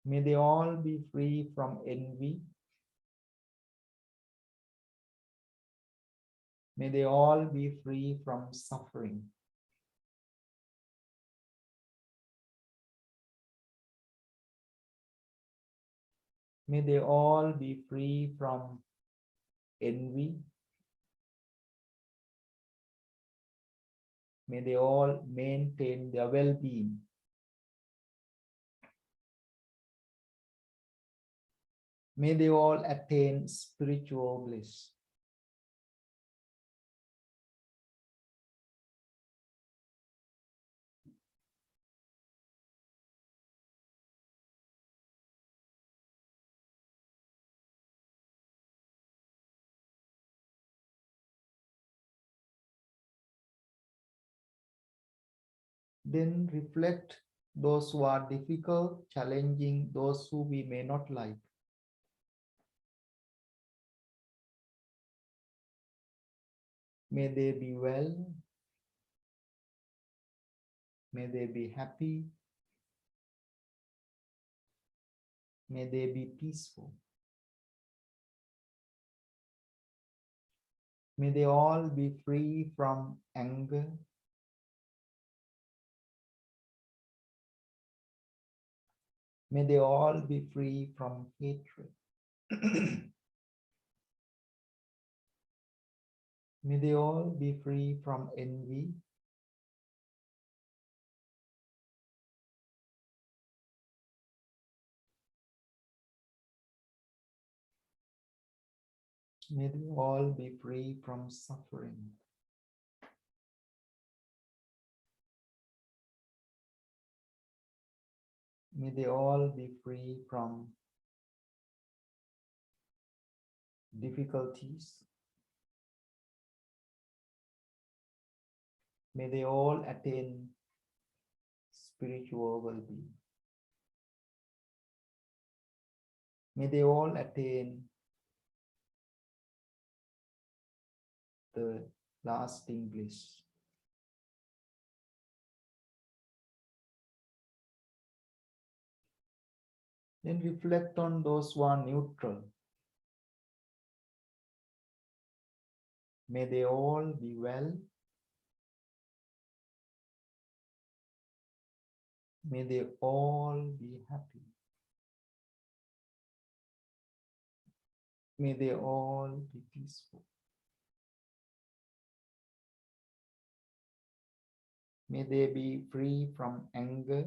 May they all be free from envy. May they all be free from suffering. May they all be free from envy. May they all maintain their well-being. May they all attain spiritual bliss. Then reflect those who are difficult, challenging, those who we may not like. May they be well. May they be happy. May they be peaceful. May they all be free from anger. May they all be free from hatred. May they all be free from envy. May they all be free from suffering. May they all be free from difficulties. May they all attain spiritual well-being. May they all attain the lasting bliss. Then reflect on those who are neutral. May they all be well. May they all be happy. May they all be peaceful. May they be free from anger.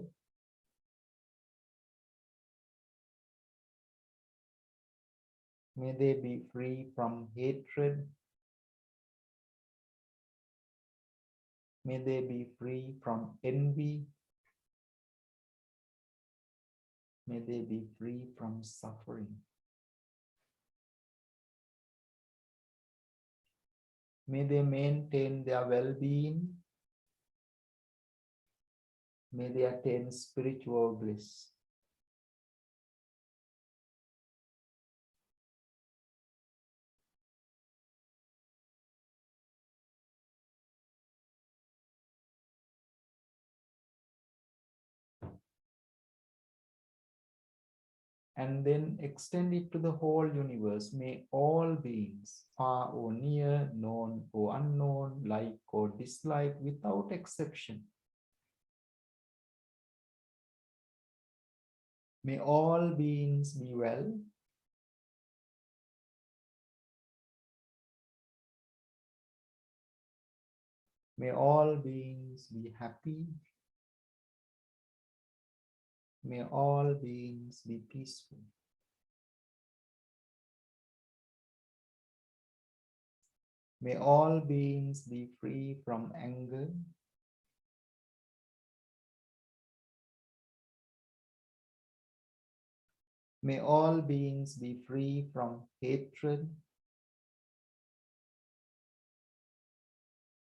May they be free from hatred. May they be free from envy. May they be free from suffering. May they maintain their well-being. May they attain spiritual bliss. And then extend it to the whole universe. May all beings, far or near, known or unknown, like or dislike, without exception, may all beings be well. May all beings be happy. May all beings be peaceful. May all beings be free from anger. May all beings be free from hatred.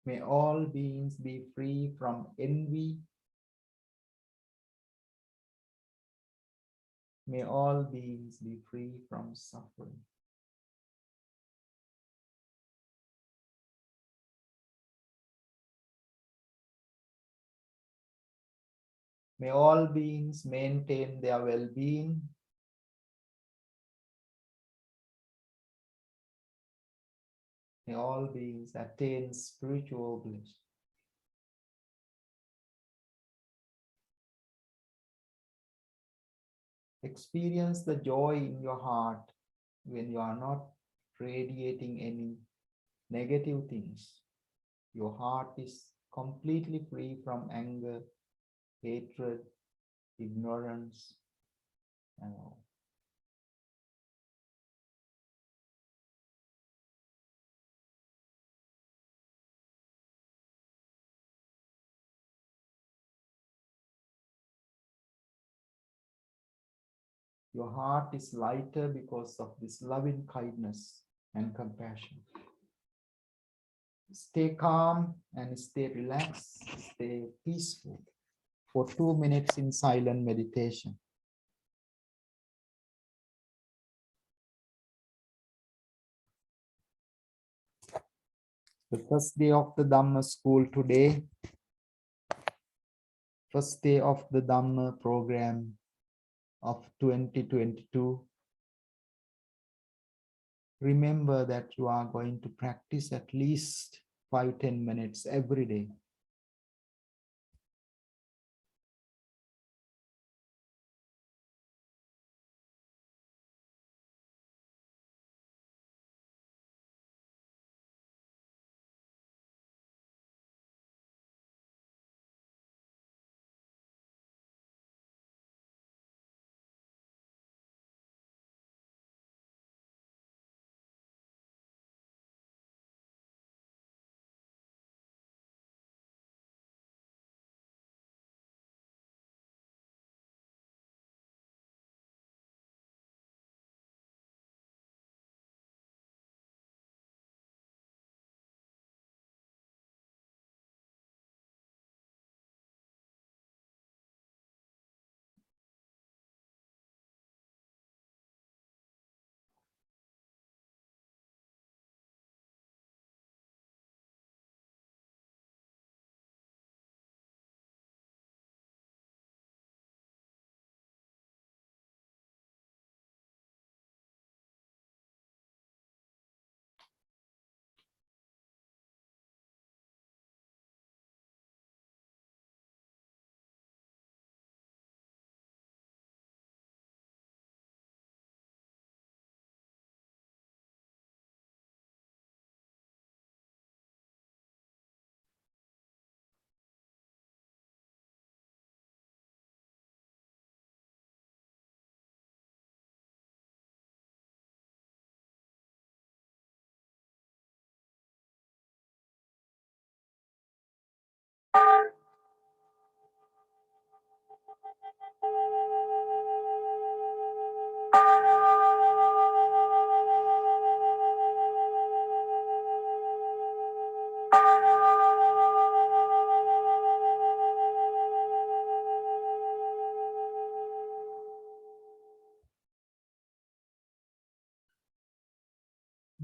May all beings be free from envy. May all beings be free from suffering. May all beings maintain their well-being. May all beings attain spiritual bliss. Experience the joy in your heart when you are not radiating any negative things. Your heart is completely free from anger, hatred, ignorance, and all. Your heart is lighter because of this loving kindness and compassion. Stay calm and stay relaxed, stay peaceful for 2 minutes in silent meditation. The first day of the Dhamma school today, first day of the Dhamma program of 2022. Remember that you are going to practice at least 5-10 minutes every day.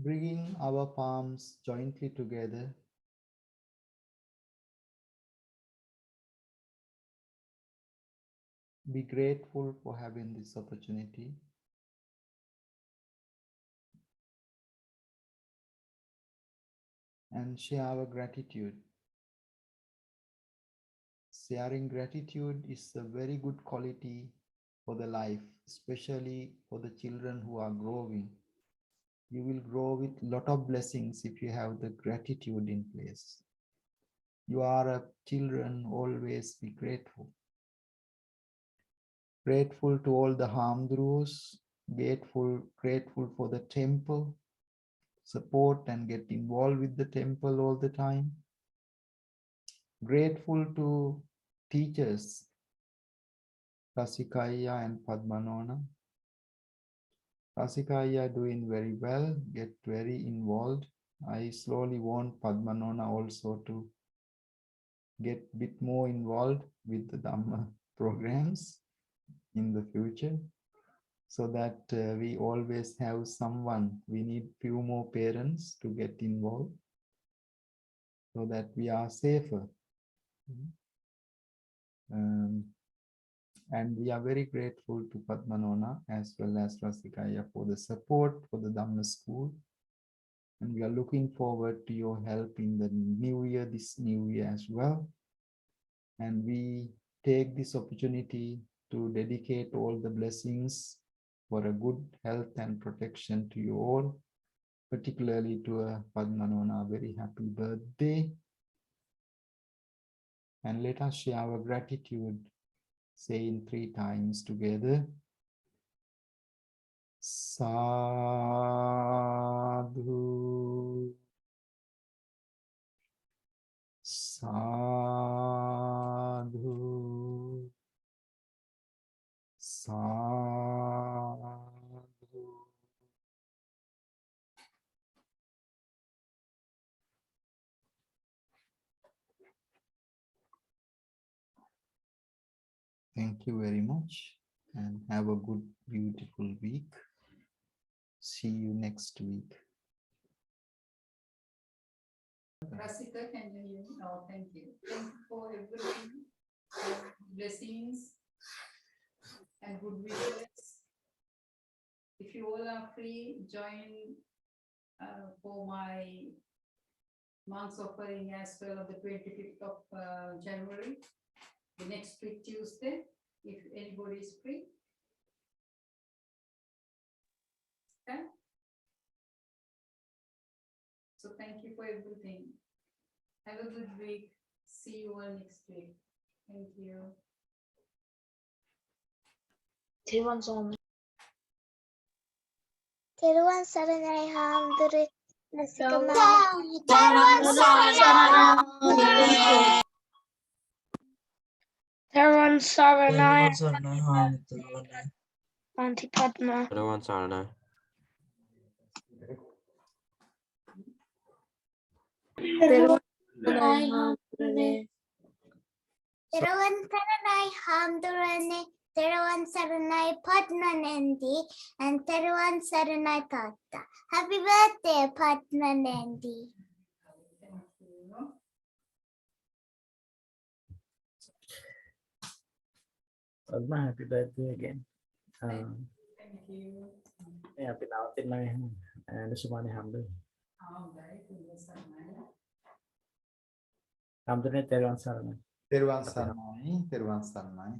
Bringing our palms jointly together. Be grateful for having this opportunity. And share our gratitude. Sharing gratitude is a very good quality for the life, especially for the children who are growing. You will grow with a lot of blessings if you have the gratitude in place. You are a children, always be grateful. Grateful to all the Hamdurus, grateful for the temple, support and get involved with the temple all the time. Grateful to teachers, Rasikaya and Padmanona. Rasikaya doing very well, get very involved. I slowly want Padmanona also to get a bit more involved with the Dhamma programs in the future, so that we always have someone. We need few more parents to get involved so that we are safer. And we are very grateful to Padmanona as well as Rasikaya for the support for the Dhamma school. And we are looking forward to your help in the new year, this new year as well. And we take this opportunity to dedicate all the blessings for a good health and protection to you all, particularly to Padmanona, very happy birthday. And let us share our gratitude, saying 3 times together. Sadhu, sadhu, sadhu. Thank you very much and have a good, beautiful week. See you next week. Rasika, can you hear me? Oh, thank you. Thank you for everything. Blessings and good wishes. If you all are free, join for my month's offering as well on the 25th of January, the next week Tuesday, if anybody is free. Okay. So thank you for everything. Have a good week. See you all next week. Thank you. Teruwan Saranai Hamduru Nasikama. Teruwan Saranai, Teruwan saranai haamitulwane. Auntie Padma. Teruwan saranai. Teruwan Saranai Hamdurane, Teruwan Saranai Padmanandi, and Teruwan Saranai Tata. Happy birthday, Padmanandi. Thank you. Padma, happy birthday again. Thank you. Yeah, happy now in my hand. And Sumani Hamdu. All right. Hamdu ne Teruwan Saranai. Teruwan Saranai, Teruwan Saranai.